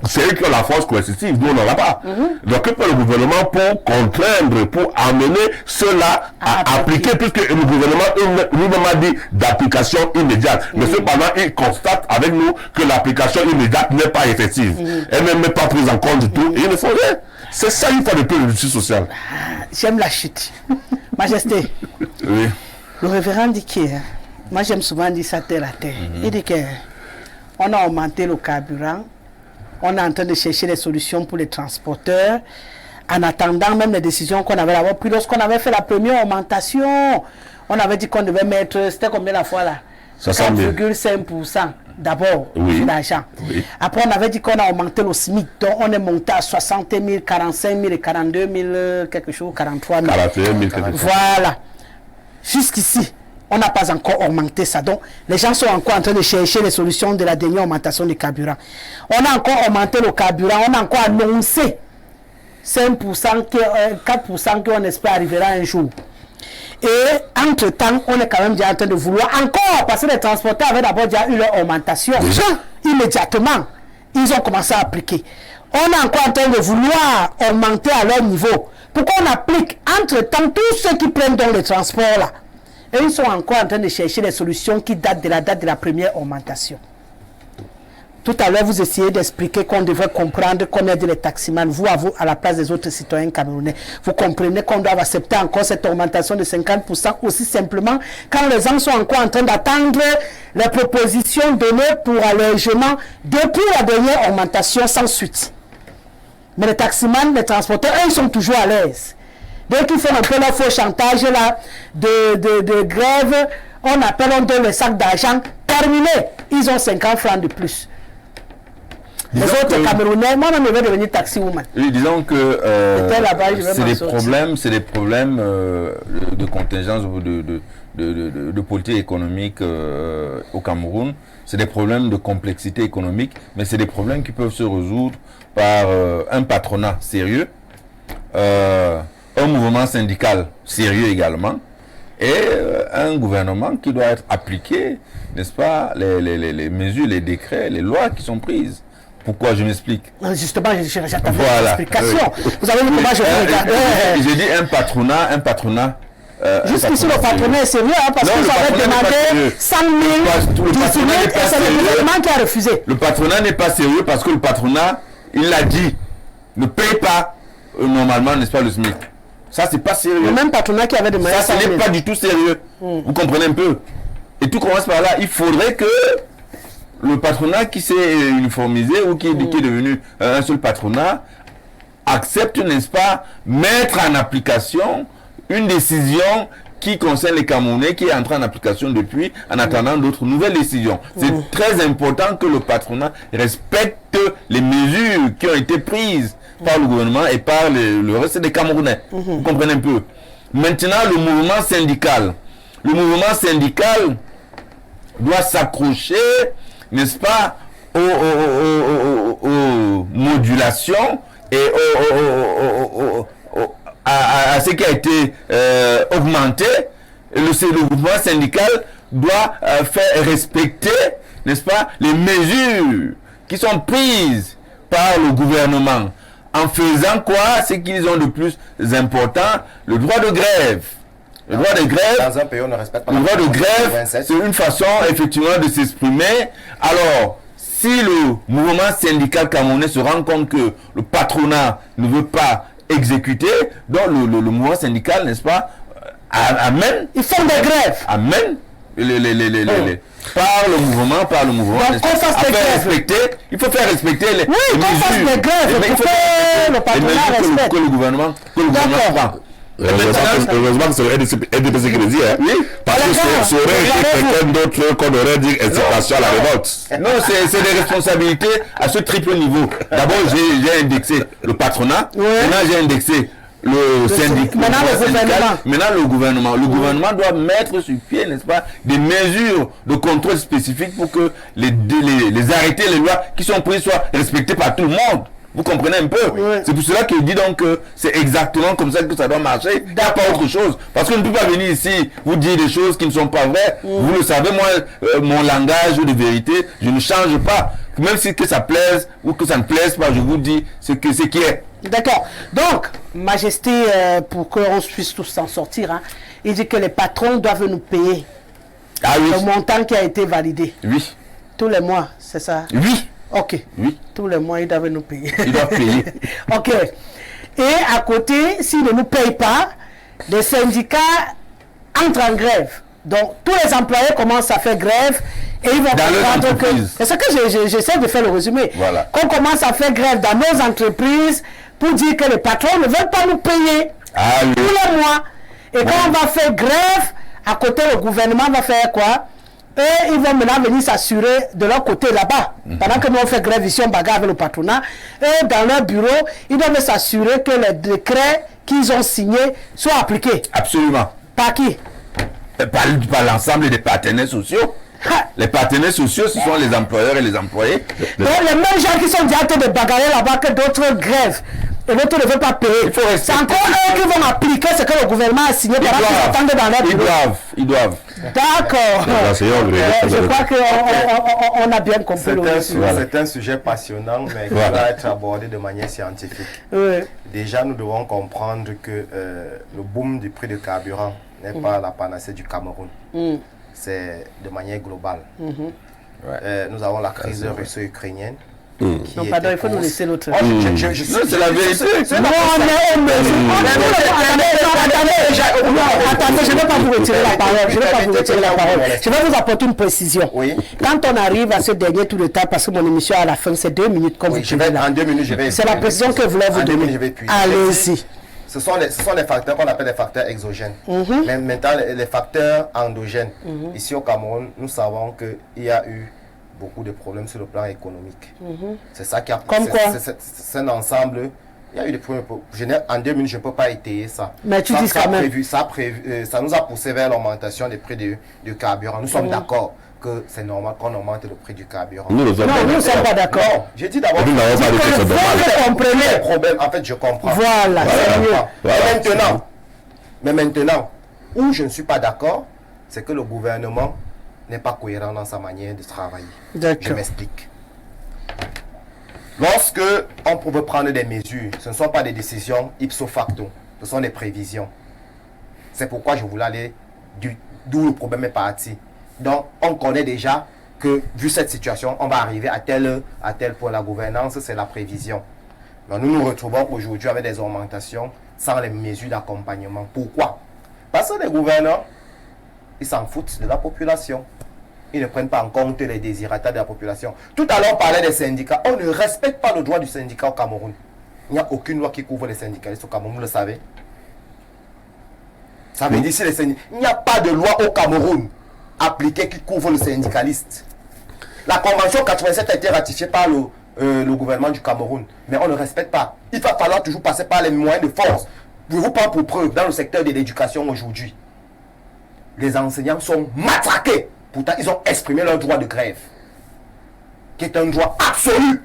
S4: c'est eux qui ont la force coercitive, nous on n'en a pas. Donc que fait le gouvernement pour contraindre, pour amener cela à appliquer, puisque le gouvernement lui-même a dit d'application immédiate. Mais cependant, il constate avec nous que l'application immédiate n'est pas effective. Elle n'est même pas prise en compte du tout. Et il ne faut rien. C'est ça une fois de plus le justice sociale.
S1: J'aime la chute. Majesté.
S4: Oui.
S1: Le révérend dit que, moi j'aime souvent dire ça terre à terre. Il dit que on a augmenté le carburant. On est en train de chercher des solutions pour les transporteurs, en attendant même les décisions qu'on avait d'abord prises. Lorsqu'on avait fait la première augmentation, on avait dit qu'on devait mettre, c'était combien la fois là? 4,5% d'abord d'argent. Oui. Après, on avait dit qu'on a augmenté le SMIC, donc on est monté à 60 000, 45 000 et 42 000, quelque chose, 43 000.
S4: 41 000, quelque chose.
S1: Voilà. Jusqu'ici, on n'a pas encore augmenté ça. Donc, les gens sont encore en train de chercher les solutions de la dernière augmentation du carburant. On a encore augmenté le carburant, on a encore annoncé 5%, 4% qu'on espère arrivera un jour. Et entre-temps, on est quand même déjà en train de vouloir encore, parce que les transporteurs avaient d'abord déjà eu leur augmentation. Déjà, immédiatement, ils ont commencé à appliquer. On est encore en train de vouloir augmenter à leur niveau. Pourquoi on applique entre-temps tous ceux qui prennent dans les transports là? Et ils sont encore en train de chercher des solutions qui datent de la date de la première augmentation. Tout à l'heure, vous essayez d'expliquer qu'on devrait comprendre qu'on est des taximans, vous, à la place des autres citoyens camerounais. Vous comprenez qu'on doit accepter encore cette augmentation de 50% aussi simplement quand les gens sont encore en train d'attendre les propositions données pour allègement depuis la dernière augmentation sans suite. Mais les taximans, les transporteurs, eux, ils sont toujours à l'aise. Dès qu'ils font un peu leur faux chantage là, de grève, on appelle, on donne le sac d'argent, terminé, ils ont 50 francs de plus. Les autres Camerounais, moi-même, je vais devenir taxi-woman.
S2: Oui, disons que c'est des problèmes de contingence de politique économique au Cameroun. C'est des problèmes de complexité économique, mais c'est des problèmes qui peuvent se résoudre par un patronat sérieux, un mouvement syndical sérieux également, et un gouvernement qui doit être appliqué, n'est-ce pas, les mesures, les décrets, les lois qui sont prises. Pourquoi? Je m'explique.
S1: Justement, j'attends l'explication. Vous avez vu comment je vous regarde.
S2: J'ai dit un patronat.
S1: Jusqu'ici, le patronat est sérieux, hein, parce qu'ils avaient demandé 100 000 et c'est le gouvernement qui a refusé.
S2: Le patronat n'est pas sérieux parce que le patronat, il l'a dit, ne paye pas normalement, n'est-ce pas, le SMIC. Ça, c'est pas sérieux.
S1: Le même patronat qui avait demandé
S2: ça, ce n'est pas du tout sérieux. Vous comprenez un peu? Et tout commence par là. Il faudrait que le patronat qui s'est uniformisé ou qui est devenu un seul patronat accepte, n'est-ce pas, mettre en application une décision qui concerne les Camerounais, qui est entrée en application depuis, en attendant d'autres nouvelles décisions. C'est très important que le patronat respecte les mesures qui ont été prises par le gouvernement et par le reste des Camerounais. Vous comprenez un peu. Maintenant, le mouvement syndical doit s'accrocher, n'est-ce pas, aux modulations et à ce qui a été augmenté. Le mouvement syndical doit faire respecter, n'est-ce pas, les mesures qui sont prises par le gouvernement en faisant quoi? Ce qu'ils ont de plus important, le droit de grève. Le droit de grève,
S3: dans un pays, on ne respecte pas
S2: le droit de grève,
S3: 27.
S2: c'est une façon effectivement de s'exprimer. Alors, si le mouvement syndical camerounais se rend compte que le patronat ne veut pas exécuter, donc le mouvement syndical, n'est-ce pas, amène.
S1: Ils font des grèves.
S2: Amène par le mouvement,
S1: donc, qu'on fasse des grèves.
S2: Il faut faire respecter les
S1: qu'on fasse des grèves.
S2: il faut
S1: le patronat respecte.
S2: que le gouvernement prend.
S5: Heureusement que c'est le NDPC qui le dit, hein?
S2: Oui.
S5: Parce que ça aurait été quelqu'un d'autre qu'on aurait dit incitation à la révolte.
S2: Non, c'est des responsabilités à ce triple niveau. D'abord, j'ai indexé le patronat, maintenant j'ai indexé le syndicat, maintenant le gouvernement. Le gouvernement doit mettre sur pied, n'est-ce pas, des mesures de contrôle spécifiques pour que les arrêtés, les lois qui sont prises soient respectées par tout le monde. Vous comprenez un peu? C'est pour cela qu'il dit donc que c'est exactement comme ça que ça doit marcher. Il n'y a pas autre chose. Parce qu'on ne peut pas venir ici vous dire des choses qui ne sont pas vraies. Vous le savez, moi, mon langage de vérité, je ne change pas. Même si que ça plaise ou que ça ne plaise pas, je vous dis ce qui est.
S1: D'accord. Donc, Majesté, pour qu'on puisse tous s'en sortir, hein, il dit que les patrons doivent nous payer le montant qui a été validé.
S2: Oui.
S1: Tous les mois, c'est ça?
S2: Oui.
S1: Ok.
S2: Oui.
S1: Tous les mois, ils doivent nous payer.
S2: Ils doivent payer.
S1: Ok. Et à côté, s'ils ne nous payent pas, les syndicats entrent en grève. Donc, tous les employés commencent à faire grève et ils vont comprendre que... C'est ce que j'essaie de faire le résumé.
S2: Voilà.
S1: Qu'on commence à faire grève dans nos entreprises pour dire que les patrons ne veulent pas nous payer tous les mois. Et quand on va faire grève, à côté, le gouvernement va faire quoi? Et ils vont maintenant venir s'assurer de leur côté là-bas. Pendant que nous on fait grève ici, on bagarre avec le patronat. Et dans leur bureau, ils doivent s'assurer que les décrets qu'ils ont signés soient appliqués.
S2: Absolument.
S1: Par qui?
S2: Par l'ensemble des partenaires sociaux. Les partenaires sociaux, ce sont les employeurs et les employés.
S1: Donc les mêmes gens qui sont déjà en train de bagarrer là-bas que d'autres grèvent. Et l'autre ne veut pas payer. C'est encore eux qui vont appliquer ce que le gouvernement a signé pendant qu'ils attendent dans leur bureau.
S2: Ils doivent.
S1: D'accord. Je crois qu'on a bien compris.
S3: C'est un sujet passionnant, mais qui doit être abordé de manière scientifique. Déjà, nous devons comprendre que le boom du prix du carburant n'est pas la panacée du Cameroun. C'est de manière globale. Nous avons la crise russo-ukrainienne.
S1: Non, pardon, il faut nous laisser l'autre.
S2: C'est la vérité.
S1: Attendez, je ne vais pas vous retirer la parole. Je vais vous apporter une précision. Quand on arrive à ce dernier tour de table, parce que mon émission à la fin, c'est 2 minutes comme vous pouvez là.
S3: En 2 minutes, je vais.
S1: C'est la précision que je voulais vous donner. Allez-y.
S3: Ce sont les facteurs qu'on appelle les facteurs exogènes. Mais maintenant, les facteurs endogènes. Ici au Cameroun, nous savons qu'il y a eu beaucoup de problèmes sur le plan économique. C'est ça qui a...
S1: Comme quoi?
S3: C'est un ensemble. Il y a eu des problèmes. En 2 minutes, je ne peux pas étayer ça.
S1: Mais tu dis quand même.
S3: Ça nous a poussé vers l'augmentation des prix du carburant. Nous sommes d'accord que c'est normal qu'on augmente le prix du carburant.
S1: Nous ne sommes pas d'accord.
S3: J'ai dit d'abord...
S1: Vous comprenez
S3: le problème. En fait, je comprends.
S1: Voilà, c'est mieux.
S3: Mais maintenant, où je ne suis pas d'accord, c'est que le gouvernement n'est pas cohérent dans sa manière de travailler. Je m'explique. Lorsque on veut prendre des mesures, ce ne sont pas des décisions ipso facto, ce sont des prévisions. C'est pourquoi je voulais aller d'où le problème est parti. Donc, on connaît déjà que, vu cette situation, on va arriver à tel point. La gouvernance, c'est la prévision. Mais nous nous retrouvons aujourd'hui avec des augmentations sans les mesures d'accompagnement. Pourquoi? Parce que les gouvernants, ils s'en foutent de la population. Ils ne prennent pas en compte les désirata de la population. Tout à l'heure, on parlait des syndicats. On ne respecte pas le droit du syndicat au Cameroun. Il n'y a aucune loi qui couvre les syndicalistes au Cameroun, vous le savez. Ça veut dire que il n'y a pas de loi au Cameroun appliquée qui couvre le syndicaliste. La convention 87 a été ratifiée par le gouvernement du Cameroun. Mais on ne respecte pas. Il va falloir toujours passer par les moyens de force. Pouvez-vous prendre pour preuve dans le secteur de l'éducation aujourd'hui? Les enseignants sont matraqués. Pourtant, ils ont exprimé leur droit de grève, qui est un droit absolu.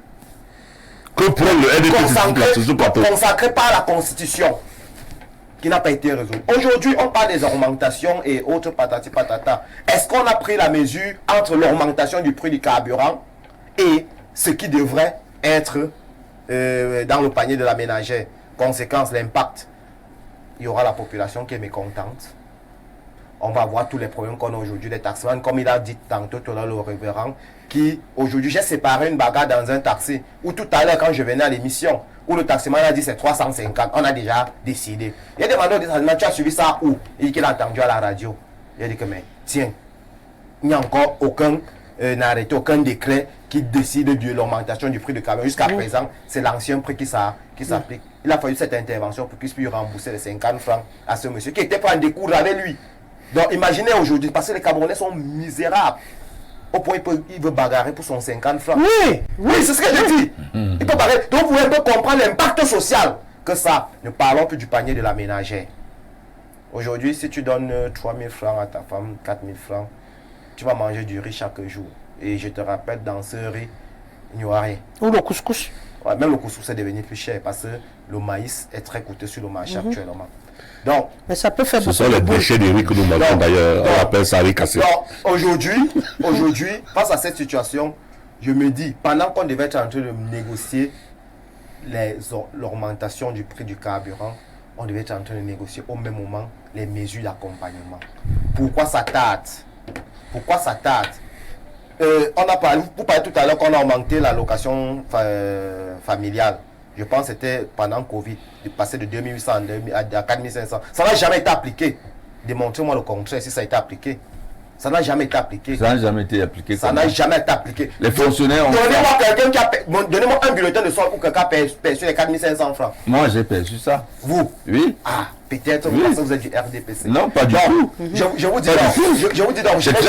S5: Que pour le NDP
S3: consacré par la Constitution, qui n'a pas été résolu. Aujourd'hui, on parle des augmentations et autres patati patata. Est-ce qu'on a pris la mesure entre l'augmentation du prix du carburant et ce qui devrait être dans le panier de la ménagère? Conséquence, l'impact. Il y aura la population qui est mécontente. On va voir tous les problèmes qu'on a aujourd'hui des taximans, comme il a dit tantôt tout à l'heure le révérend, qui aujourd'hui j'ai séparé une bagarre dans un taxi, où tout à l'heure quand je venais à l'émission, où le taximan a dit c'est 350, on a déjà décidé. Il a demandé au taximan, tu as suivi ça où? Il dit qu'il a entendu à la radio. Il a dit que mais tiens, il n'y a encore aucun arrêté, aucun décret qui décide de l'augmentation du prix du camion. Jusqu'à présent, c'est l'ancien prix qui s'applique. Il a fallu cette intervention pour qu'il puisse rembourser les 50 francs à ce monsieur qui était prêt à découdre avec lui. Donc imaginez aujourd'hui, parce que les Camerounais sont misérables. Au point il veut bagarrer pour son 50 francs. Oui, c'est ce que je dis. Il peut bagarrer. Donc vous pouvez un peu comprendre l'impact social que ça. Ne parlons plus du panier de la ménagère. Aujourd'hui, si tu donnes 3 000 francs à ta femme, 4 000 francs, tu vas manger du riz chaque jour. Et je te rappelle, dans ce riz, il n'y aura rien.
S1: Ou le couscous.
S3: Ouais, même le couscous est devenu plus cher parce que le maïs est très coûteux sur le marché actuellement. Donc,
S1: mais ça peut faire
S5: ce sont les déchets de riz que nous mangeons d'ailleurs. On appelle ça riz cassé.
S3: Aujourd'hui, face à cette situation, je me dis, pendant qu'on devait être en train de négocier l'augmentation du prix du carburant, on devait être en train de négocier au même moment les mesures d'accompagnement. Pourquoi ça tarde? Pourquoi ça tarde? On a parlé, vous parlez tout à l'heure qu'on a augmenté l'allocation familiale. Je pense que c'était pendant Covid, de passer de 2800 à 4500. Ça n'a jamais été appliqué. Démontrez-moi le contraire si ça a été appliqué. Ça n'a jamais été appliqué.
S2: Ça n'a jamais été appliqué.
S3: Ça n'a jamais été appliqué.
S2: Les fonctionnaires ont...
S3: Donnez-moi un bulletin de solde où quelqu'un a perçu les 4500 francs.
S2: Moi, j'ai perçu ça.
S3: Vous?
S2: Oui.
S3: Ah, peut-être parce que vous êtes du RDPC.
S2: Non, pas du tout.
S3: Je vous dis donc, je n'ai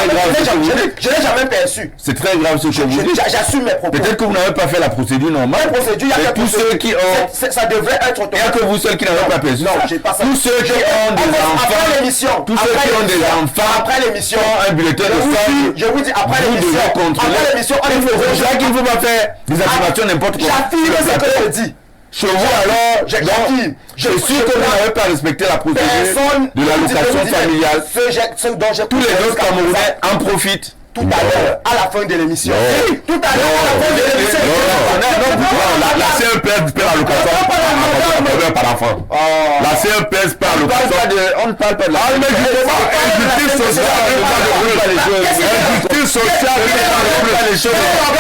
S3: jamais perçu.
S2: C'est très grave ce que vous dites.
S3: J'assume mes propos.
S2: Peut-être que vous n'avez pas fait la procédure normale.
S3: La procédure, il y a
S2: tous ceux qui ont...
S3: Ça devrait être...
S2: Il n'y a que vous seuls qui n'avez pas perçu ça.
S3: Non, j'ai pas ça.
S2: Tous ceux qui ont des enfants...
S3: Après l'émission.
S2: Tous ceux qui ont des enfants...
S3: Après l'émission.
S2: Un bulletin de solde.
S3: Je vous dis, après l'émission. Après l'émission, on est
S2: faux. Je crois qu'il ne faut pas faire des affirmations n'importe quoi.
S3: J'affirme ce que je dis.
S2: Chez vous alors, je suis sûr que vous n'avez pas respecté la procédure de l'allocation familiale. Tous les autres Camerounais en profitent.
S3: Tout à l'heure, à la fin de l'émission. Tout à l'heure, à la fin de l'émission.
S5: La CEPS perd l'allocation par enfant. La CEPS perd l'allocation.
S2: On ne parle pas de la
S5: injustice sociale.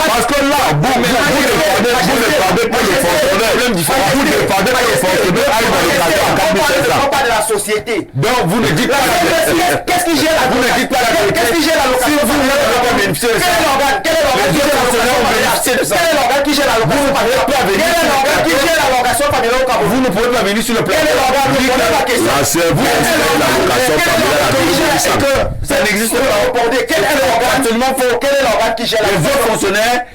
S5: Parce que là, vous défendez pas le fonctionnaire. Vous défendez pas le fonctionnaire à une allocation à 4500.
S3: On parle de la société.
S5: Donc vous ne dites pas la vérité.
S3: Qu'est-ce qui gère la vérité? Qu'est-ce qui gère l'allocation? Quel est l'organe qui gère l'allocation familiale au Cameroun?
S2: Vous ne pouvez pas venir sur le plan.
S3: Quel est l'organe qui gère l'allocation familiale? Ça n'existe pas. Quel est l'organe qui gère l'allocation familiale?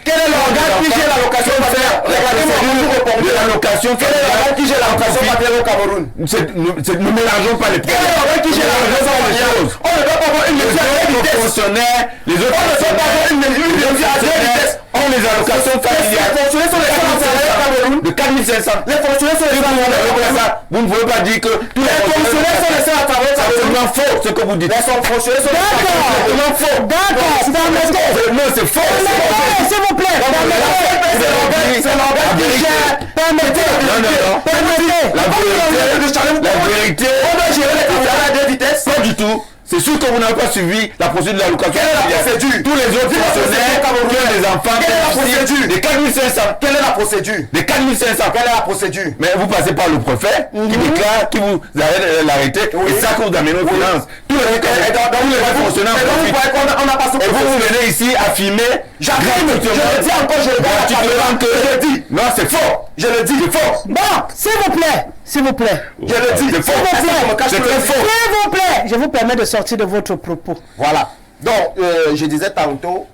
S3: Regardez-moi quand vous répondez.
S2: L'allocation
S3: Quel est l'organe qui gère l'allocation familiale au Cameroun?
S2: Ne mélangeons pas les
S3: Quel est l'organe qui gère l'allocation familiale? On ne doit pas avoir une mesure à deux vitesses.
S2: Les autres fonctionnaires ont les allocations familiales.
S3: Les fonctionnaires sont les seuls au Cameroun.
S2: De 4500.
S3: Les fonctionnaires sont les seuls.
S2: Vous ne pouvez pas dire que tous les
S3: fonctionnaires sont les seuls à travailler.
S2: C'est absolument faux ce que vous dites.
S3: Les fonctionnaires sont absolument faux.
S1: D'accord,
S2: non, c'est faux.
S1: S'il vous plaît.
S3: C'est l'organe qui gère. Permettez.
S2: La vérité.
S3: On doit gérer les fonctionnaires à deux vitesses.
S2: Pas du tout. C'est sûr que vous n'avez pas suivi la procédure de l'allocation.
S3: Quelle est la procédure?
S2: Tous les autres fonctionnaires qui ont des enfants.
S3: Quelle est la procédure?
S2: Des 4500.
S3: Quelle est la procédure?
S2: Des 4500.
S3: Quelle est la procédure?
S2: Mais vous passez par le préfet qui déclare, qui vous arrête l'arrêté. Et ça que vous amenez aux finances. Tous les fonctionnaires et vous venez ici affirmer.
S3: J'affirme, je le dis encore, je le dis.
S2: Non, c'est faux.
S3: Je le dis, c'est faux.
S1: Bon, s'il vous plaît.
S3: Je le dis, c'est faux.
S1: S'il vous plaît, je vous permets de sortir de votre propos.
S3: Voilà. Donc, je disais tantôt,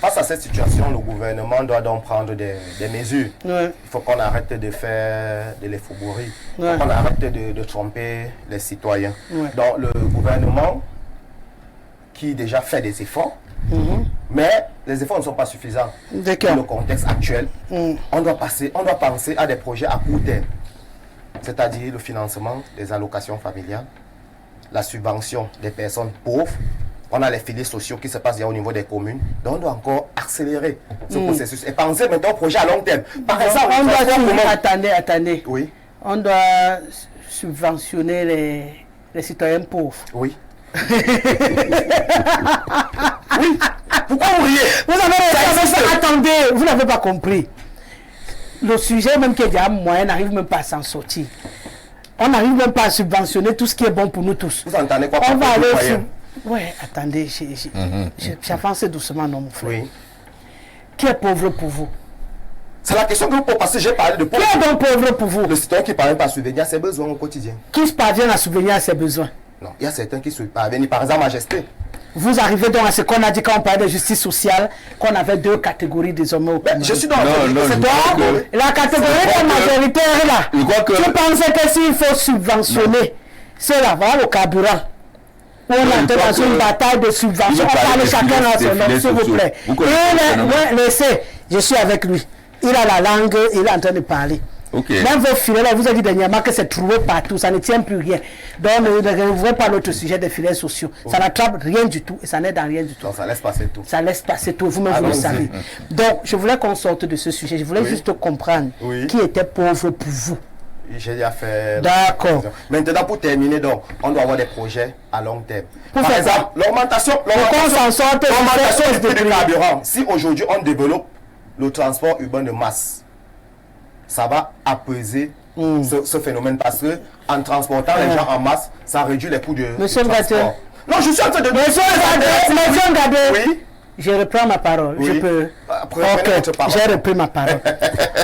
S3: face à cette situation, le gouvernement doit donc prendre des mesures.
S1: Ouais.
S3: Il faut qu'on arrête de faire de l'euphorie. Il
S1: Ouais.
S3: faut qu'on arrête de tromper les citoyens.
S1: Ouais.
S3: Donc le gouvernement qui déjà fait des efforts, mais les efforts ne sont pas suffisants.
S1: D'accord.
S3: Dans le contexte actuel, on doit penser à des projets à court terme, c'est-à-dire le financement des allocations familiales, la subvention des personnes pauvres. On a les filets sociaux qui se passent au niveau des communes. Donc on doit encore accélérer ce processus et penser maintenant au projet à long terme. Par exemple,
S1: attendez.
S3: Oui,
S1: On doit subventionner les citoyens pauvres.
S3: oui. Oui. Pourquoi vous riez?
S1: Attendez, vous n'avez pas compris. Le sujet même qui est déjà moyen n'arrive même pas à s'en sortir. On n'arrive même pas à subventionner tout ce qui est bon pour nous tous.
S3: Vous entendez quoi?
S1: On va aller sur... Ouais, attendez, j'avance doucement, non, mon frère.
S3: Oui.
S1: Qui est pauvre pour vous?
S3: C'est la question que vous posez parce que j'ai parlé de
S1: Qui est donc pauvre pour vous?
S3: le citoyen qui ne parvient pas à subvenir à ses besoins au quotidien.
S1: Qui parvient à subvenir à ses besoins?
S3: Non, il y a certains qui se parviennent, par exemple, Majesté.
S1: Vous arrivez donc à ce qu'on a dit quand on parlait de justice sociale, qu'on avait deux catégories désormais au Cameroun.
S3: Je suis dans
S2: Non,
S3: c'est
S2: je
S3: toi.
S2: crois que-
S1: La catégorie de majoritaire là,
S2: Je crois que-
S1: tu pensais que s'il faut subventionner, c'est là, voilà le carburant. On
S2: je
S1: est
S2: crois
S1: dans une
S2: que-
S1: bataille de subvention,
S2: Il
S1: on
S2: veut parler
S1: parle
S2: des
S1: chacun
S2: filets-
S1: à
S2: des
S1: son nom,
S2: filets
S1: s'il vous
S2: sociaux.
S1: plaît.
S2: Vous connaissez le phénomène?
S1: Laissez, je suis avec lui. Il a la langue, il est en train de parler.
S2: Ok.
S1: Même vos filets là, vous avez dit dernièrement que c'est trouvé partout, ça ne tient plus rien. Donc ne ouvrez pas l'autre sujet des filets sociaux. Ça n'attrape rien du tout et ça n'aide en rien du tout.
S3: Non, ça laisse passer tout.
S1: Ça laisse passer tout, vous-même vous le
S3: Allons-y.
S1: savez. Donc, je voulais qu'on sorte de ce sujet. Je voulais
S3: Oui.
S1: juste comprendre
S3: Oui.
S1: qui était pauvre pour vous.
S3: J'ai déjà fait.
S1: D'accord.
S3: Maintenant, pour terminer, donc, on doit avoir des projets à long terme.
S1: Pour
S3: Par
S1: faire
S3: exemple, l'augmentation
S1: qu'on s'en sorte,
S3: l'augmentation
S1: c'est
S3: du prix
S1: de
S3: du
S1: prix.
S3: carburant. Si aujourd'hui on développe le transport urbain de masse, ça va apaiser ce phénomène parce que en transportant les gens en masse, ça réduit les coûts de
S1: Monsieur
S3: du
S1: Ngaté.
S3: transport. Non, je suis en train de...
S1: Monsieur Ngadé,
S3: Oui.
S1: je reprends ma parole.
S3: Oui.
S1: Je peux.
S3: Prenez
S1: Ok,
S3: votre parole.
S1: j'ai repris ma parole.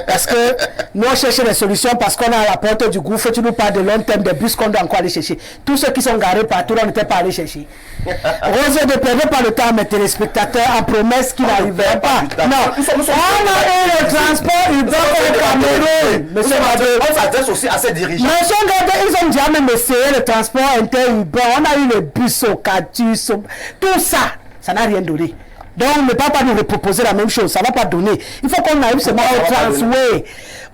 S1: Parce que nous on cherche des solutions parce qu'on est à la porte du gouffre. Tu nous parles de long terme des bus qu'on doit encore aller chercher. Tous ceux qui sont garés partout, on n'était pas allés chercher. Rose, ne perdez pas le temps à mes téléspectateurs en promesse qu'ils n'arriveraient pas. Non,
S3: Nous sommes-
S1: on a eu le transport urbain au Cameroun. Monsieur Ngadé.
S3: On s'adresse aussi à ces dirigeants.
S1: Monsieur Ngadé, ils ont déjà même essayé le transport interurbain. On a eu le bus au Catus, tout ça. Ça n'a rien donné. Donc, on ne peut pas nous reproposer la même chose. Ça ne va pas donner. Il faut qu'on arrive seulement
S3: Ça
S1: au
S3: va pas
S1: Transway.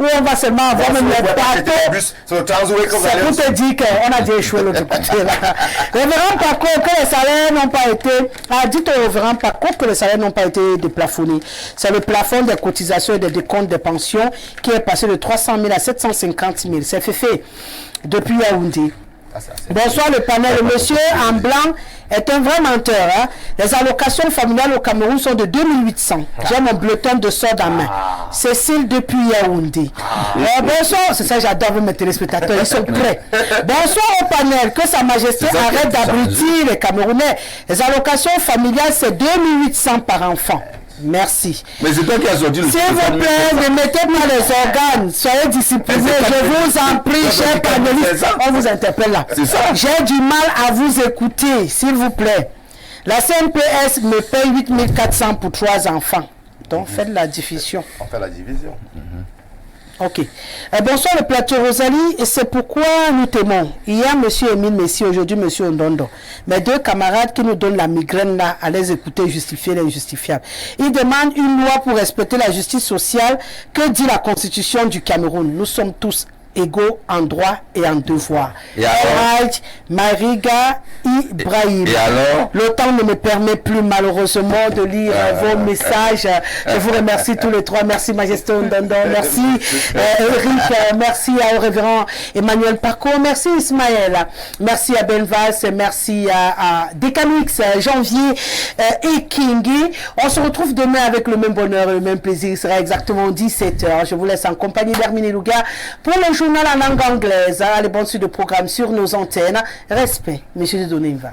S1: Où on va seulement avoir même les bateaux.
S3: C'est le Transway que vous
S1: C'est
S3: allez...
S1: pour te dire qu'on a déjà échoué l'autre côté là. Révérend Paco, que les salaires n'ont pas été... dites au révérend Paco que les salaires n'ont pas été déplafonnés. C'est le plafond des cotisations et des décomptes des pensions qui est passé de 300 000 à 750 000. C'est fait depuis Yaoundé. Bonsoir le panel. Le monsieur en blanc est un vrai menteur. Hein? Les allocations familiales au Cameroun sont de 2800. J'ai mon bulletin de solde en main. Cécile depuis Yaoundé. Bonsoir. C'est ça, j'adore mes téléspectateurs. Ils sont prêts. Bonsoir au panel. Que Sa Majesté
S2: C'est ça qui
S1: arrête
S2: est
S1: d'abrutir les Camerounais. Les allocations familiales, c'est 2800 par enfant. Merci.
S2: Mais c'est toi qui as sorti le
S1: S'il vous plaît, ne mettez pas les organes. Soyez disciplinés. Je vous en prie, chers panélistes. On vous interpelle là.
S2: C'est ça.
S1: J'ai du mal à vous écouter, s'il vous plaît. La CNPS me paye 8400 pour 3 enfants. Donc, faites la diffusion.
S3: On fait la division.
S1: Ok. Bonsoir le plateau Rosalie, et c'est pourquoi nous t'aimons. Hier, monsieur Émile Messi, aujourd'hui, monsieur Ondondo. Mes deux camarades qui nous donnent la migraine là, à les écouter justifier l'injustifiable. Ils demandent une loi pour respecter la justice sociale. Que dit la constitution du Cameroun? Nous sommes tous égaux en droit et en devoir.
S2: Et alors?
S1: Elhadj Mariga Ibrahim.
S2: Et alors?
S1: Le temps ne me permet plus malheureusement de lire vos messages. Je vous remercie tous les trois. Merci Majesté Ondondo. Merci Eric. Merci au révérend Emmanuel Paco. Merci Ismaël. Merci à Benvas. Merci à Decanix, Janvier et Kingi. On se retrouve demain avec le même bonheur et le même plaisir. Il sera exactement 17h. Je vous laisse en compagnie d'Hermine Louga pour le journal en langue anglaise. Allez, bonne suite de programme sur nos antennes. Respect, monsieur Dodoniva.